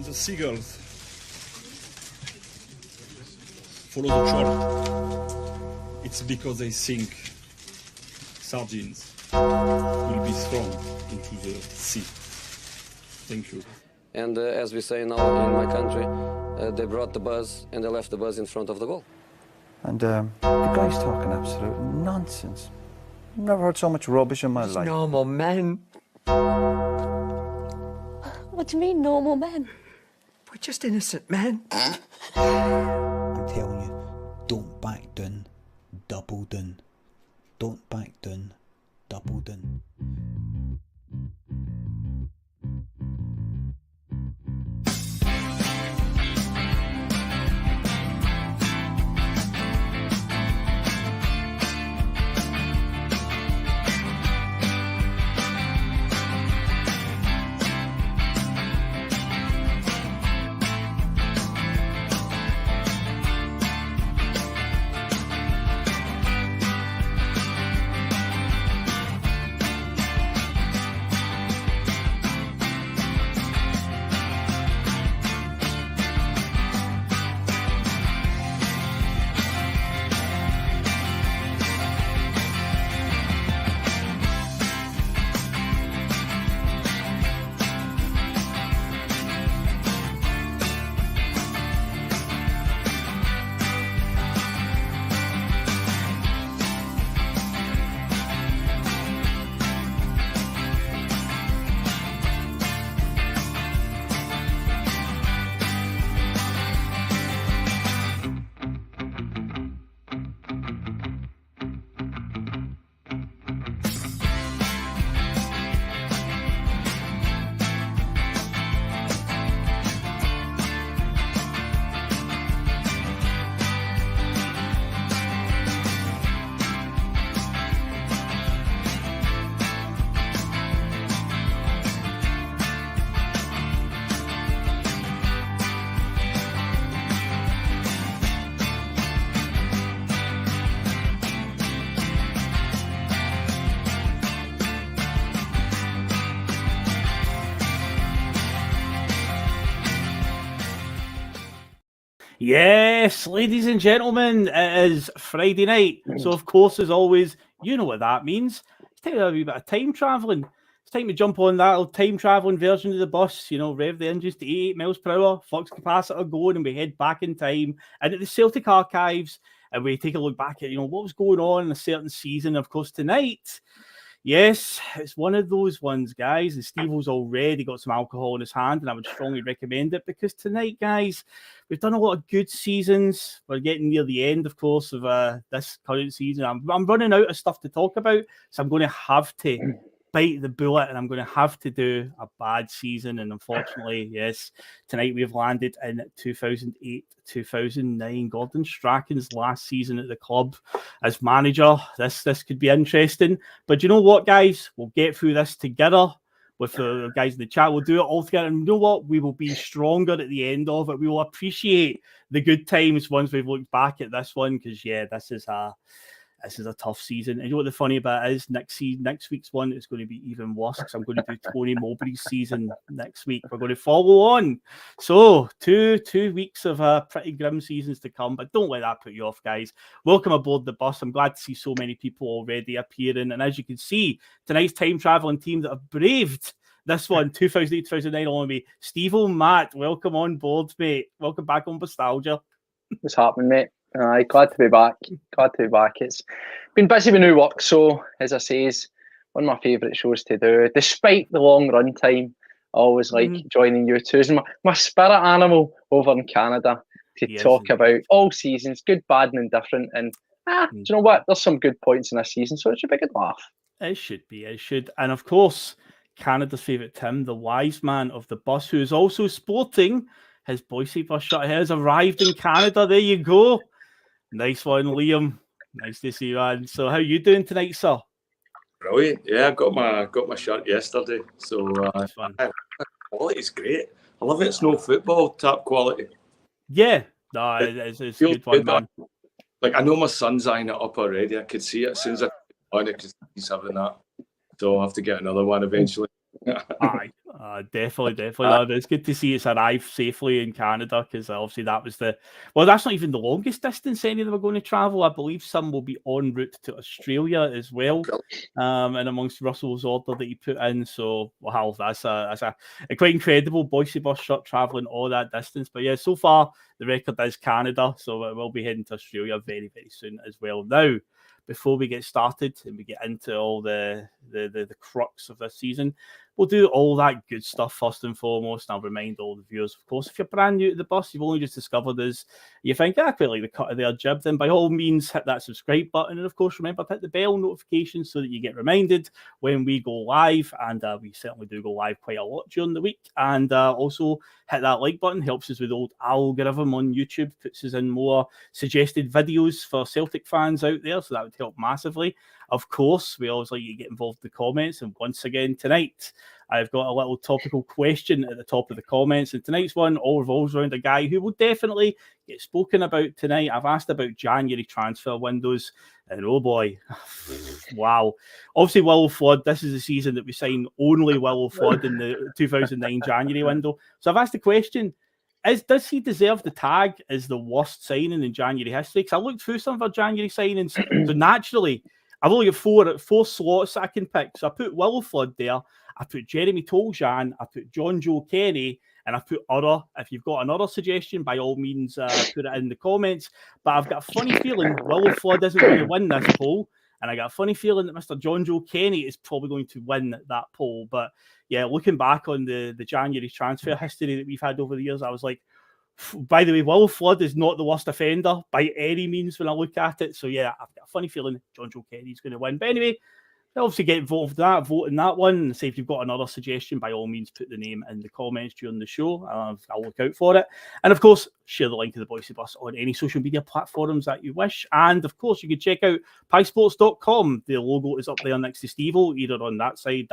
the seagulls follow the shore, it's because they think sardines will be thrown into the sea. Thank you. And as we say now in my country, they brought the buzz and they left the buzz in front of the goal. And the guy's talking absolute nonsense. Never heard so much rubbish in my life. Normal men. What do you mean, normal men? We're just innocent men. I'm telling you, don't back down, double down. Don't back down, double down. Yes, ladies and gentlemen, it is Friday night. So, of course, as always, you know what that means. It's time to have a wee bit of time travelling. It's time to jump on that old time travelling version of the bus, rev the engines to 88 miles per hour, flux capacitor going, and we head back in time into the Celtic archives and we take a look back at, what was going on in a certain season. Of course, tonight, yes, it's one of those ones, guys, and Steve-O's already got some alcohol in his hand, and I would strongly recommend it because tonight, guys, we've done a lot of good seasons. We're getting near the end, of course, of this current season. I'm running out of stuff to talk about, so I'm going to have to bite the bullet, and I'm going to have to do a bad season. And unfortunately, yes, tonight we've landed in 2008-2009, Gordon Strachan's last season at the club as manager. This could be interesting, but you know what, guys, we'll get through this together with the guys in the chat. We'll do it all together, and you know what, we will be stronger at the end of it. We will appreciate the good times once we've looked back at this one, because this is a tough season. And you know what the funny about it is? Next week's one is going to be even worse, because I'm going to do Tony Mowbray's season next week. We're going to follow on. So two weeks of pretty grim seasons to come, but don't let that put you off, guys. Welcome aboard the bus. I'm glad to see so many people already appearing. And as you can see, tonight's time traveling team that have braved this one, 2008-2009, along with me, Steve-O, Matt, welcome on board, mate. Welcome back on Bustalgia. What's happening, mate? Glad to be back. It's been busy with new work, so as I say, it's one of my favourite shows to do. Despite the long run time, I always like joining you two. It's my spirit animal over in Canada to talk about all seasons, good, bad, and indifferent. And do you know what? There's some good points in this season, so it should be a good laugh. It should be. And of course, Canada's favourite Tim, the wise man of the bus, who is also sporting his Boise bus shirt, has arrived in Canada. There you go. Nice one, Liam. Nice to see you, man. So how are you doing tonight, sir? Brilliant. Yeah, I got my shirt yesterday. So quality is great. I love it. It's no football type quality. Yeah. No, it's a good one, man. Like, I know my son's eyeing it up already. I could see it as soon as I put it on it, because he's having that. So I'll have to get another one eventually. Aye. Definitely. No, it's good to see it's arrived safely in Canada, because obviously that was that's not even the longest distance any of them are going to travel. I believe some will be en route to Australia as well, and amongst Russell's order that he put in. So, wow, that's a quite incredible Boise bus shot traveling all that distance. But yeah, so far the record is Canada, so we'll be heading to Australia very, very soon as well. Now, before we get started and we get into all the crux of this season, we'll do all that good stuff first and foremost. And I'll remind all the viewers, of course, if you're brand new to the bus, you've only just discovered us, you think, I quite like the cut of their jib, then by all means hit that subscribe button. And of course, remember to hit the bell notification so that you get reminded when we go live. And we certainly do go live quite a lot during the week. And also hit that like button, helps us with the old algorithm on YouTube, puts us in more suggested videos for Celtic fans out there. So that would help massively. Of course, we always like you to get involved in the comments. And once again, tonight, I've got a little topical question at the top of the comments. And tonight's one all revolves around a guy who will definitely get spoken about tonight. I've asked about January transfer windows. And oh boy, wow. Obviously, Willo Flood, this is the season that we sign only Willo Flood in the 2009 January window. So I've asked the question, does he deserve the tag as the worst signing in January history? Because I looked through some of our January signings. So naturally, I've only got four slots I can pick. So I put Willo Flood there. I put Jeremy Toljan. I put John Joe Kenny. And I put other. If you've got another suggestion, by all means, put it in the comments. But I've got a funny feeling Willo Flood isn't going to win this poll. And I got a funny feeling that Mr. John Joe Kenny is probably going to win that poll. But yeah, looking back on the January transfer history that we've had over the years, I was like, by the way, Willo Flood is not the worst offender by any means when I look at it. So yeah, I've got a funny feeling John Joe Kenny's going to win. But anyway, obviously get involved in that, vote in that one, and say if you've got another suggestion, by all means put the name in the comments during the show. I'll look out for it. And of course, share the link to the Boise Bus on any social media platforms that you wish. And of course, you can check out piesports.com. The logo is up there next to Steve-O, either on that side,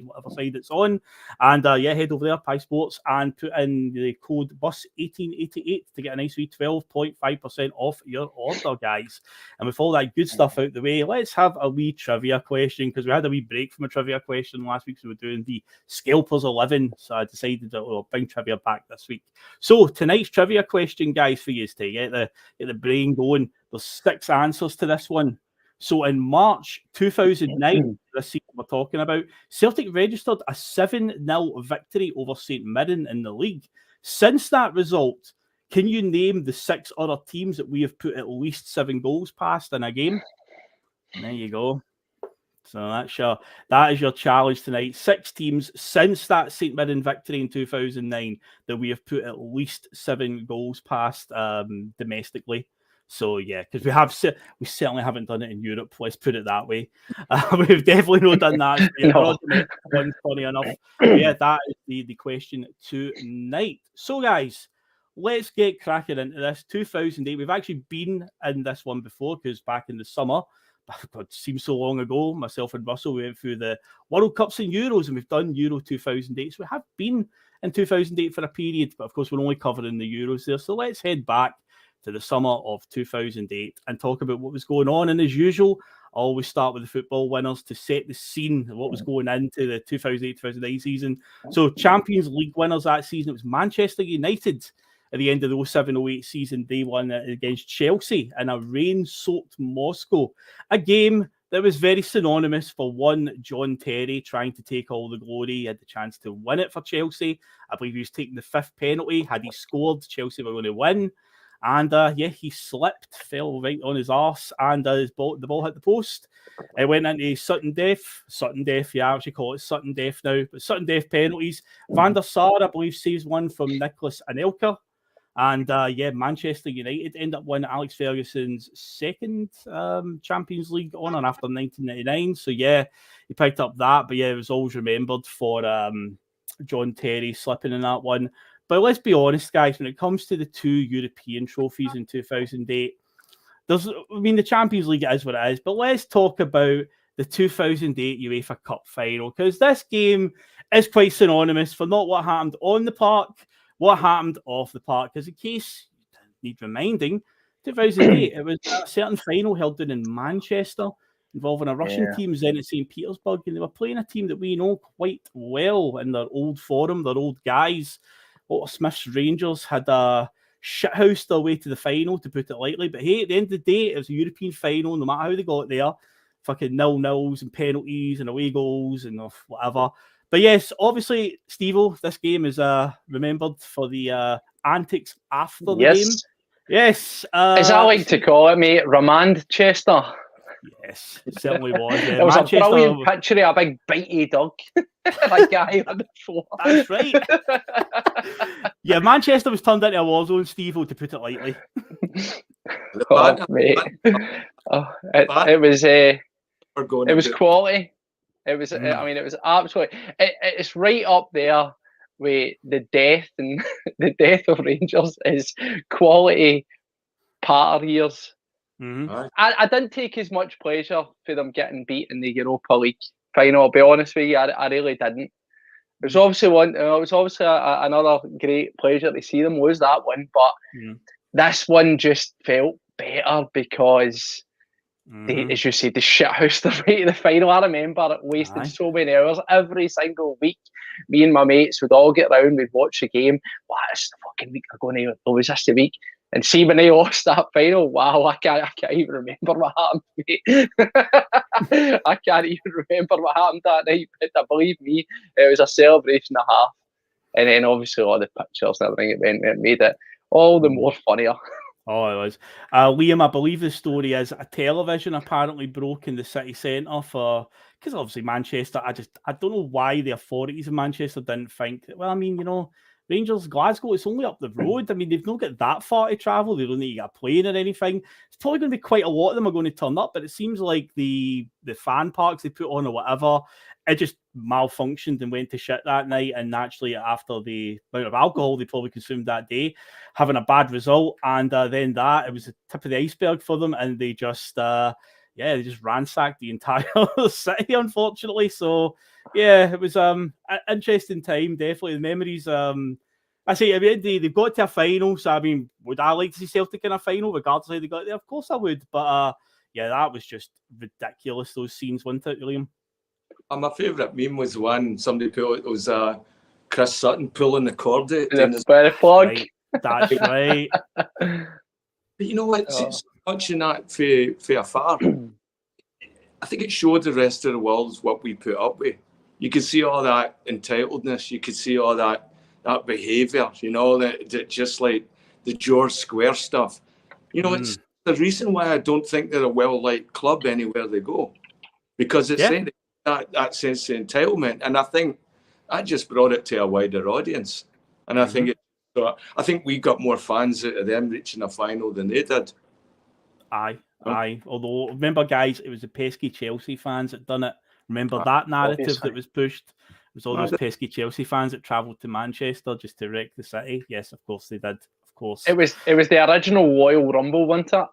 whatever side it's on. And yeah, head over there, Pie Sports, and put in the code BUS1888 to get a nice wee 12.5% off your order, guys. And with all that good stuff out the way, let's have a wee trivia question, because we had a wee break from a trivia question last week, so we're doing the Scalpers 11. So I decided that we'll bring trivia back this week. So tonight's trivia question, guys, for you to get the brain going. There's 6 answers to this one. So in March 2009, this season we're talking about, Celtic registered a 7-0 victory over St Mirren in the league. Since that result, can you name the 6 other teams that we have put at least 7 goals past in a game? There you go. So that is your challenge tonight. 6 teams since that St Mirren victory in 2009 that we have put at least 7 goals past domestically. So yeah, because we certainly haven't done it in Europe. Let's put it that way. We've definitely not done that. Funny enough. But yeah, that is the question tonight. So guys, let's get cracking into this. 2008. We've actually been in this one before, because back in the summer. God, it seems so long ago. Myself and Russell, we went through the World Cups and Euros, and we've done Euro 2008. So we have been in 2008 for a period, but of course we're only covering the Euros there. So let's head back to the summer of 2008 and talk about what was going on. And as usual, I always start with the football winners to set the scene of what was going into the 2008-2009 season. So Champions League winners that season, it was Manchester United. At the end of the 07-08 season, they won against Chelsea in a rain-soaked Moscow. A game that was very synonymous for one John Terry trying to take all the glory. He had the chance to win it for Chelsea. I believe he was taking the 5th penalty. Had he scored, Chelsea were going to win. And yeah, he slipped, fell right on his arse, and the ball hit the post. It went into sudden death. Yeah, I actually call it sudden death now. But sudden death penalties. Van der Sar, I believe, saves one from Nicholas Anelka. And yeah, Manchester United end up winning Alex Ferguson's 2nd Champions League honour after 1999. So yeah, he picked up that. But yeah, it was always remembered for John Terry slipping in that one. But let's be honest, guys, when it comes to the 2 European trophies in 2008, the Champions League is what it is. But let's talk about the 2008 UEFA Cup final, because this game is quite synonymous for not what happened on the park, what happened off the park. Because in case you don't need reminding, 2008, it was a certain final held in Manchester. involving a Russian team, Zenit St. Petersburg, and they were playing a team that we know quite well in their old forum, their old guys. Lot of Smith's Rangers had a shithouse their way to the final, to put it lightly. But hey, at the end of the day, it was a European final, no matter how they got there. Fucking 0-0s and penalties and away goals and whatever. But yes, obviously, Steve-O, this game is remembered for the antics after the game. Yes. As I like to call it, mate, Remand Chester. Yes, it certainly was. Yeah. There was Manchester... a brilliant picture of a big bitey dog. That guy on the floor. That's right. Yeah, Manchester was turned into a war zone, Steve-O, to put it lightly. Mate. It was quality. It was. I mean, it was absolutely. It's right up there with the death and the death of Rangers is quality patter years. Mm-hmm. I didn't take as much pleasure for them getting beat in the Europa League final. I'll be honest with you, I really didn't. It was obviously another great pleasure to see them lose that one, but this one just felt better because they, as you say, the shithouse the way to the final. I remember wasting so many hours every single week. Me and my mates would all get round, we'd watch the game. Wow, it's the fucking week they're going to lose this the week. And see, when they lost that final, wow, I can't even remember what happened, mate. I can't even remember what happened that night, but believe me, it was a celebration and a half. And then obviously all the pictures and everything, it made it all the more funnier. Oh, it was. Liam, I believe the story is a television apparently broke in the city centre because obviously Manchester, I don't know why the authorities in Manchester didn't think, well, I mean, Rangers, Glasgow, it's only up the road. I mean, they've not got that far to travel. They don't need to get a plane or anything. It's probably going to be quite a lot of them are going to turn up, but it seems like the fan parks they put on or whatever, it just malfunctioned and went to shit that night. And naturally, after the amount of alcohol they probably consumed that day, having a bad result. And then it was the tip of the iceberg for them. And they just, they just ransacked the entire city, unfortunately. So, yeah, it was an interesting time, definitely. The memories, I say, at the end of the day, they've got to a final. So, I mean, would I like to see Celtic in a final, regardless of how they got there? Of course I would. But, that was just ridiculous, those scenes, wasn't it, William? My favourite meme was one somebody put it was Chris Sutton pulling the cord out. By the flag. Right. That's right. But you know what? Watching that for afar, I think it showed the rest of the world what we put up with. You could see all that entitledness. You could see all that behaviour. That just like the George Square stuff. It's the reason why I don't think they're a well-liked club anywhere they go, because it's that sense of entitlement, and I think that just brought it to a wider audience. And I think I think we got more fans out of them reaching a final than they did. Aye. Although, remember, guys, it was the pesky Chelsea fans that done it. Remember that narrative that was pushed? It was all those pesky Chelsea fans that travelled to Manchester just to wreck the city. Yes, of course they did. Of course. It was the original Royal Rumble, wasn't it?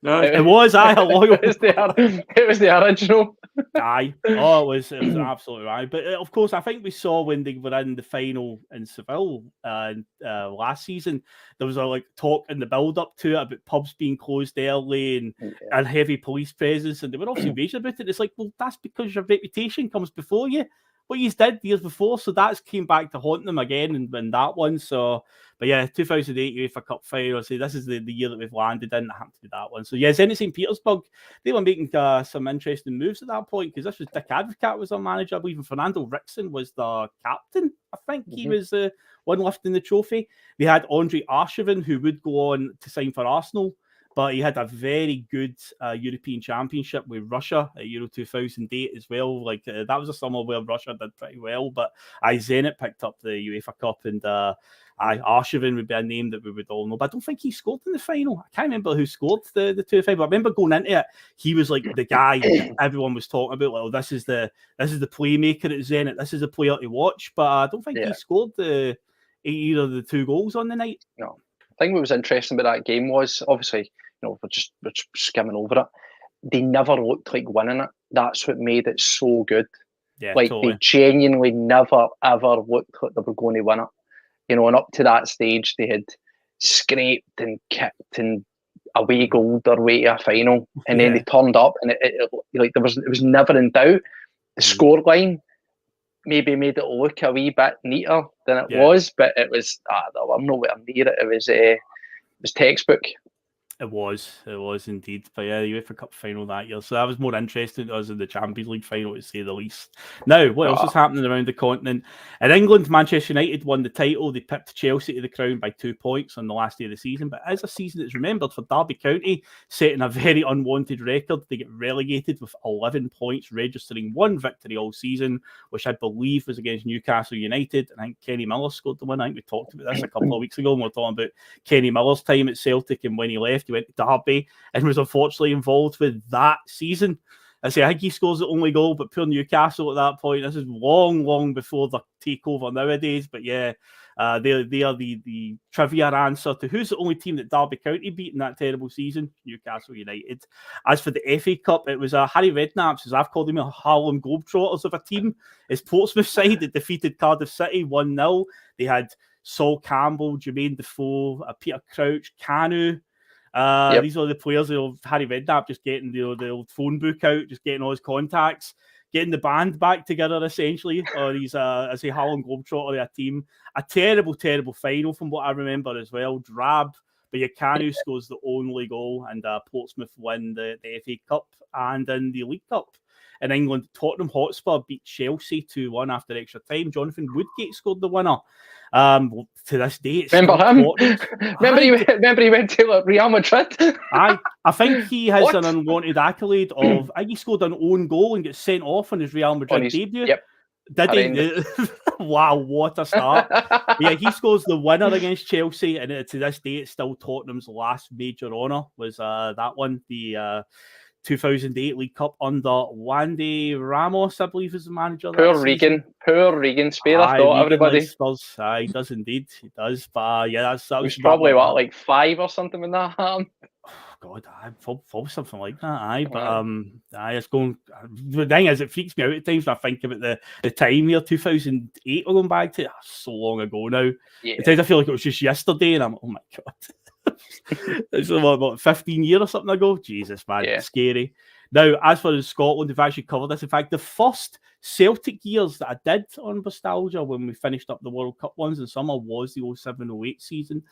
No, it was. A loyal. It was the original. Aye. Oh, it was absolutely right. But of course, I think we saw when they were in the final in Seville last season, there was a talk in the build-up to it about pubs being closed early and heavy police presence, and they were obviously raging about it. It's like, well, that's because your reputation comes before you. What you did years before, so that's came back to haunt them again in that one. So, but yeah, 2008 UEFA Cup final. So this is the year that we've landed in. It happened to be that one. So yeah, Zenit St. Petersburg, they were making some interesting moves at that point, because this was Dick Advocaat was their manager. I believe Fernando Rickson was the captain. I think he was the one lifting the trophy. They had Andre Arshavin, who would go on to sign for Arsenal, but he had a very good European Championship with Russia at Euro 2008 as well. That was a summer where Russia did pretty well, but Zenit picked up the UEFA Cup, and Arshavin would be a name that we would all know. But I don't think he scored in the final. I can't remember who scored the 2-5. But I remember going into it, he was like the guy everyone was talking about. Well, this is the playmaker at Zenit. This is a player to watch. But I don't think he scored either of the two goals on the night. No. I think what was interesting about that game was, obviously, we're just skimming over it. They never looked like winning it. That's what made it so good. Yeah, totally. They genuinely never, ever looked like they were going to win it. And up to that stage, they had scraped and kicked and away goal their way to a final, and then they turned up, and it was never in doubt. The scoreline maybe made it look a wee bit neater than it was, but it was they were nowhere near it. It was textbook. It was indeed. But yeah, the UEFA Cup final that year. So that was more interesting to us in the Champions League final, to say the least. Now, what else is happening around the continent? In England, Manchester United won the title. They pipped Chelsea to the crown by 2 points on the last day of the season. But as a season that's remembered for Derby County, setting a very unwanted record. They get relegated with 11 points, registering one victory all season, which I believe was against Newcastle United. And I think Kenny Miller scored the win. I think we talked about this a couple of weeks ago when we were talking about Kenny Miller's time at Celtic and when he left. He went to Derby and was unfortunately involved with that season. I think he scores the only goal, but poor Newcastle at that point. This is long before the takeover nowadays. But yeah, they are the trivia answer to who's the only team that Derby County beat in that terrible season. Newcastle United. As for the FA Cup, it was Harry Redknapp's, as I've called him, a Harlem Globetrotters of a team. His Portsmouth side that defeated Cardiff City 1-0. They had Sol Campbell, Jermaine Defoe, Peter Crouch, Kanu. These are the players of Harry Redknapp just getting the old phone book out, just getting all his contacts, getting the band back together essentially. Or he's as a Harlem Globetrotter a team. A terrible final from what I remember as well. Drab, but Kanu scores the only goal, and Portsmouth win the FA Cup and in the League Cup. In England, Tottenham Hotspur beat Chelsea 2-1 after extra time. Jonathan Woodgate scored the winner. To this day, it's remember him? remember he went to Real Madrid? I think he has an unwanted accolade of I think he scored an own goal and got sent off on his Real Madrid debut. Yep. Did he? Wow, what a start. Yeah, he scores the winner against Chelsea, and to this day, it's still Tottenham's last major honour was that one, the 2008 League Cup under Wandy Ramos, I believe, is the manager. Poor Regan, spare a thought, everybody. He does indeed, he does. But yeah, that was probably like 5 or something when that happened. God, probably something like that. But it's going. The thing is, it freaks me out at times when I think about the time here. 2008, we're going back to so long ago now. Yeah. At times I feel like it was just yesterday, and I'm oh my god. It's what 15 years or something ago. Jesus, man, it's scary. Now, as for Scotland, we've actually covered this. In fact, the first Celtic years that I did on Bustalgia when we finished up the World Cup ones in summer was the 07-08 season.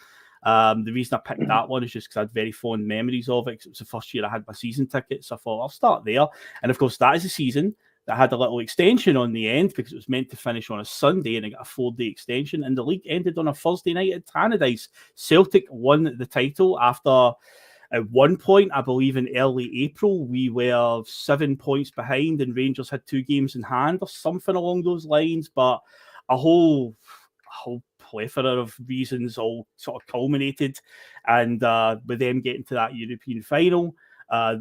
The reason I picked that one is just because I had very fond memories of it. It was the first year I had my season ticket, so I thought I'll start there. And of course, that is a season that had a little extension on the end because it was meant to finish on a Sunday and it got a 4-day extension. And the league ended on a Thursday night at Tannadice. Celtic won the title after, at one point, I believe in early April, we were 7 points behind and Rangers had 2 games in hand or something along those lines. But a whole plethora of reasons all sort of culminated. And with them getting to that European final,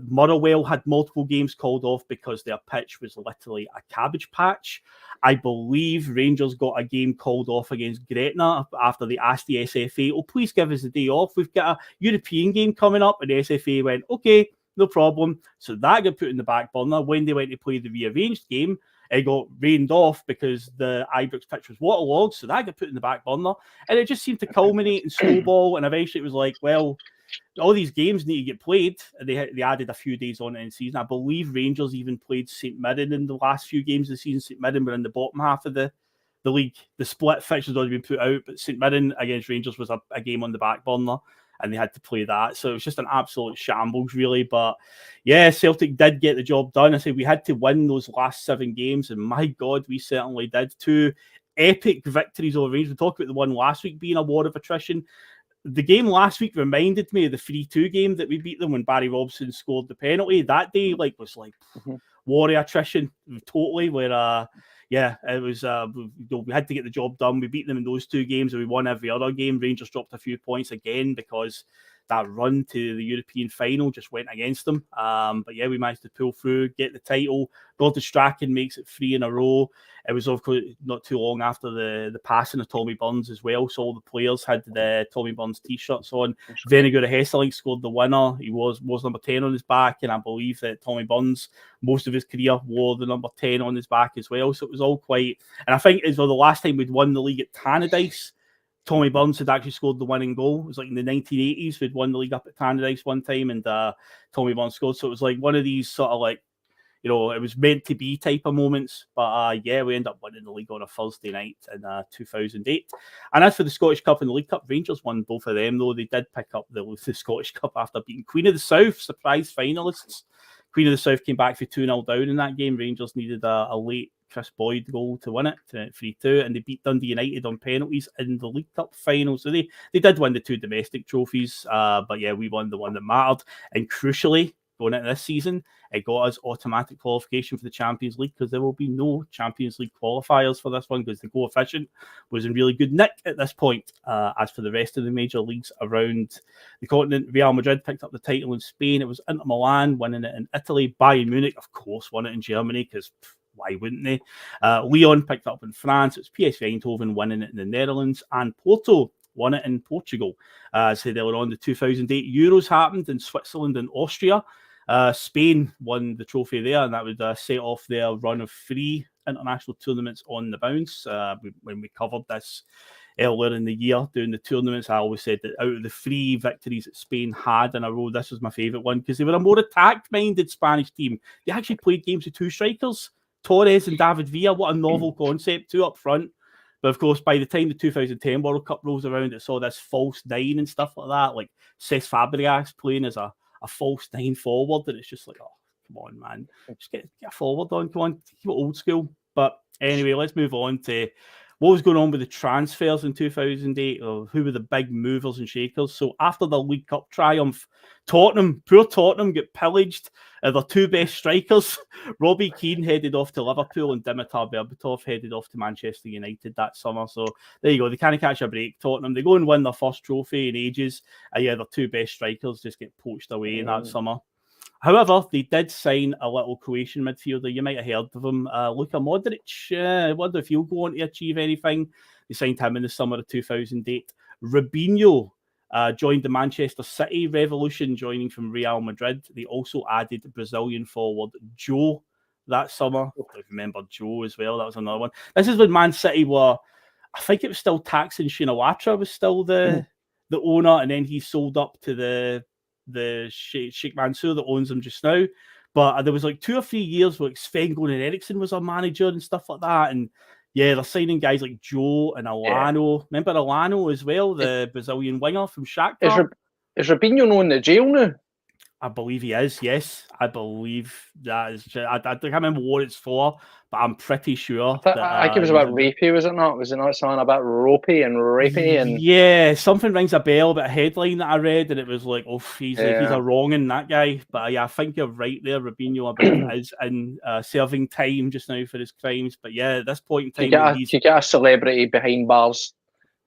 Motherwell had multiple games called off because their pitch was literally a cabbage patch. I believe Rangers got a game called off against Gretna after they asked the SFA, oh, please give us the day off. We've got a European game coming up. And the SFA went, okay, no problem. So that got put in the back burner. When they went to play the rearranged game, it got rained off because the Ibrox pitch was waterlogged. So that got put in the back burner. And it just seemed to culminate and snowball. And eventually it was like, well, all these games need to get played. And they added a few days on in the season. I believe Rangers even played St Mirren in the last few games of the season. St Mirren were in the bottom half of the league. The split fixtures had already been put out, but St Mirren against Rangers was a game on the back burner, and they had to play that. So it was just an absolute shambles, really. But yeah, Celtic did get the job done. I say we had to win those last 7 games, and my God, we certainly did. 2 epic victories over Rangers. We talked about the one last week being a war of attrition. The game last week reminded me of the 3-2 game that we beat them when Barry Robson scored the penalty. That day, was war of attrition, totally. Where, it was. We had to get the job done. We beat them in those 2 games, and we won every other game. Rangers dropped a few points again because that run to the European final just went against them. But yeah, we managed to pull through, get the title. Gordon Strachan makes it 3 in a row. It was, of course, not too long after the passing of Tommy Burns as well. So all the players had the Tommy Burns t-shirts on. Vennegoor Hesselink scored the winner. He was number 10 on his back. And I believe that Tommy Burns, most of his career, wore the number 10 on his back as well. So it was all quite... And I think it was the last time we'd won the league at Tannadice. Tommy Burns had actually scored the winning goal. It was like in the 1980s. We'd won the league up at Tannadice one time, and Tommy Burns scored. So it was like one of these sort of like, you know, it was meant to be type of moments. But yeah, we ended up winning the league on a Thursday night in 2008. And as for the Scottish Cup and the League Cup, Rangers won both of them, though. They did pick up the Scottish Cup after beating Queen of the South, surprise finalists. Queen of the South came back for 2-0 down in that game. Rangers needed a late Chris Boyd goal to win it, to 3-2, and they beat Dundee United on penalties in the League Cup final. So they did win the 2 domestic trophies, but yeah, we won the one that mattered. And crucially, going into this season, it got us automatic qualification for the Champions League, because there will be no Champions League qualifiers for this one, because the coefficient was in really good nick at this point. As for the rest of the major leagues around the continent, Real Madrid picked up the title in Spain. It was Inter Milan winning it in Italy. Bayern Munich, of course, won it in Germany, because why wouldn't they? Lyon picked up in France. It's PSV Eindhoven winning it in the Netherlands, and Porto won it in Portugal. So they were on the 2008 Euros happened in Switzerland and Austria. Spain won the trophy there, and that would set off their run of 3 international tournaments on the bounce. When we covered this earlier in the year doing the tournaments, I always said that out of the 3 victories that Spain had in a row, this was my favourite one, because they were a more attack-minded Spanish team. They actually played games with 2 strikers, Torres and David Villa. What a novel concept, 2 up front. But of course, by the time the 2010 World Cup rolls around, it saw this false 9 and stuff like that, like Cesc Fabregas playing as a false 9 forward, and it's just like, oh, come on, man. Just get a forward on, come on, keep it old school. But anyway, let's move on to what was going on with the transfers in 2008, or who were the big movers and shakers. So after the League Cup triumph, poor Tottenham get pillaged. Their 2 best strikers, Robbie Keane headed off to Liverpool, and Dimitar Berbatov headed off to Manchester United that summer. So there you go. They can't catch a break, Tottenham. They go and win their first trophy in ages. Yeah, their 2 best strikers just get poached away in that summer. However, they did sign a little Croatian midfielder. You might have heard of him, Luka Modric. I wonder if he'll go on to achieve anything. They signed him in the summer of 2008. Robinho joined the Manchester City revolution, joining from Real Madrid. They also added Brazilian forward Joe that summer. I remember Joe as well. That was another one. This is when Man City were, I think it was still Thaksin Shinawatra was still the owner, and then he sold up to the Sheikh Mansour that owns them just now. But there was like 2 or 3 years where Sven-Goran Eriksson was our manager and stuff like that. And yeah, they're signing guys like Joe and Alano. Yeah. Remember Alano as well, the Brazilian winger from Shakhtar? Is Robinho now in the jail now? I believe he is, yes. I believe that is. I can't remember what it's for, but I'm pretty sure. I think it was about rapey, was it not? Was it not something about ropey and rapey? And yeah, something rings a bell about a headline that I read, and it was like, oh, he's a wronging, that guy. But yeah, I think you're right there. Robinho is in serving time just now for his crimes. But yeah, at this point in time, you get a celebrity behind bars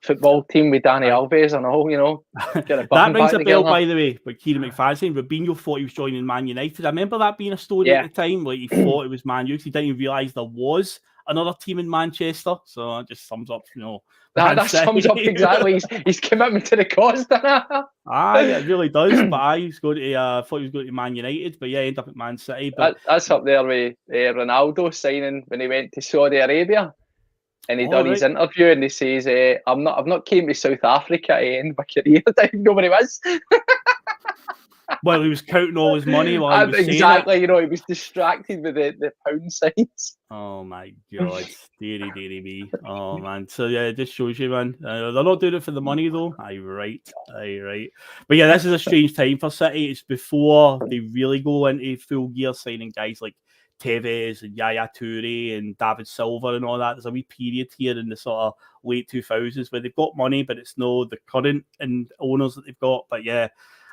football team with Danny Alves and all, you know. That rings a bell, by the way. But Kieran McFadden saying Robinho thought he was joining Man United. I remember that being a story at the time. Like, he thought it was Man U. He didn't even realise there was another team in Manchester. So it just sums up, you know. That sums up exactly his commitment to the cause, doesn't it? It really does. But thought he was going to Man United, but yeah, ended up at Man City. But that's up there with Ronaldo signing when he went to Saudi Arabia. And he done his interview, and he says, "I'm not came to South Africa to end my career." I didn't know where he was. Well, he was counting all his money while he was exactly. You know, he was distracted with the pound signs. Oh my God, dearie me. Oh man. So yeah, it just shows you, man. They're not doing it for the money though. Aye, right. But yeah, this is a strange time for City. It's before they really go into full gear, signing guys like Tevez and Yaya Toure and David Silva and all that. There's a wee period here in the sort of late 2000s where they've got money, but it's no the current owners that they've got. But yeah,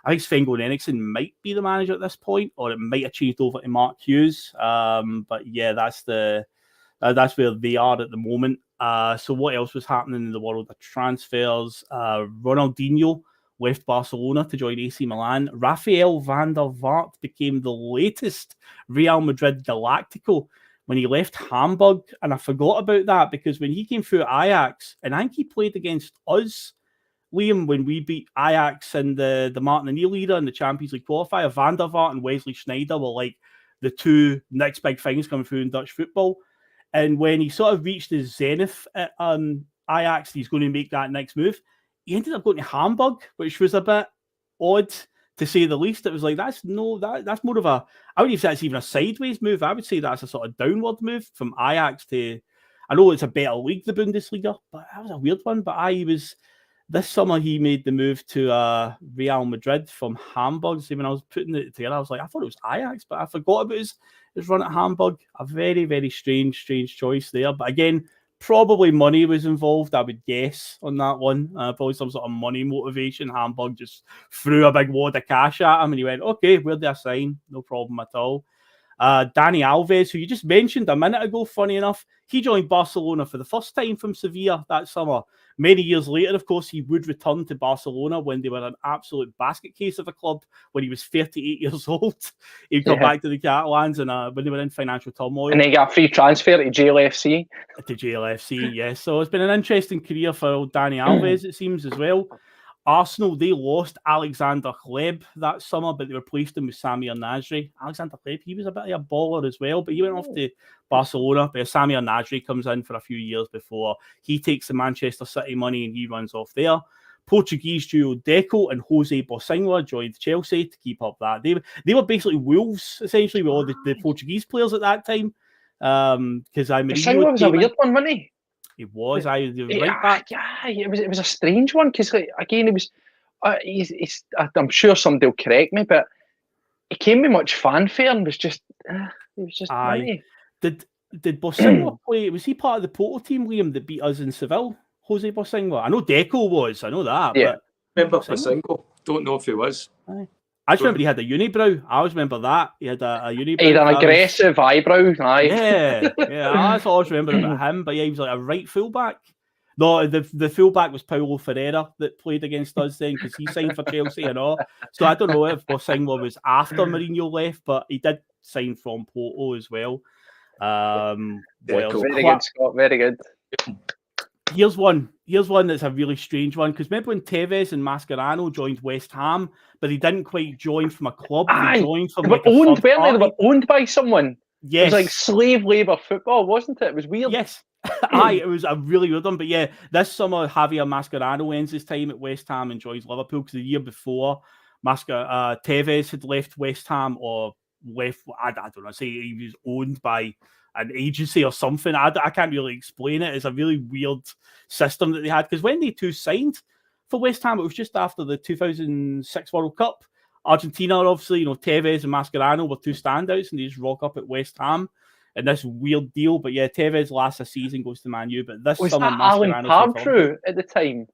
I think Sven-Goran Eriksson might be the manager at this point, or it might have changed over to Mark Hughes. But yeah, that's where they are at the moment. So what else was happening in the world of transfers? Ronaldinho left Barcelona to join AC Milan. Rafael van der Vaart became the latest Real Madrid Galactico when he left Hamburg. And I forgot about that because when he came through Ajax, and I think he played against us, Liam, when we beat Ajax in the Martin O'Neill leader in the Champions League qualifier, Van der Vaart and Wesley Sneijder were like the 2 next big things coming through in Dutch football. And when he sort of reached his zenith at Ajax, he's going to make that next move. He ended up going to Hamburg, which was a bit odd, to say the least. It was like, that's more of a, I wouldn't even say that's even a sideways move. I would say that's a sort of downward move from Ajax to, I know it's a better league, the Bundesliga, but that was a weird one. But this summer he made the move to Real Madrid from Hamburg. See, when I was putting it together, I was like, I thought it was Ajax, but I forgot about his run at Hamburg. A very, very strange choice there. But again, probably money was involved, I would guess, on that one. Probably some sort of money motivation. Hamburg just threw a big wad of cash at him and he went, okay, where do I sign? No problem at all. Dani Alves, who you just mentioned a minute ago, funny enough, he joined Barcelona for the first time from Sevilla that summer. Many years later, of course, he would return to Barcelona when they were an absolute basket case of a club. When he was 38 years old, he'd come back to the Catalans and when they were in financial turmoil. And he got a free transfer to JLFC. To JLFC, yes. So it's been an interesting career for old Dani Alves, it seems, as well. Arsenal, they lost Alexander Hleb that summer, but they replaced him with Samir Nasri. Alexander Hleb, he was a bit of a baller as well, but he went off to Barcelona. But Samir Nasri comes in for a few years before he takes the Manchester City money and he runs off there. Portuguese duo Deco and Jose Bosingwa joined Chelsea to keep up that. They were basically Wolves, essentially, with all the Portuguese players at that time. Because Bosingwa was a weird one, wasn't he? He was. Right back. Yeah, it was a strange one because, like, again, it was. I'm sure somebody will correct me, but he came with much fanfare and was just. He was just. Funny. Did Bosingwa play? Was he part of the Porto team, Liam, that beat us in Seville? Jose Bosingwa. I know Deco was. I know that. Yeah. But Remember Bosingwa? Don't know if he was. Aye. I just remember he had a unibrow. I always remember that. He had a unibrow. He had an aggressive eyebrow. Aye. Yeah. That's all I always remember about him. But yeah, he was like a right fullback. No, the fullback was Paulo Ferreira that played against us then because he signed for Chelsea and all. So I don't know if Bosingwa was after Mourinho left, but he did sign from Porto as well. Very good, Scott. Very good. Here's one that's a really strange one, because remember when Tevez and Mascherano joined West Ham, but they didn't quite join from a club. They joined from like owned, weren't they? They were owned by someone. Yes. It was like slave labour football, wasn't it? It was weird. Yes. It was a really weird one. But yeah, this summer Javier Mascherano ends his time at West Ham and joins Liverpool, because the year before Tevez had left West Ham, or left, I don't know, say he was owned by an agency or something. I can't really explain it. It's a really weird system that they had, because when they two signed for West Ham, it was just after the 2006 World Cup. Argentina, obviously, Tevez and Mascherano were two standouts, and they just rock up at West Ham in this weird deal. But yeah, Tevez lasts a season, goes to Man U. But this was summer, that Alan Pardew at the time?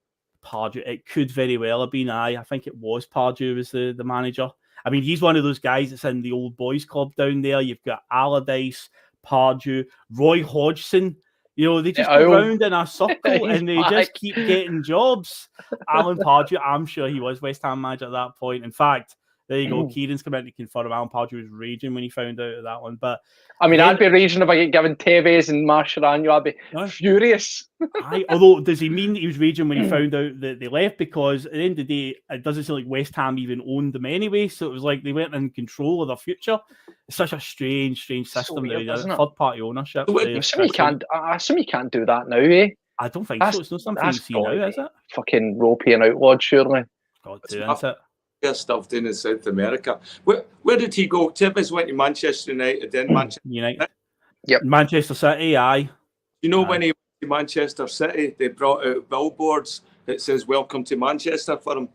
Pardew, it could very well have been. I think it was Pardew was the manager. I mean, he's one of those guys that's in the old boys club down there. You've got Allardyce, Pardew, Roy Hodgson. They just go round in a circle and they just keep getting jobs. Alan Pardew, I'm sure he was West Ham manager at that point. In fact, there you go. Kieran's come in to confirm Alan Pardew was raging when he found out of that one. But I mean, I'd be raging if I get given Tevez and Mascherano. I'd be furious. Although, does he mean that he was raging when he found out that they left? Because at the end of the day, it doesn't seem like West Ham even owned them anyway. So it was like they weren't in control of their future. It's such a strange system. So weird, third-party ownership. I assume you can't do that now, eh? I don't think so. It's not something you see now, is it? Fucking ropey and outlawed, surely. God, isn't it? Stuff doing in South America. Where did he go? Tevez went to Manchester United, then Manchester United. Yep. Manchester City, aye. When he went to Manchester City, they brought out billboards that says "Welcome to Manchester" for him.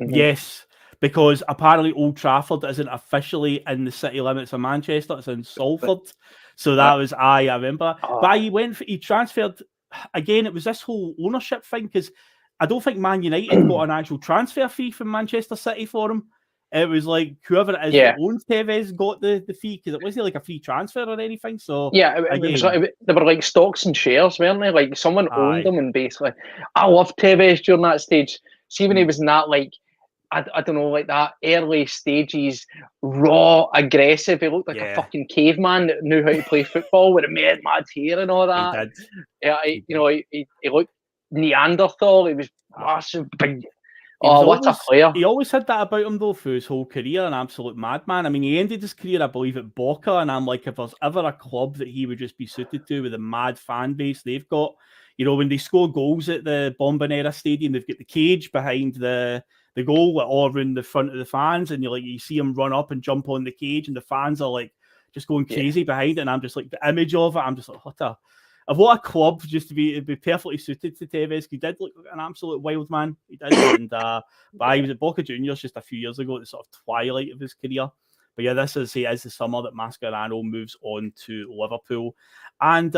Yes, because apparently Old Trafford isn't officially in the city limits of Manchester; it's in Salford. So that was I remember. But he transferred again. It was this whole ownership thing, because I don't think Man United got an actual transfer fee from Manchester City for him. It was like whoever it is that owns Tevez got the fee, because it wasn't like a free transfer or anything. So they were like stocks and shares, weren't they? Like someone owned them, and basically, I loved Tevez during that stage. See, when he was in that, like, I don't know, like that early stages, raw, aggressive. He looked like a fucking caveman that knew how to play football with mad hair and all that. He looked Neanderthal. He was massive, big. What a player. He always had that about him, though, through his whole career, an absolute madman. I mean, he ended his career, I believe, at Boca, and I'm like, if there's ever a club that he would just be suited to with a mad fan base they've got, you know, when they score goals at the Bombonera Stadium, they've got the cage behind the goal, like, all around the front of the fans, and you see them run up and jump on the cage, and the fans are like just going crazy behind it. And I'm just like, the image of it, I'm just like, what a club just to be perfectly suited to Tevez. He did look like an absolute wild man. He did. And but he was at Boca Juniors just a few years ago at the sort of twilight of his career. But yeah, this is the summer that Mascherano moves on to Liverpool. And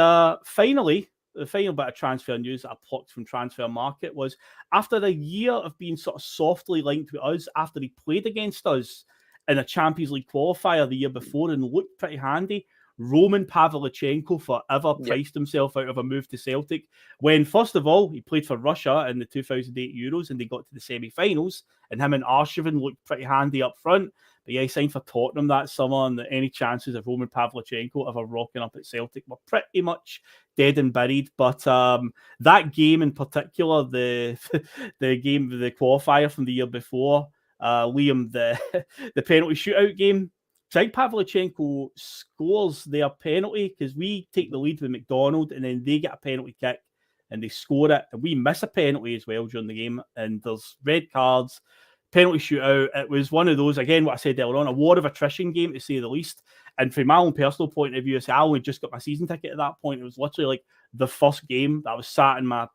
finally, the final bit of transfer news that I plucked from Transfer Market was, after a year of being sort of softly linked with us, after he played against us in a Champions League qualifier the year before and looked pretty handy, Roman Pavlyuchenko forever priced himself out of a move to Celtic, when, first of all, he played for Russia in the 2008 Euros and they got to the semi-finals, and him and Arshavin looked pretty handy up front. But yeah, he signed for Tottenham that summer, and any chances of Roman Pavlyuchenko ever rocking up at Celtic were pretty much dead and buried. But that game in particular, the game, the qualifier from the year before, Liam, the penalty shootout game, I think Pavlyuchenko scores their penalty because we take the lead with McDonald, and then they get a penalty kick and they score it, and we miss a penalty as well during the game, and there's red cards, penalty shootout. It was one of those, again, what I said earlier on, a war of attrition game, to say the least. And from my own personal point of view, I only just got my season ticket at that point. It was literally like the first game that I was sat in my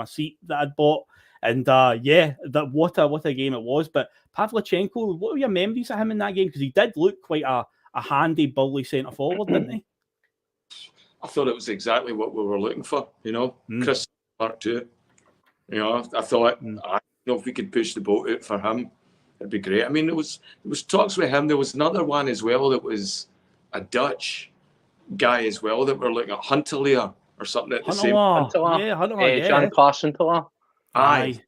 seat that I'd bought. And what a game it was. But Pavlyuchenko, what were your memories of him in that game? Because he did look quite a handy, bully centre forward, didn't he? I thought it was exactly what we were looking for, you know. Chris Park too. You know, I thought, if we could push the boat out for him, it'd be great. I mean, there was talks with him. There was another one as well that was a Dutch guy as well that were looking at, Huntelaar or something at the same time. Huntelaar, Jan-Klaas Huntelaar. Aye.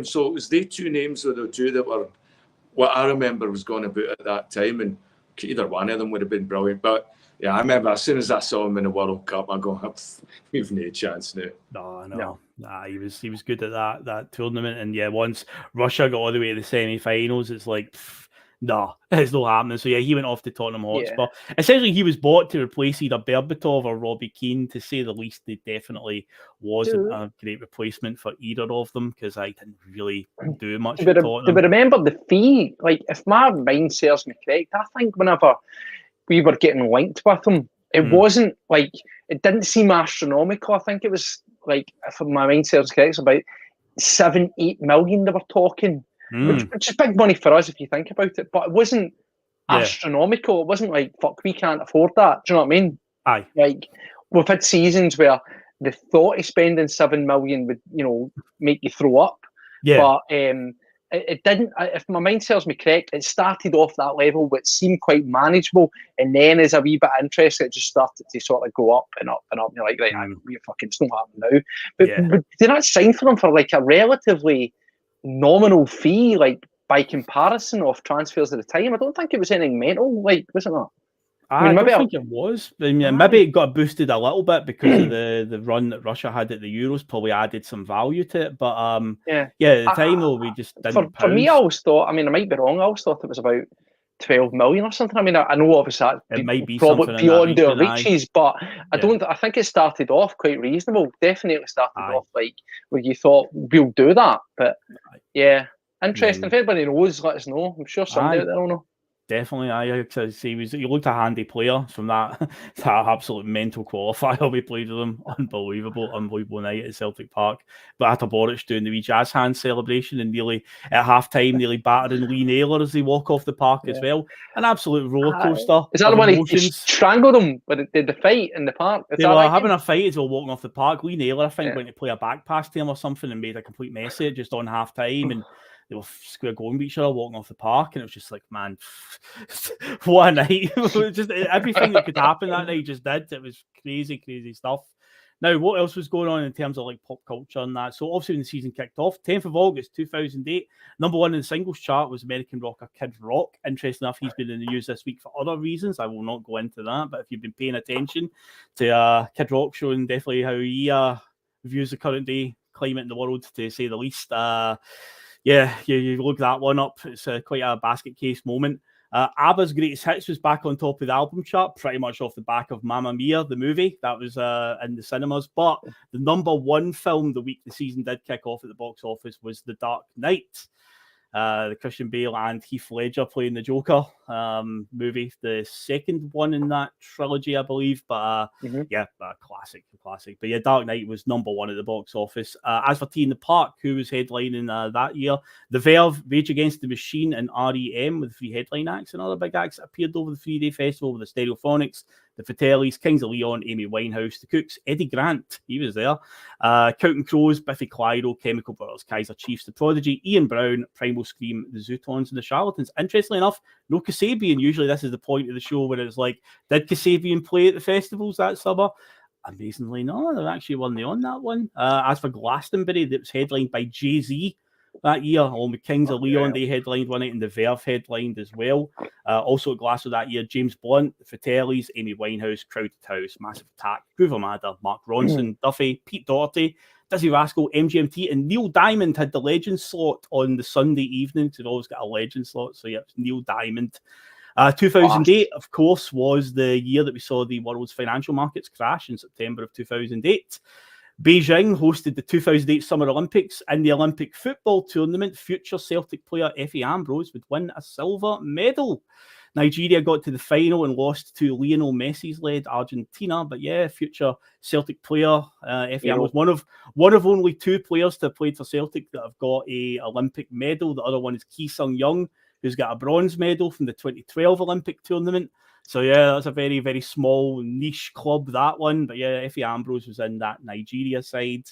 So it was the two names of the two that were what I remember was going about at that time, and either one of them would have been brilliant. But yeah, I remember as soon as I saw him in the World Cup, I go, we've no chance now. No. Nah, he was good at that tournament, and yeah, once Russia got all the way to the semi-finals, it's like, no, it's not happening. So yeah, he went off to Tottenham Hotspur. Yeah. Essentially, he was bought to replace either Berbatov or Robbie Keane. To say the least, they definitely wasn't a great replacement for either of them, because I didn't really do much for Tottenham. Do we remember the fee? Like, if my mind serves me correct, I think whenever we were getting linked with him, it wasn't like, it didn't seem astronomical. I think it was like, if my mind serves correct, it's about 7-8 million they were talking. Which is big money for us if you think about it, but it wasn't astronomical. It wasn't like, fuck, we can't afford that. Do you know what I mean? Aye. Like, we've had seasons where the thought of spending 7 million would, you know, make you throw up. Yeah. But it didn't. If my mind serves me correct, it started off that level, which seemed quite manageable, and then as a wee bit interest, it just started to sort of go up and up and up. And you're like, right, we're fucking, it's not happening now. But did not sign for them for like a relatively nominal fee, like by comparison of transfers at the time. I don't think it was anything mental, like, was it not? I don't think it was. I mean, maybe it got boosted a little bit because of the run that Russia had at the Euros, probably added some value to it. But at the time though, we just didn't. For me, I always thought, I mean, I might be wrong, I always thought it was about 12 million or something. I mean, I know obviously it might be probably beyond their reaches, but I think it started off quite reasonable. Definitely started off like where you thought, we'll do that. But yeah, interesting. If anybody knows, let us know. I'm sure somebody out there will know. Definitely, he looked a handy player from that absolute mental qualifier we played with him. Unbelievable night at Celtic Park. Blether Boric doing the wee jazz hand celebration, and nearly at half time, nearly battering Lee Naylor as they walk off the park as well. An absolute roller coaster. Is that the one he strangled him? But did the fight in the park? They were having a fight as they were walking off the park. Lee Naylor, I think, went to play a back pass to him or something and made a complete mess of it just on half time, and they were square going with each other, walking off the park, and it was just like, man, what a night. Just everything that could happen that night just did. It was crazy stuff. Now, what else was going on in terms of like pop culture and that? So obviously when the season kicked off, 10th of August 2008, number one in the singles chart was American rocker Kid Rock. Interesting enough, he's been in the news this week for other reasons. I will not go into that, but if you've been paying attention to Kid Rock, showing definitely how he views the current day climate in the world, to say the least. You look that one up. It's quite a basket case moment. ABBA's Greatest Hits was back on top of the album chart, pretty much off the back of Mamma Mia, the movie. That was in the cinemas. But the number one film the week the season did kick off at the box office was The Dark Knight. The Christian Bale and Heath Ledger playing the Joker movie, the second one in that trilogy, I believe. But classic. But yeah, Dark Knight was number one at the box office. As for T in the Park, who was headlining that year, The Verve, Rage Against the Machine, and REM with 3 headline acts and other big acts that appeared over the 3-day festival with the Stereophonics, the Fratellis, Kings of Leon, Amy Winehouse, the Cooks, Eddie Grant, he was there, Counting Crows, Biffy Clyro, Chemical Brothers, Kaiser Chiefs, The Prodigy, Ian Brown, Primal Scream, the Zootons, and the Charlatans. Interestingly enough, no Kasabian. Usually this is the point of the show where it's like, did Kasabian play at the festivals that summer? Amazingly, no, they actually weren't on that one. As for Glastonbury, that was headlined by Jay-Z that year, along with Kings of Leon, they headlined one night, and The Verve headlined as well. Also at Glasgow that year, James Blunt, the Fratellis, Amy Winehouse, Crowded House, Massive Attack, Groove Armada, Mark Ronson, Duffy, Pete Doherty, Dizzy Rascal, MGMT, and Neil Diamond had the Legend slot on the Sunday evening. So they've always got a Legend slot. So yeah, it's Neil Diamond. 2008, of course, was the year that we saw the world's financial markets crash in September of 2008. Beijing hosted the 2008 Summer Olympics. In the Olympic football tournament, future Celtic player Effie Ambrose would win a silver medal. Nigeria got to the final and lost to Lionel Messi's led Argentina. But yeah, future Celtic player Effie Ambrose, one of only 2 players to have played for Celtic that have got a Olympic medal. The other one is Ki Sung Young, who's got a bronze medal from the 2012 Olympic tournament. So yeah, that's a very, very small niche club, that one. But yeah, Effie Ambrose was in that Nigeria side.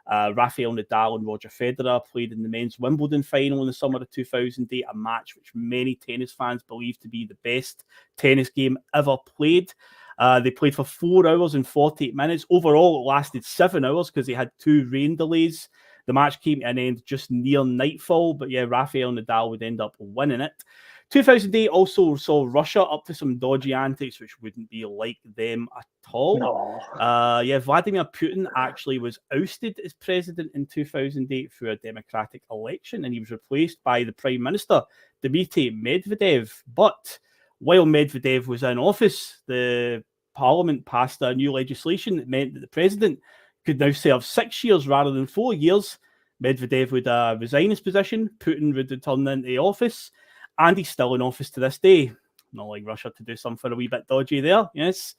Rafael Nadal and Roger Federer played in the men's Wimbledon final in the summer of 2008, a match which many tennis fans believe to be the best tennis game ever played. They played for 4 hours and 48 minutes. Overall, it lasted 7 hours because they had 2 rain delays. The match came to an end just near nightfall, but yeah, Rafael Nadal would end up winning it. 2008 also saw Russia up to some dodgy antics, which wouldn't be like them at all. No. Vladimir Putin actually was ousted as president in 2008 through a democratic election, and he was replaced by the Prime Minister, Dmitry Medvedev. But while Medvedev was in office, the parliament passed a new legislation that meant that the president could now serve 6 years rather than 4 years. Medvedev would resign his position, Putin would return into office, and he's still in office to this day. Not like Russia to do something a wee bit dodgy there, yes.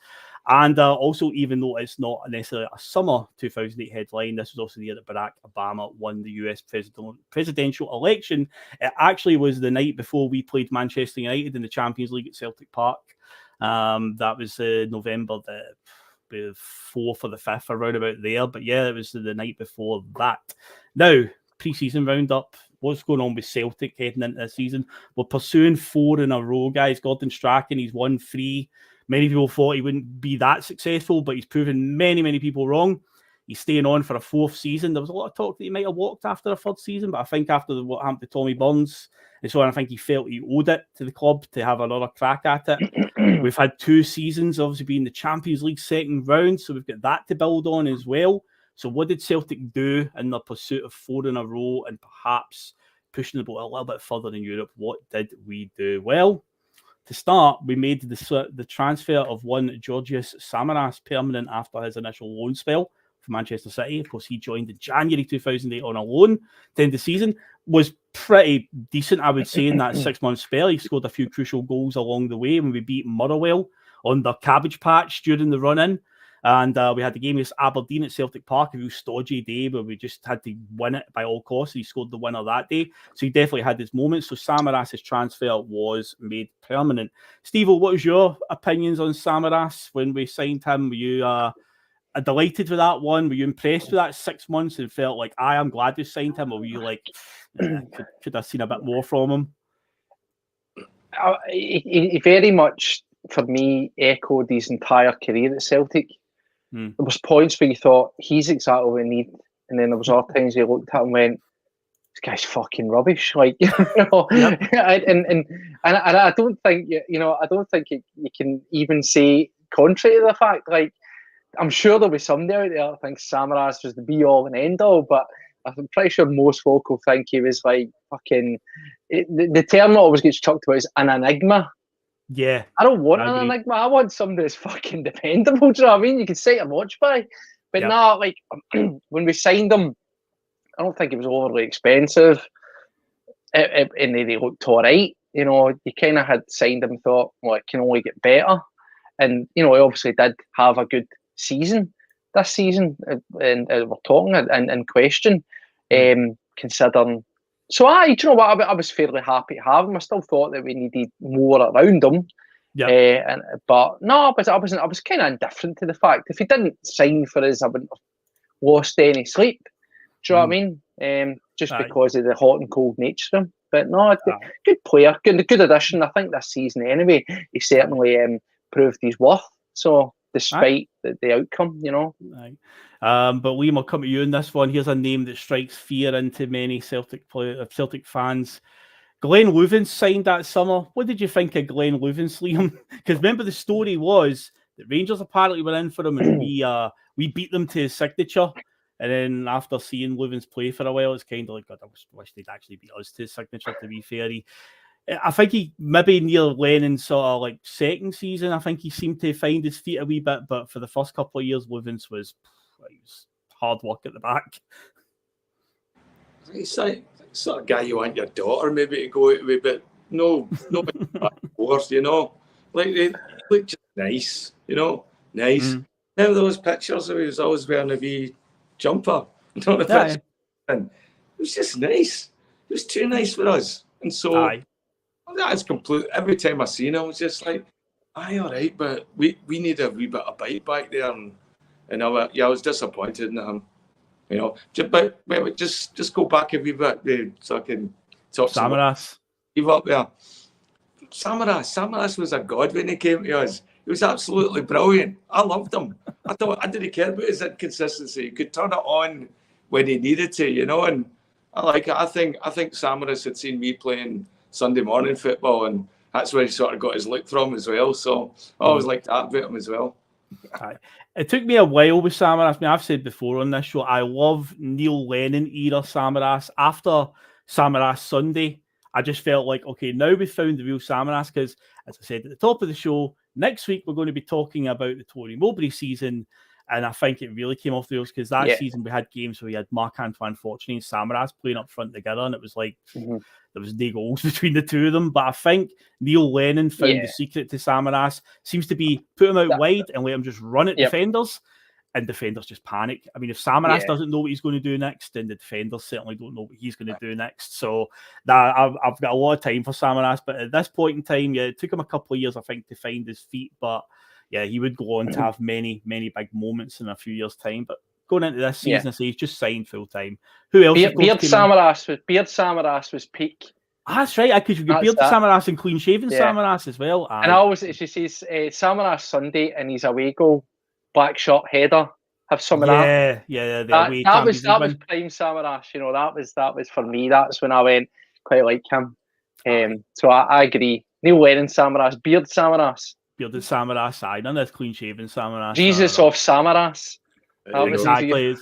And also, even though it's not necessarily a summer 2008 headline, this was also the year that Barack Obama won the US presidential election. It actually was the night before we played Manchester United in the Champions League at Celtic Park. That was November the 4th or the 5th, around about there. But yeah, it was the night before that. Now, pre-season roundup. What's going on with Celtic heading into this season? We're pursuing 4 in a row, guys. Gordon Strachan, he's won 3. Many people thought he wouldn't be that successful, but he's proven many, many people wrong. He's staying on for a 4th season. There was a lot of talk that he might have walked after a 3rd season, but I think after what happened to Tommy Burns and so on, I think he felt he owed it to the club to have another crack at it. We've had 2 seasons, obviously being the Champions League second round, so we've got that to build on as well. So what did Celtic do in their pursuit of 4 in a row and perhaps pushing the boat a little bit further in Europe? What did we do? Well, to start, we made the transfer of one Georgios Samaras permanent after his initial loan spell for Manchester City. Of course, he joined in January 2008 on a loan. Then the season was pretty decent, I would say, in that 6-month spell. He scored a few crucial goals along the way when we beat Motherwell on the Cabbage Patch during the run-in. And we had the game against Aberdeen at Celtic Park, a real stodgy day where we just had to win it by all costs. He scored the winner that day. So he definitely had his moments. So Samaras' transfer was made permanent. Steve-O, what was your opinions on Samaras when we signed him? Were you delighted with that one? Were you impressed with that 6 months and felt like, I am glad we signed him? Or were you like, could have seen a bit more from him? He very much, for me, echoed his entire career at Celtic. There was points where you thought, he's exactly what we need. And then there was other times you looked at him and went, this guy's fucking rubbish. Like, you know, and I don't think, I don't think you can even say contrary to the fact, like, I'm sure there'll be somebody out there that thinks Samaras was the be all and end all, but I'm pretty sure most folk will think he was like fucking. The term that always gets chucked about is an enigma. Yeah, I don't want I an agree. enigma. I want somebody that's fucking dependable. Do you know what I mean? You can set your watch by. But Yep. nah, like when we signed him, I don't think it was overly expensive. And they looked all right. You know, you kind of had signed him and thought, well, it can only get better. And, you know, he obviously did have a good season this season. And we're talking in question, considering. So, do you know what? I was fairly happy to have him. I still thought that we needed more around him. Yeah. But no, I was kind of indifferent to the fact if he didn't sign for us, I wouldn't have lost any sleep. Do you know what I mean? Just because of the hot and cold nature of him. But no, good player, good addition. I think this season anyway, he certainly proved his worth. So despite the outcome, you know. But Liam, I'll come to you on this one. Here's a name that strikes fear into many Celtic fans. Glenn Loovens signed that summer. What did you think of Glenn Loovens, Liam? Because remember the story was that Rangers apparently were in for him, and we beat them to his signature. And then after seeing Loovens play for a while, it's kind of like, God, I wish they'd actually beat us to his signature, to be fair. I think he maybe near Lennon's sort of like second season, I think he seemed to find his feet a wee bit. But for the first couple of years, Loovens was hard work at the back. He's like sort of guy you want your daughter maybe to go out with, but no course, you know. Like they look just nice, you know, nice. Remember those pictures of he was always wearing a wee jumper? And it was just nice. It was too nice for us. And so that is complete. Every time I seen him, I was just like, aye, all right, but we need a wee bit of bite back there. And I was disappointed in him. You know, just go back a wee bit so I can talk Samaras. Give up there. Samaras was a god when he came to us. He was absolutely brilliant. I loved him. I didn't care about his inconsistency. He could turn it on when he needed to, you know, and I like it. I think Samaras had seen me playing Sunday morning football, and that's where he sort of got his look from as well. So I always liked that about him as well. It took me a while with Samaras. I mean, I've said before on this show, I love Neil Lennon era Samaras. After Samaras Sunday, I just felt like, okay, now we've found the real Samaras, because, as I said at the top of the show, next week we're going to be talking about the Tony Mowbray season, and I think it really came off the rails because that season we had games where we had Marc-Antoine Fortuny and Samaras playing up front together, and it was like there was no goals between the two of them. But I think Neil Lennon found the secret to Samaras. Seems to be put him out wide and let him just run at defenders, and defenders just panic. I mean, if Samaras doesn't know what he's going to do next, then the defenders certainly don't know what he's going to do next. So I've got a lot of time for Samaras, but at this point in time, it took him a couple of years, I think, to find his feet. But yeah, he would go on to have many, many big moments in a few years' time. But going into this season, I say he's just signed full time. Who else? Beard Samaras was peak. That's right. I could you Beard Samaras and clean shaven Samaras as well. And I always, she says, Samaras Sunday and his away goal, black shot header. Have some of that. Yeah. That was prime Samaras. You know, that was for me. That's when I went quite like him. So I agree. Neil Lennon Samaras, Bearded Samaras. Bearded Samaras, none of this clean shaven Samaras. Jesus of Samaras. Exactly.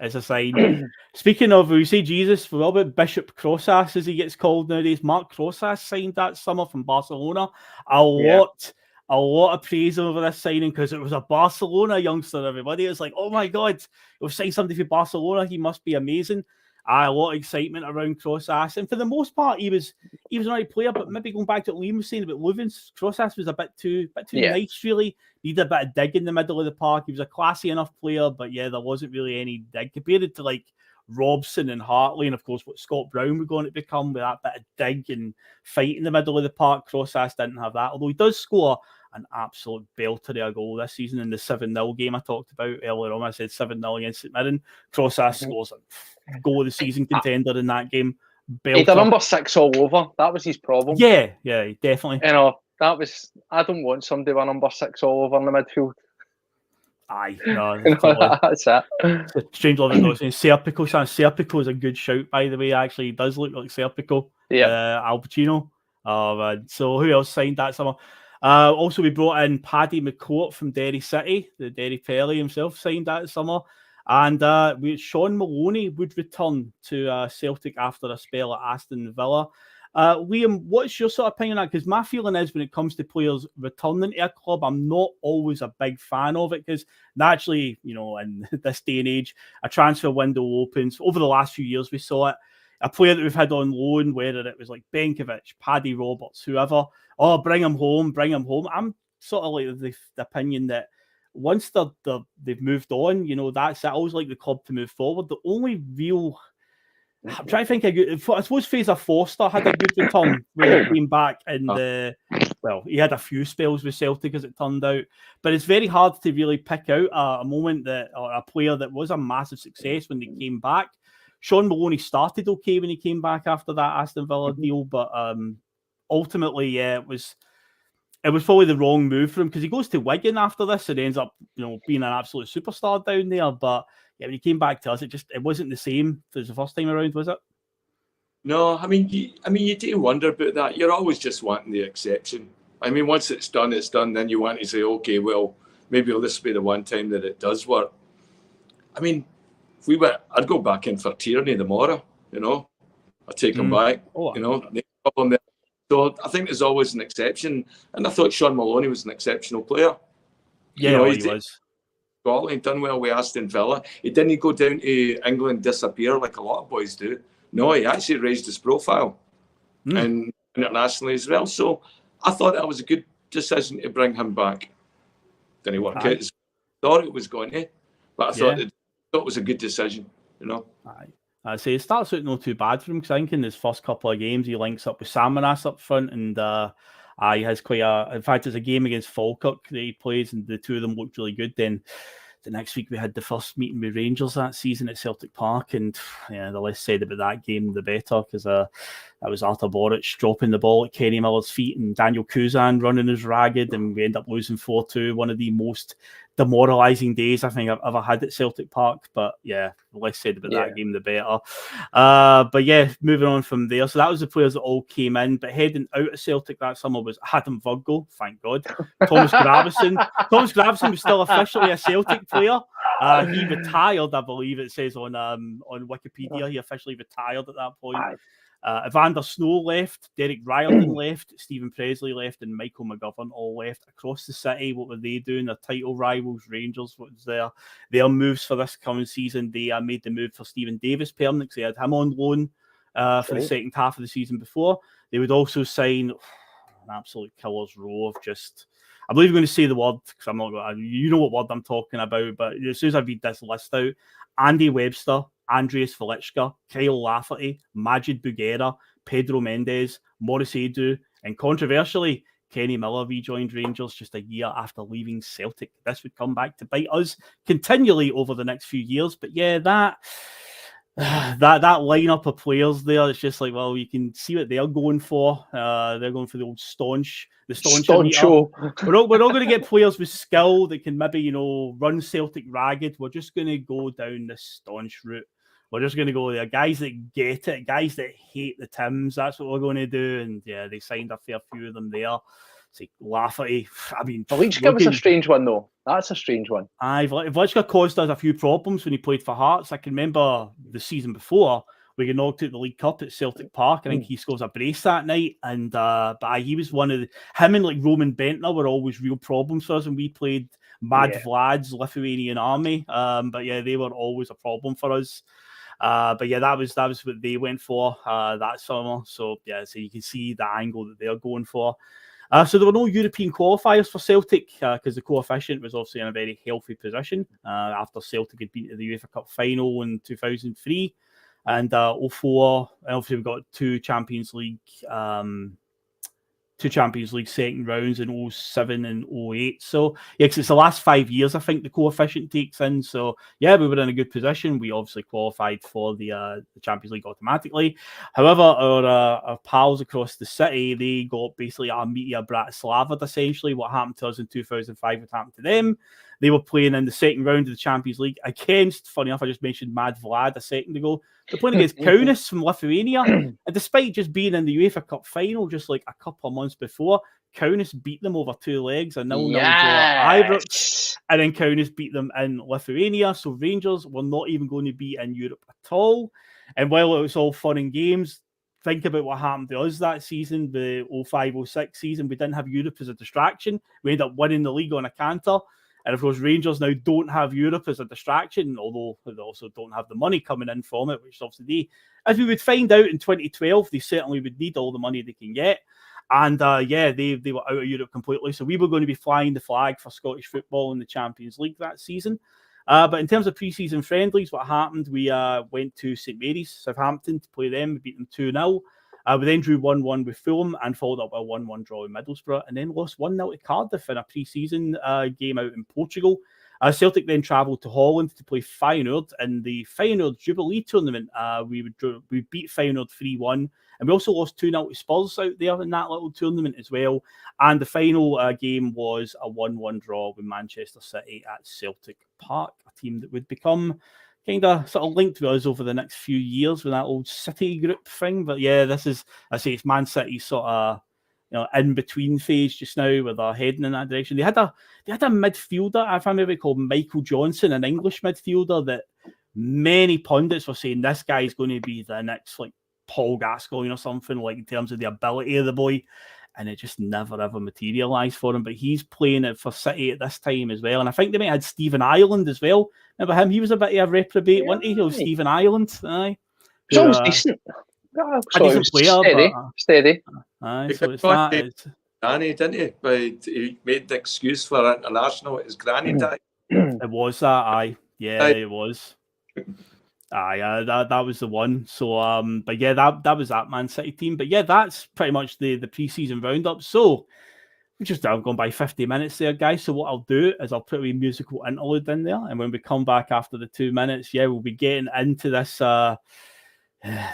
It's a sign. Speaking of, we say Jesus, what about Bishop Crossass, as he gets called nowadays? Mark Crossass signed that summer from Barcelona. A lot of praise over this signing because it was a Barcelona youngster, everybody. It's like, oh my God, we've signed somebody for Barcelona. He must be amazing. A lot of excitement around Crossass. And for the most part, he was an alright player, but maybe going back to what Liam was saying about Loovens, Crossass was a bit too nice, really. Needed a bit of dig in the middle of the park. He was a classy enough player, but there wasn't really any dig. Compared it to like Robson and Hartley, and of course what Scott Brown was going to become with that bit of dig and fight in the middle of the park. Crossass didn't have that, although he does score an absolute belter of a goal this season in the 7-0 game I talked about earlier on. I said 7-0 against St Mirren. Crossass scores a goal of the season contender in that game. Belter. He had a number 6 all over. That was his problem. Yeah, definitely. You know, I don't want somebody with a number 6 all over in the midfield. Aye, no, that's it. Strange love it. Serpico is a good shout, by the way. Actually, he does look like Serpico. Al Pacino. So who else signed that summer? Also, we brought in Paddy McCourt from Derry City. The Derry Pelly himself signed that summer. And Sean Maloney would return to Celtic after a spell at Aston Villa. Liam, what's your sort of opinion on that? Because my feeling is when it comes to players returning to a club, I'm not always a big fan of it because naturally, in this day and age, a transfer window opens. Over the last few years, we saw it. A player that we've had on loan, whether it was like Benkovic, Paddy Roberts, whoever, bring him home. I'm sort of like the opinion that once they've moved on, that's it. I always like the club to move forward. The only real, I'm trying to think I suppose Fraser Forster had a good return when he came back he had a few spells with Celtic as it turned out, but it's very hard to really pick out a moment or a player that was a massive success when they came back. Sean Maloney started okay when he came back after that Aston Villa deal, but ultimately, it was probably the wrong move for him because he goes to Wigan after this and ends up, being an absolute superstar down there. But yeah, when he came back to us, it wasn't the same as the first time around, was it? No, I mean, you do wonder about that. You're always just wanting the exception. I mean, once it's done, it's done. Then you want to say, okay, well, maybe this will be the one time that it does work. I mean, I'd go back in for Tierney tomorrow. I'd take him back. No problem there. So I think there's always an exception, and I thought Sean Maloney was an exceptional player. Yeah, he was. Scotland done well with Aston Villa. He didn't go down to England, disappear like a lot of boys do. No, he actually raised his profile and internationally as well. So I thought that was a good decision to bring him back. Didn't work out as I thought it was going to, but I thought it was a good decision. I say it starts out not too bad for him because I think in his first couple of games he links up with Samaras up front and he has in fact it's a game against Falkirk that he plays and the two of them looked really good. Then the next week we had the first meeting with Rangers that season at Celtic Park and the less said about that game the better because that was Artur Boruc dropping the ball at Kenny Miller's feet and Daniel Kuzan running as ragged and we end up losing 4-2, one of the most demoralising days I think I've ever had at Celtic Park. But yeah, the less said about that game the better. But yeah, moving on from there. So that was the players that all came in, but heading out of Celtic that summer was Adam Virgo, thank God. Thomas Gravesen was still officially a Celtic player. He retired, I believe it says on Wikipedia. He officially retired at that point. Evander Snow left, Derek Riordan left, Stephen Presley left, and Michael McGovern all left. Across the city, what were they doing? Their title rivals, Rangers, what was their moves for this coming season? They made the move for Stephen Davis permanent because they had him on loan for the second half of the season before. They would also sign an absolute killer's row of just... I believe you're going to say the word because I'm not going to... You know what word I'm talking about, but as soon as I read this list out, Andy Webster, Andreas Felichka, Kyle Lafferty, Majid Bugera, Pedro Mendes, Maurice Edu, and controversially, Kenny Miller rejoined Rangers just a year after leaving Celtic. This would come back to bite us continually over the next few years. But yeah, that lineup of players there, it's just like, well, you can see what they're going for. They're going for the old staunch show. We're not going to get players with skill that can maybe, run Celtic ragged. We're just going to go down the staunch route. We're just going to go there. Guys that get it, guys that hate the Tims, that's what we're going to do. And yeah, they signed a fair few of them there. It's like Lafferty. I mean, Velichka was a strange one, though. That's a strange one. Velichka caused us a few problems when he played for Hearts. I can remember the season before, we got knocked out the League Cup at Celtic Park. I think he scores a brace that night. And but he was one of him and like Roman Bentner were always real problems for us when we played Vlad's Lithuanian army. But yeah, they were always a problem for us. But yeah, that was what they went for that summer. So yeah, so you can see the angle that they're going for. So there were no European qualifiers for Celtic because the coefficient was obviously in a very healthy position after Celtic had been to the UEFA Cup final in 2003 and 2004. Obviously, we've got two Champions League second rounds in 2007 and 2008. So, yeah, because it's the last 5 years, I think, the coefficient takes in. So, yeah, we were in a good position. We obviously qualified for the Champions League automatically. However, our pals across the city, they got basically our Meteor Bratislava, essentially. What happened to us in 2005 would happen to them. They were playing in the second round of the Champions League against, funny enough, I just mentioned Mad Vlad a second ago. They're playing against Kaunas from Lithuania. And despite just being in the UEFA Cup final just like a couple of months before, Kaunas beat them over 2 legs, a 0-0 draw at Ibrox. And then Kaunas beat them in Lithuania. So Rangers were not even going to be in Europe at all. And while it was all fun and games, think about what happened to us that season, the 05-06 season. We didn't have Europe as a distraction. We ended up winning the league on a canter. And of course, Rangers now don't have Europe as a distraction, although they also don't have the money coming in from it, which obviously as we would find out in 2012, they certainly would need all the money they can get. And they were out of Europe completely. So we were going to be flying the flag for Scottish football in the Champions League that season. But in terms of pre-season friendlies, what happened, we went to St Mary's, Southampton, to play them. We beat them 2-0. We then drew 1-1 with Fulham and followed up a 1-1 draw with Middlesbrough, and then lost 1-0 to Cardiff in a pre-season game out in Portugal. Celtic then travelled to Holland to play Feyenoord in the Feyenoord Jubilee tournament. We beat Feyenoord 3-1, and we also lost 2-0 to Spurs out there in that little tournament as well. And the final game was a 1-1 draw with Manchester City at Celtic Park, a team that would become kind of sort of linked to us over the next few years with that old City group thing. But yeah, this is, I say, it's Man City's sort of, in between phase just now where they're heading in that direction. They had a midfielder, if I remember, called Michael Johnson, an English midfielder that many pundits were saying this guy's going to be the next like Paul Gascoigne or something, like in terms of the ability of the boy. And it just never ever materialised for him. But he's playing it for City at this time as well. And I think they might have had Stephen Ireland as well. Remember him? He was a bit of a reprobate, wasn't he? Stephen Ireland. Aye. He's always decent. A decent player. Steady. Aye, so it's that. Granny, didn't he? But he made the excuse for international. His granny died. It was that, aye. Yeah, it was. Aye, that was the one. So, but yeah, that was that Man City team. But yeah, that's pretty much the pre-season roundup. So, we just gone by 50 minutes there, guys. So what I'll do is I'll put a wee musical interlude in there, and when we come back after the 2 minutes, we'll be getting into this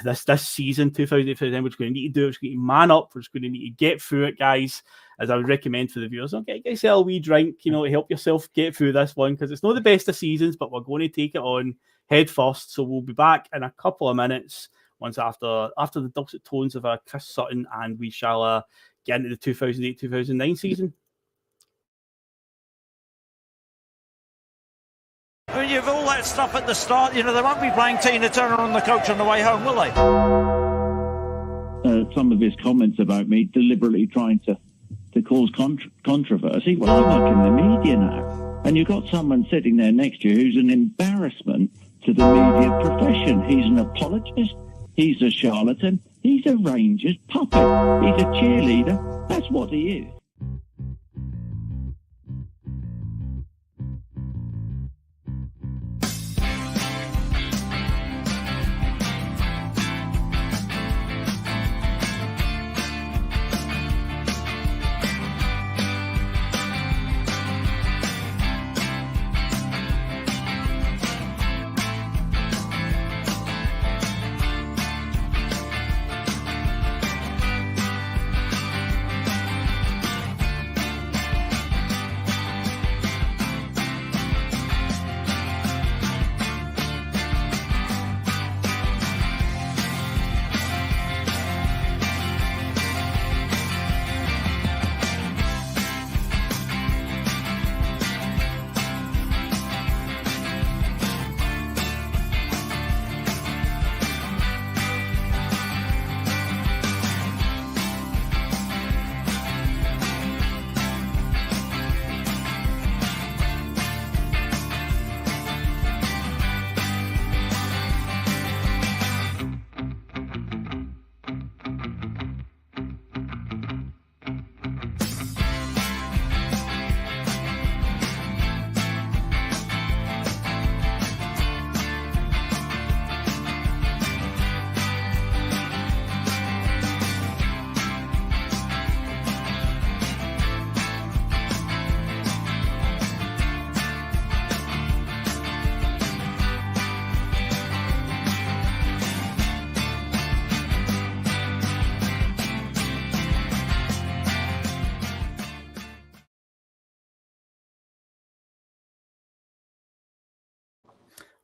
this season 2015. We're just going to need to do it. We're just going to man up. We're just going to need to get through it, guys. As I would recommend for the viewers, okay, get yourself a wee drink, to help yourself get through this one, because it's not the best of seasons, but we're going to take it on head first. So we'll be back in a couple of minutes once after the dulcet tones of Chris Sutton, and we shall get into the 2008-2009 season. I mean, you've all that stuff at the start. They won't be playing Tina Turner on the coach on the way home, will they? Some of his comments about me deliberately trying to cause controversy. Well, I work in the media now, and you've got someone sitting there next to you who's an embarrassment to the media profession. He's an apologist. He's a charlatan. He's a Rangers puppet. He's a cheerleader. That's what he is.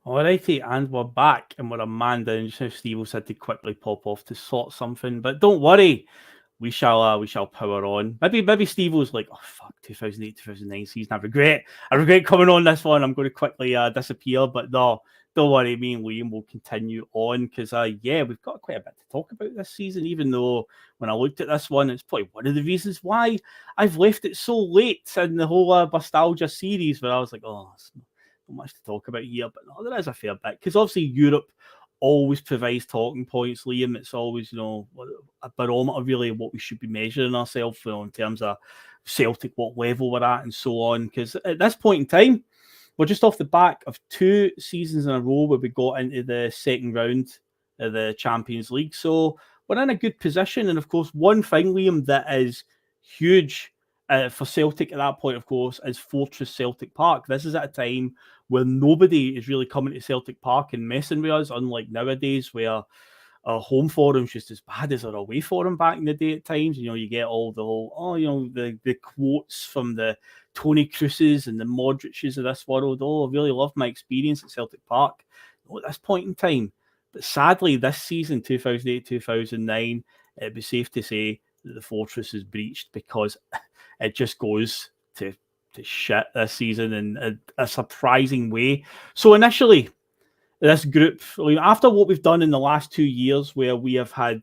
Alrighty, and we're back, and we're a man down. Just now, Steve had to quickly pop off to sort something, but don't worry, we shall power on. Maybe Steve was like, oh fuck, 2008, 2009 season. I regret coming on this one. I'm going to quickly disappear, but no, don't worry. Me and Liam will continue on because we've got quite a bit to talk about this season. Even though when I looked at this one, it's probably one of the reasons why I've left it so late in the whole Bustalgia series, where I was like, oh. Much to talk about here, but no, there is a fair bit because obviously Europe always provides talking points, Liam. It's always, a barometer really of what we should be measuring ourselves for in terms of Celtic, what level we're at, and so on. Because at this point in time, we're just off the back of 2 seasons in a row where we got into the second round of the Champions League. So we're in a good position. And of course, one thing, Liam, that is huge for Celtic at that point, of course, is Fortress Celtic Park. This is at a time where nobody is really coming to Celtic Park and messing with us, unlike nowadays where our home forum's just as bad as our away forum back in the day at times. You get all the whole, the quotes from the Tony Cruises and the Modriches of this world. Oh, I really loved my experience at Celtic Park. At this point in time. But sadly, this season, 2008-2009, it'd be safe to say that the Fortress is breached because it just goes to shit this season in a surprising way. So initially, this group, after what we've done in the last 2 years, where we've got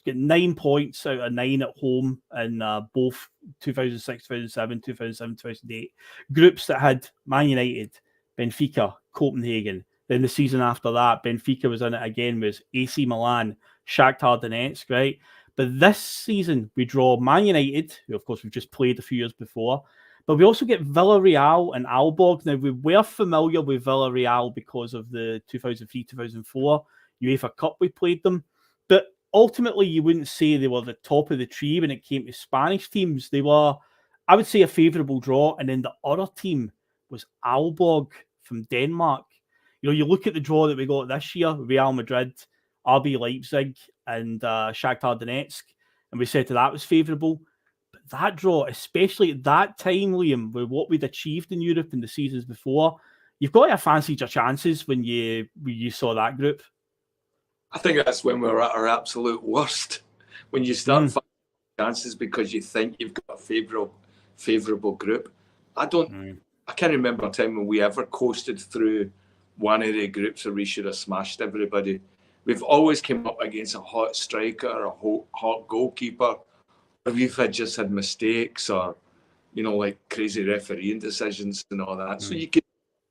9 points out of 9 at home in both 2006, 2007, 2007, 2008 groups that had Man United, Benfica, Copenhagen. Then the season after that, Benfica was in it again with AC Milan, Shakhtar Donetsk, right? But this season, we draw Man United, who, of course, we've just played a few years before. But we also get Villarreal and Aalborg. Now, we were familiar with Villarreal because of the 2003-2004 UEFA Cup we played them. But ultimately, you wouldn't say they were the top of the tree when it came to Spanish teams. They were, I would say, a favourable draw. And then the other team was Aalborg from Denmark. You look at the draw that we got this year, Real Madrid, RB Leipzig, and Shakhtar Donetsk, and we said that was favourable. But that draw, especially at that time, Liam, with what we'd achieved in Europe in the seasons before, you've got to have fancied your chances when you saw that group. I think that's when we're at our absolute worst. When you start finding chances because you think you've got a favourable group. I can't remember a time when we ever coasted through one of the groups where we should have smashed everybody. We've always come up against a hot striker or a hot goalkeeper, or we've just had mistakes or, like crazy refereeing decisions and all that. So you can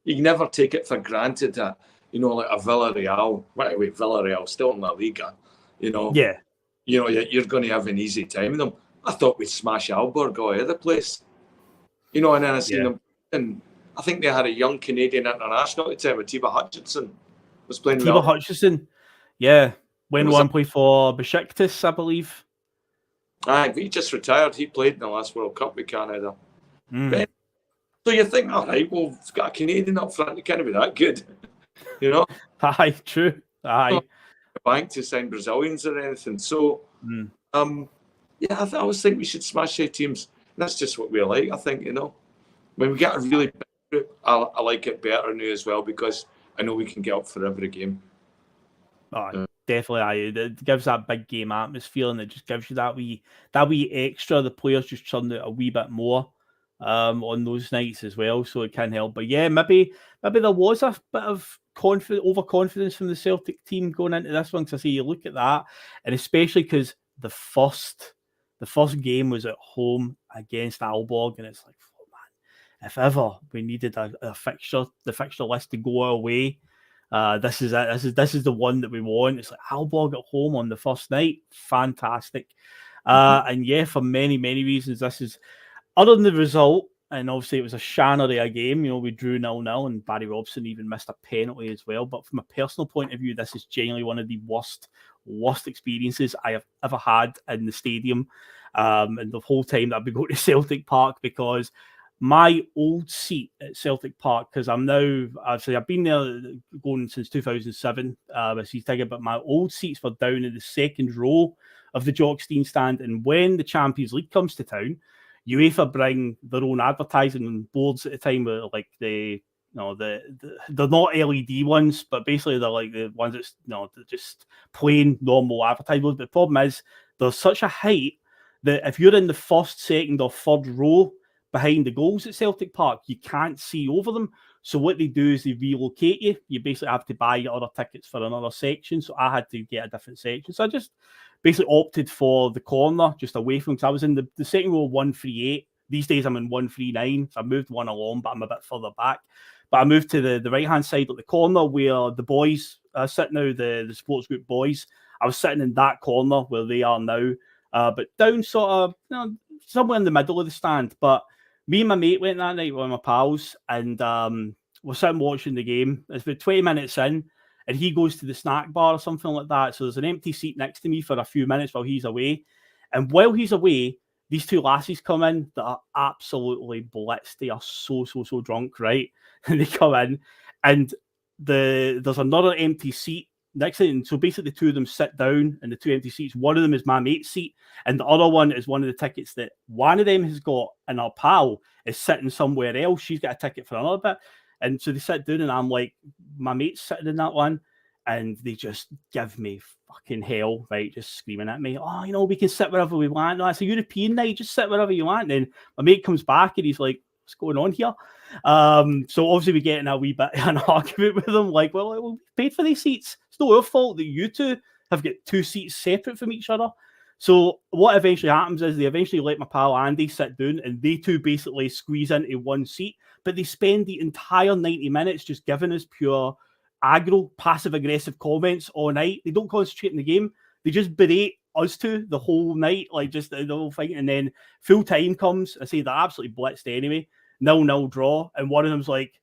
never take it for granted that, like a Villarreal. By wait, Villarreal still in La Liga, Yeah. You're going to have an easy time with them. I thought we'd smash Aalborg all over the place, and then I seen them, and I think they had a young Canadian international at the time, Tiba Hutchinson was playing. Tiba Hutchinson, yeah. Went on play for Besiktas, I believe. Aye, he just retired. He played in the last World Cup with Canada. So you think, all right, well, we've got a Canadian up front. It can't be that good, Aye, true. Aye. Bank to sign Brazilians or anything. So, I always think we should smash their teams. And that's just what we like, I think, When we get a really big group, I like it better now as well because I know we can get up for every game. Oh, definitely. It gives that big game atmosphere and it just gives you that wee extra. The players just churn out a wee bit more on those nights as well, so it can help. But yeah, maybe there was a bit of overconfidence from the Celtic team going into this one, because I see you look at that, and especially because the first game was at home against Aalborg, and it's like, oh man, if ever we needed a fixture, the fixture list to go our way, this is it. This is the one that we want. It's like Aalborg at home on the first night, fantastic. And yeah, for many reasons, this is, other than the result, and obviously it was a shannery a game. We drew 0-0, and Barry Robson even missed a penalty as well. But from a personal point of view, this is genuinely one of the worst experiences I have ever had in the stadium, and the whole time that I've been going to Celtic Park, because my old seat at Celtic Park, because I've been there going since 2007, but my old seats were down in the second row of the Jockstein stand, and when the Champions League comes to town, UEFA bring their own advertising boards at the time, with like the they're not LED ones, but basically they're like the ones that's they're just plain normal advertisements. But the problem is there's such a height that if you're in the first, second, or third row behind the goals at Celtic Park, you can't see over them. So what they do is they relocate you. You basically have to buy your other tickets for another section. So I had to get a different section. So I just basically opted for the corner just away from, because I was in the second row 138. These days I'm in 139. So I moved one along, but I'm a bit further back. But I moved to the right-hand side at the corner where the boys sit now, the sports group boys. I was sitting in that corner where they are now. But down sort of, somewhere in the middle of the stand. But me and my mate went that night with my pals, and we're sitting watching the game. It's about 20 minutes in, and he goes to the snack bar or something like that. So there's an empty seat next to me for a few minutes while he's away. And while he's away, these two lassies come in that are absolutely blitzed. They are so drunk, right? And they come in, and there's another empty seat next to it. And so basically the two of them sit down in the two empty seats. One of them is my mate's seat, and the other one is one of the tickets that one of them has got, and our pal is sitting somewhere else. She's got a ticket for another bit. And so they sit down, and I'm like, my mate's sitting in that one, and they just give me fucking hell, right? Just screaming at me, oh, we can sit wherever we want. No, it's a European night, just sit wherever you want. And then my mate comes back, and he's like, what's going on here? So obviously we get in a wee bit of an argument with them, like, well, we paid for these seats. It's not our fault that you two have got two seats separate from each other. So what eventually happens is they eventually let my pal Andy sit down, and they two basically squeeze into one seat, but they spend the entire 90 minutes just giving us pure aggro, passive-aggressive comments all night. They don't concentrate in the game. They just berate us two the whole night, like just the whole thing. And then full time comes. I say they're absolutely blitzed anyway. 0-0 draw. And one of them's like,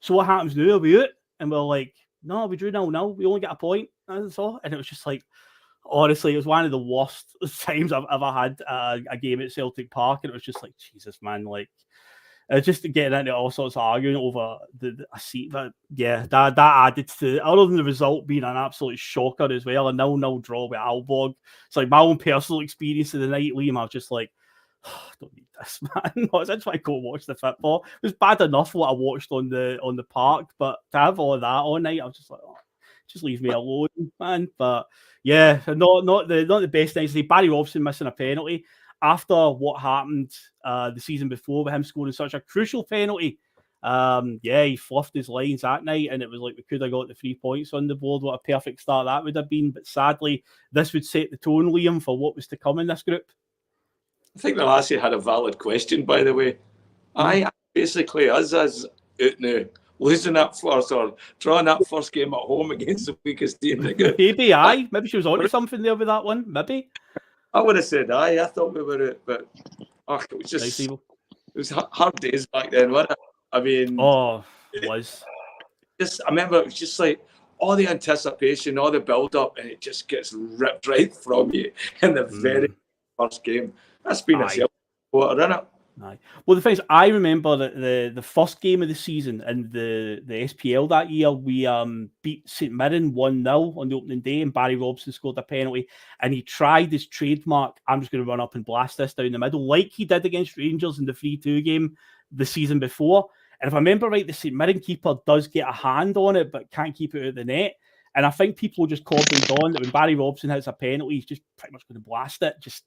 so what happens now? Are we out? And we're like, no, we drew 0-0. We only get a point. That's all. And it was just like, honestly, it was one of the worst times I've ever had a game at Celtic Park. And it was just like, Jesus, man, like, just getting into all sorts of arguing over a seat. But yeah, that added to, other than the result being an absolute shocker as well, a 0-0 draw with Aalborg. It's like my own personal experience of the night, Liam. I was just like, I don't need this, man. I just want to go watch the football. It was bad enough what I watched on the park, but to have all of that all night, I was just like, just leave me alone, man. But yeah, not the best nights. Barry Robson missing a penalty after what happened the season before with him scoring such a crucial penalty. He fluffed his lines that night, and it was like we could have got the 3 points on the board. What a perfect start that would have been. But sadly, this would set the tone, Liam, for what was to come in this group. I think the lassie had a valid question, by the way. I basically, us as out now, losing that first or drawing that first game at home against the weakest team in the group. Maybe she was onto something there with that one. Maybe. I would have said aye. I thought we were out, but it was just it was hard days back then, wasn't it? I mean, it was. I remember it was just like all the anticipation, all the build-up, and it just gets ripped right from you in the very first game. That's been a Celtic quarter, isn't it? Aye. Well, the thing is, I remember that the first game of the season in the SPL that year, we beat St Mirren 1-0 on the opening day, and Barry Robson scored a penalty, and he tried his trademark, I'm just going to run up and blast this down the middle, like he did against Rangers in the 3-2 game the season before. And if I remember right, the St Mirren keeper does get a hand on it, but can't keep it out of the net. And I think people just cordoned on that when Barry Robson hits a penalty, he's just pretty much going to blast it. Just,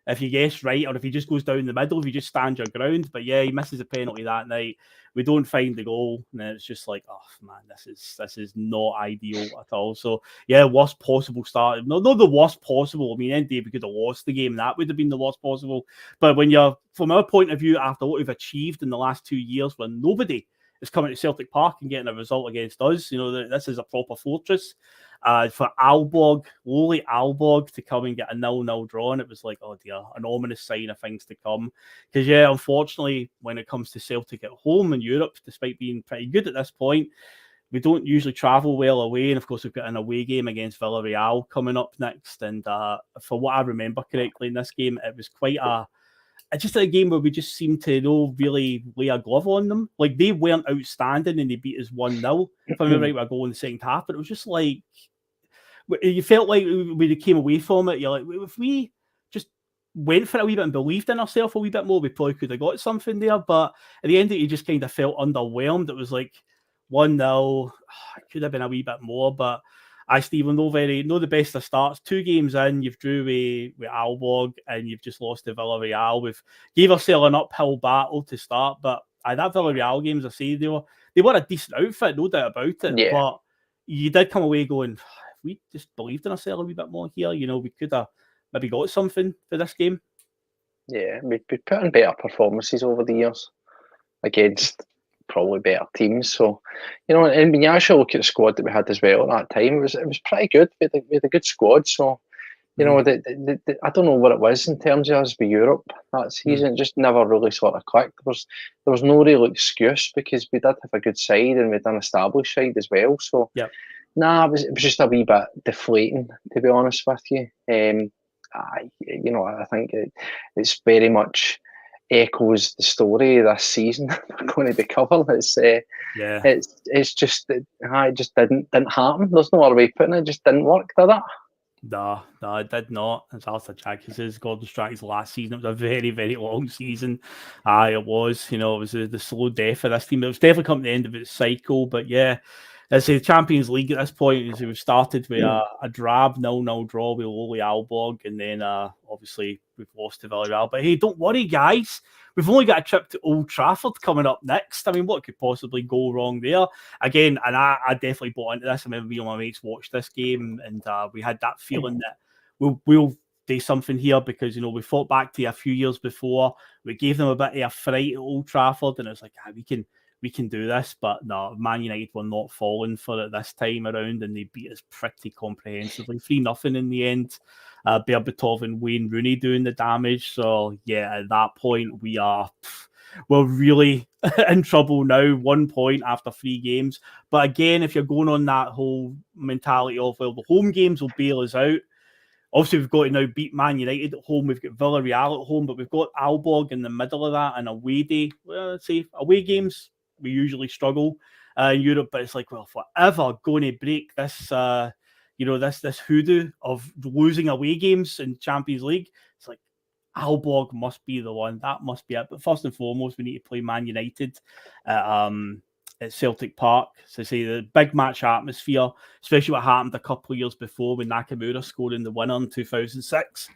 if you guess right, or if he just goes down the middle, if you just stand your ground. But yeah, he misses a penalty that night. We don't find the goal, and then it's just like, oh man, this is not ideal at all. So yeah, worst possible start. No, not the worst possible. I mean, any day we could have lost the game, that would have been the worst possible. But when you're, from our point of view, after what we've achieved in the last 2 years, where nobody is coming to Celtic Park and getting a result against us, this is a proper fortress. For Aalborg, lowly Aalborg, to come and get a 0-0 draw, and it was like, oh dear, an ominous sign of things to come. Because yeah, unfortunately, when it comes to Celtic at home in Europe, despite being pretty good at this point, we don't usually travel well away. And of course, we've got an away game against Villarreal coming up next. And for what I remember correctly in this game, it was quite just a game where we just seemed to really lay a glove on them. Like, they weren't outstanding and they beat us 1-0. If I remember right, with a goal in the second half, but it was just like, you felt like when you came away from it, you're like, if we just went for it a wee bit and believed in ourselves a wee bit more, we probably could have got something there. But at the end of it, you just kind of felt underwhelmed. It was like 1-0. It could have been a wee bit more, but Stephen, no the best of starts. 2 games in, you've drew with Aalborg and you've just lost to Villarreal. We've gave ourselves an uphill battle to start, but that Villarreal game, as I say, they were a decent outfit, no doubt about it. Yeah. But you did come away going, if we just believed in ourselves a wee bit more here, we could have maybe got something for this game. Yeah, we've put in better performances over the years against probably better teams. So, and when you actually look at the squad that we had as well at that time, it was pretty good. We had a good squad. So, I don't know what it was in terms of us with Europe that season. It just never really sort of clicked. There was no real excuse because we did have a good side and we'd an established side as well. So, it was just a wee bit deflating, to be honest with you. I think it's very much echoes the story this season we're going to be covering. It's just it just didn't happen. There's no other way of putting it. It just didn't work, did it? No, it did not. As Arthur Jack says, Gordon Strachan's last season, it was a very, very long season. It was, it was the slow death of this team. It was definitely coming to the end of its cycle, but yeah. As the Champions League at this point, we've started with a drab 0-0 draw with Lowly Aalborg, and then obviously we've lost to Villarreal. But hey, don't worry, guys. We've only got a trip to Old Trafford coming up next. I mean, what could possibly go wrong there? Again, and I definitely bought into this. I remember me and my mates watched this game, and we had that feeling that we'll do something here because, we fought back to a few years before. We gave them a bit of a fright at Old Trafford, and it was like, we can do this, but no, Man United were not falling for it this time around, and they beat us pretty comprehensively, 3-0 in the end. Berbatov and Wayne Rooney doing the damage. So yeah, at that point we're really in trouble now. 1 point after 3 games. But again, if you're going on that whole mentality of the home games will bail us out. Obviously, we've got to now beat Man United at home. We've got Villarreal at home, but we've got Aalborg in the middle of that, and away day. Well, let's say away games. We usually struggle in Europe, but it's like, well, if we're ever going to break this, this hoodoo of losing away games in Champions League, it's like Aalborg must be the one. That must be it. But first and foremost, we need to play Man United at Celtic Park. So say the big match atmosphere, especially what happened a couple of years before when Nakamura scored in the winner in 2006.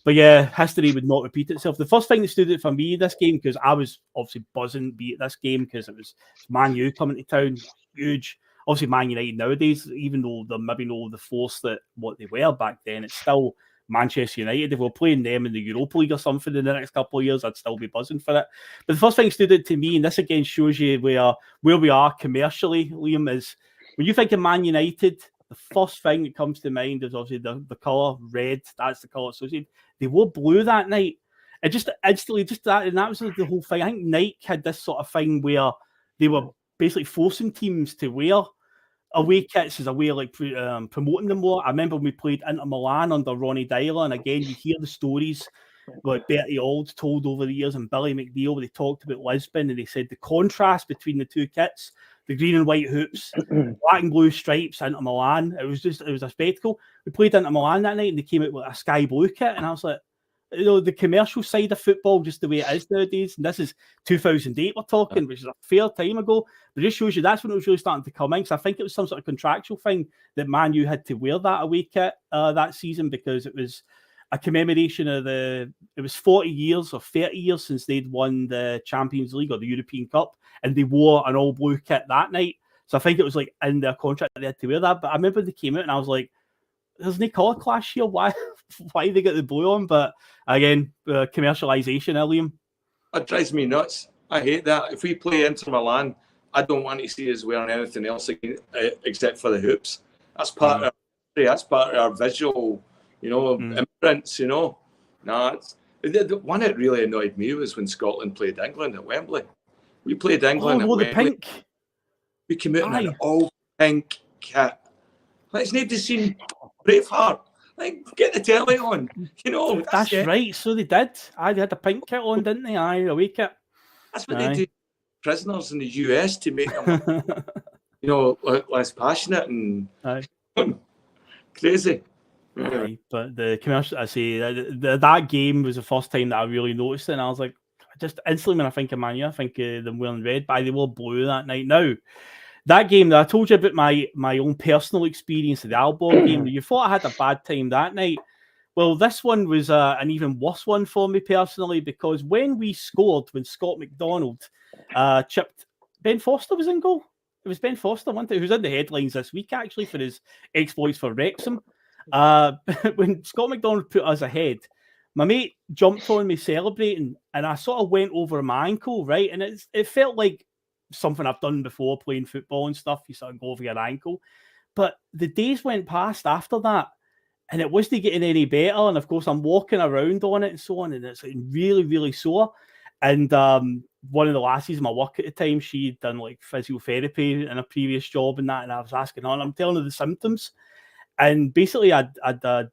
But yeah, history would not repeat itself. The first thing that stood out for me this game, because I was obviously buzzing to be at this game because it was Man U coming to town, huge. Obviously, Man United nowadays, even though they're maybe not the force that what they were back then, it's still Manchester United. If we're playing them in the Europa League or something in the next couple of years, I'd still be buzzing for it. But the first thing that stood out to me, and this again shows you where we are commercially, Liam, is when you think of Man United, the first thing that comes to mind is obviously the colour red. That's the colour associated. They wore blue that night. It just instantly that, and that was the whole thing. I think Nike had this sort of thing where they were basically forcing teams to wear away kits as a way of like promoting them more. I remember when we played Inter Milan under Ronnie Dyler, and again you hear the stories like Bertie Auld told over the years and Billy McNeil, where they talked about Lisbon and they said the contrast between the two kits, the green and white hoops, black and blue stripes, Inter Milan. It was a spectacle. We played Inter Milan that night and they came out with a sky blue kit, and I was like, the commercial side of football, just the way it is nowadays. And this is 2008 we're talking, which is a fair time ago. But it just shows you that's when it was really starting to come in. Because I think it was some sort of contractual thing that Man U had to wear that away kit that season because it was a commemoration of it was 40 years or 30 years since they'd won the Champions League or the European Cup, and they wore an all blue kit that night. So I think it was like in their contract that they had to wear that. But I remember they came out and I was like, there's no colour clash here. Why they got the blue on? But again, commercialisation, Liam. It drives me nuts. I hate that. If we play Inter Milan, I don't want to see us wearing anything else except for the hoops. That's part of our visual, imprints. The one that really annoyed me was when Scotland played England at Wembley. We played England at Wembley. The pink. We came out in an all pink kit. Like, it's never seen Braveheart. Like, get the telly on. That's right. So they did. They had a pink kit on, didn't they? A wee kit. That's what they do. Prisoners in the US to make them, less passionate and crazy. Aye, but the commercial, I say, that game was the first time that I really noticed it, and I was like, just instantly when I think of Man U, I think of them wearing red, but they were blue that night. Now, that game that I told you about my own personal experience of the Aalborg game, you thought I had a bad time that night. Well, this one was an even worse one for me personally, because when we scored, when Scott McDonald chipped, Ben Foster was in goal. It was Ben Foster, wasn't it? Who's in the headlines this week, actually, for his exploits for Wrexham. When Scott McDonald put us ahead, my mate jumped on me celebrating, and I sort of went over my ankle, right? And it felt like something I've done before playing football and stuff. You sort of go over your ankle. But the days went past after that, and it wasn't getting any better. And of course, I'm walking around on it and so on, and it's like really, really sore. And one of the lassies in my work at the time, she'd done like physiotherapy in a previous job and that, and I was asking her, and I'm telling her the symptoms. And basically, I'd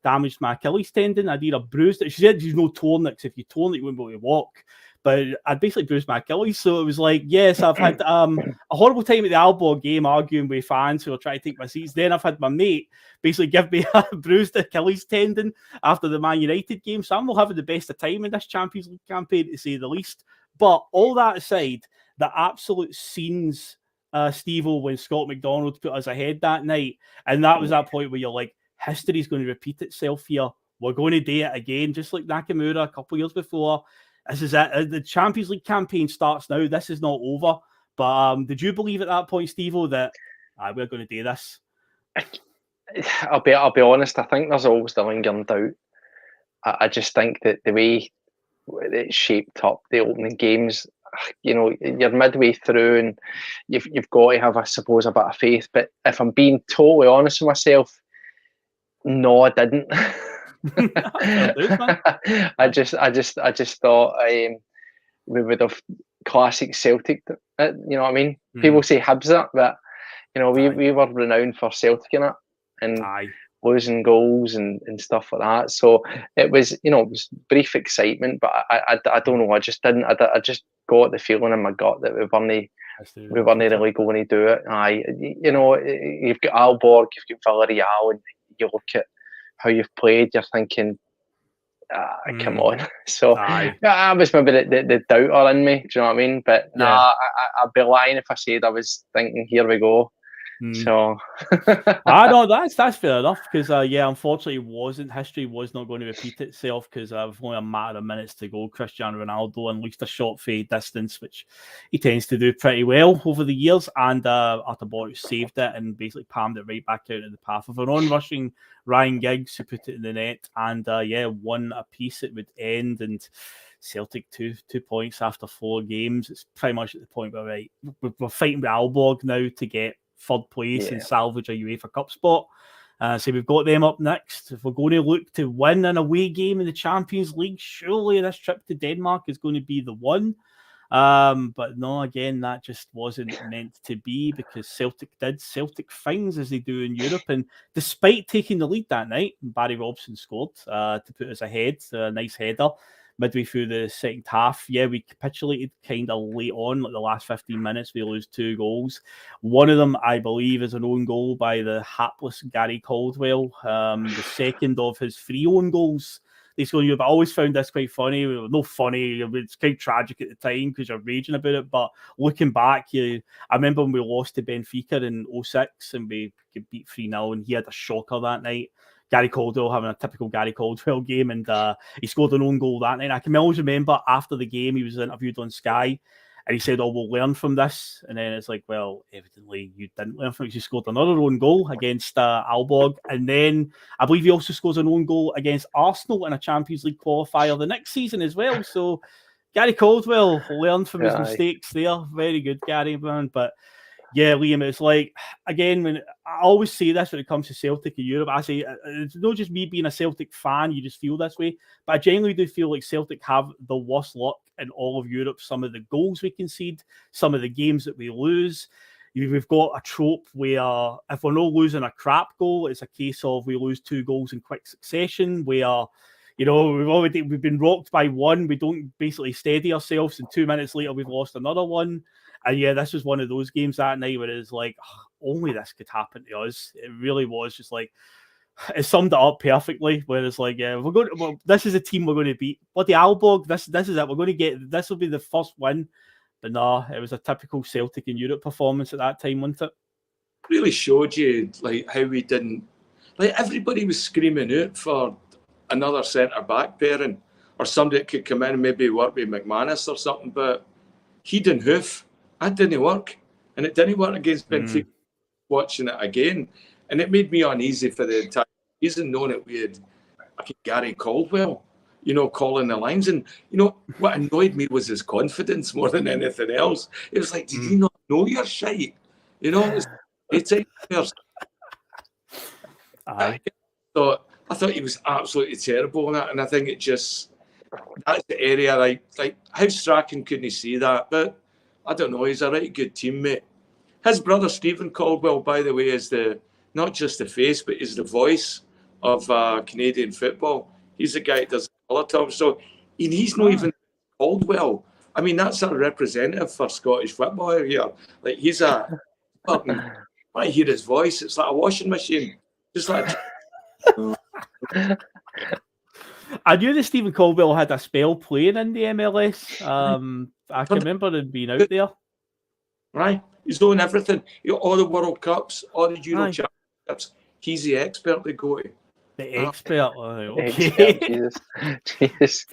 damaged my Achilles tendon. I'd either bruised it. She said there's no torn it, because if you torn it, you wouldn't be able to walk. But I'd basically bruised my Achilles. So it was like, yes, I've had a horrible time at the Aalborg game arguing with fans who are trying to take my seats. Then I've had my mate basically give me a bruised Achilles tendon after the Man United game. So I'm not having the best of time in this Champions League campaign, to say the least. But all that aside, the absolute scenes, Steve-O, when Scott McDonald put us ahead that night, and that was that point where you're like, history's going to repeat itself here. We're going to do it again, just like Nakamura a couple of years before. This is it. The Champions League campaign starts now. This is not over. But did you believe at that point, Steve-O, that we're going to do this? I'll be honest. I think there's always the lingering doubt. I just think that the way it shaped up the opening games, you know, you're midway through and you've got to have, I suppose, a bit of faith. But if I'm being totally honest with myself, no, I didn't. I just thought we would have classic Celtic. You know what I mean? People say Hibs that, but you know, we were renowned for Celtic in it and losing goals and stuff like that. So it was, you know, it was brief excitement, but I don't know. I just didn't. I just got the feeling in my gut that we weren't really going to do it. You know, you've got Aalborg, you've got Villarreal, and you look at how you've played, you're thinking, come on. So that was maybe the doubter in me. Do you know what I mean? But I'd be lying if I said I was thinking, here we go. So I know that's fair enough, because unfortunately history was not going to repeat itself, because with only a matter of minutes to go, Cristiano Ronaldo unleashed a shot from distance, which he tends to do pretty well over the years, and Artur saved it and basically palmed it right back out of the path of an on-rushing Ryan Giggs, who put it in the net, and 1-apiece it would end, and Celtic 2 points after 4 games. It's pretty much at the point where we're fighting with Aalborg now to get third place and salvage a UEFA Cup spot. So we've got them up next. If we're going to look to win an away game in the Champions League, surely this trip to Denmark is going to be the one. But no, again, that just wasn't meant to be, because Celtic did Celtic things as they do in Europe. And despite taking the lead that night, Barry Robson scored to put us ahead. A nice header midway through the second half. Yeah, we capitulated kind of late on, like the last 15 minutes, we lose 2 goals. One of them, I believe, is an own goal by the hapless Gary Caldwell. The second of his 3 own goals. I've always found this quite funny. No funny, it's quite tragic at the time because you're raging about it. But looking back, I remember when we lost to Benfica in 2006 and we beat 3-0, and he had a shocker that night. Gary Caldwell having a typical Gary Caldwell game, and he scored an own goal that night. I can always remember after the game, he was interviewed on Sky, and he said, we'll learn from this. And then it's like, well, evidently you didn't learn from it. You scored another own goal against Aalborg. And then I believe he also scores an own goal against Arsenal in a Champions League qualifier the next season as well. So Gary Caldwell learned from his mistakes there. Very good, Gary, man. But yeah, Liam, it's like, again, when I always say this when it comes to Celtic in Europe, I say it's not just me being a Celtic fan, you just feel this way, but I genuinely do feel like Celtic have the worst luck in all of Europe. Some of the goals we concede, some of the games that we lose. We've got a trope where if we're not losing a crap goal, it's a case of we lose 2 goals in quick succession, where we've been rocked by one, we don't basically steady ourselves, and 2 minutes later we've lost another one. And yeah, this was one of those games that night where it's like, only this could happen to us. It really was just like, it summed it up perfectly. Where it's like, yeah, we're going. Well, this is a team we're going to beat. Bloody Aalborg. This is it. We're going to get. This will be the first win. But no, it was a typical Celtic in Europe performance at that time, wasn't it? Really showed you like how we didn't. Like everybody was screaming out for another centre back pairing or somebody that could come in and maybe work with McManus or something, but he didn't hoof. That didn't work, and it didn't work against Benfica. Watching it again, and it made me uneasy for the entire season, knowing that we had Gary Caldwell, calling the lines. And what annoyed me was his confidence more than anything else. It was like, did you not know your shite? It was 18 years. I thought he was absolutely terrible in that, and I think that's the area like how Strachan couldn't see that, but I don't know. He's a right good teammate. His brother Stephen Caldwell, by the way, is not just the face, but is the voice of Canadian football. He's the guy that does colour talk. So he's not even Caldwell. I mean, that's a representative for Scottish football here. Like he's when I hear his voice, it's like a washing machine. Just like. I knew that Stephen Caldwell had a spell playing in the MLS. I can remember him being out there. Right. He's doing everything. All the World Cups, all the Euro Championships. He's the expert they go to. The expert. Okay. Jesus.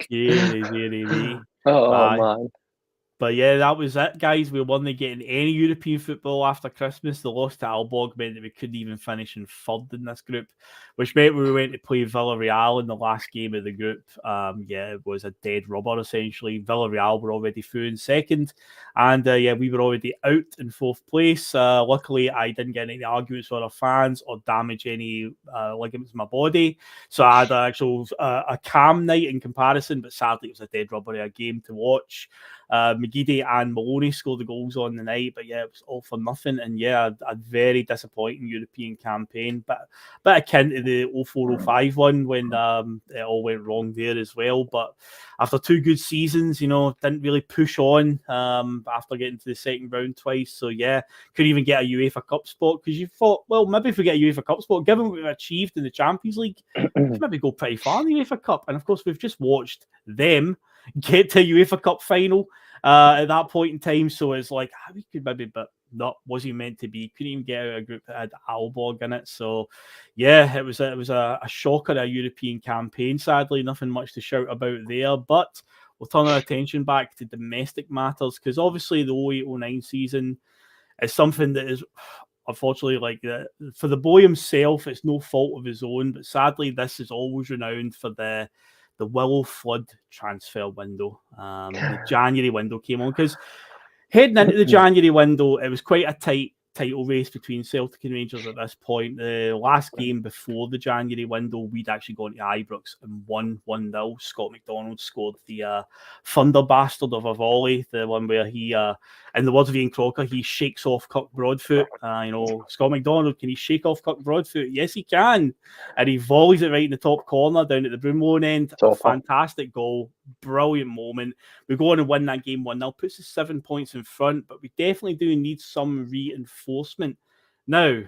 Oh, man. But yeah, that was it, guys. We weren't getting any European football after Christmas. The loss to Aalborg meant that we couldn't even finish in third in this group, which meant we went to play Villarreal in the last game of the group. It was a dead rubber, essentially. Villarreal were already through in second, and we were already out in fourth place. Luckily, I didn't get any arguments with our fans or damage any ligaments in my body, so I had a calm night in comparison, but sadly, it was a dead rubber of a game to watch. McGeady and Maloney scored the goals on the night, but yeah, it was all for nothing. And yeah, a very disappointing European campaign, but a bit akin to the 04-05 one when it all went wrong there as well. But after 2 good seasons, didn't really push on after getting to the second round twice. So yeah, couldn't even get a UEFA Cup spot because you thought, well, maybe if we get a UEFA Cup spot, given what we've achieved in the Champions League, we could maybe go pretty far in the UEFA Cup. And of course, we've just watched them get to a UEFA Cup final at that point in time. So it's like, we could maybe, but not wasn't meant to be. Couldn't even get out of a group that had Aalborg in it. So yeah, it was a shocker, a European campaign. Sadly, nothing much to shout about there. But we'll turn our attention back to domestic matters because obviously the 08-09 season is something that is unfortunately like for the boy himself. It's no fault of his own, but sadly, this is always renowned for the Willo Flood transfer window. The January window came on because heading into the January window, it was quite a tight title race between Celtic and Rangers at this point. The last game before the January window, we'd actually gone to Ibrox and won 1-0. Scott McDonald scored the thunder bastard of a volley, the one where he, in the words of Ian Crocker, he shakes off Kirk Broadfoot. Scott McDonald, can he shake off Kirk Broadfoot? Yes, he can. And he volleys it right in the top corner down at the Broomloan end. A fantastic goal. Brilliant moment. We go on and win that game 1-0. Puts us 7 points in front, but we definitely do need some reinforcement. Now,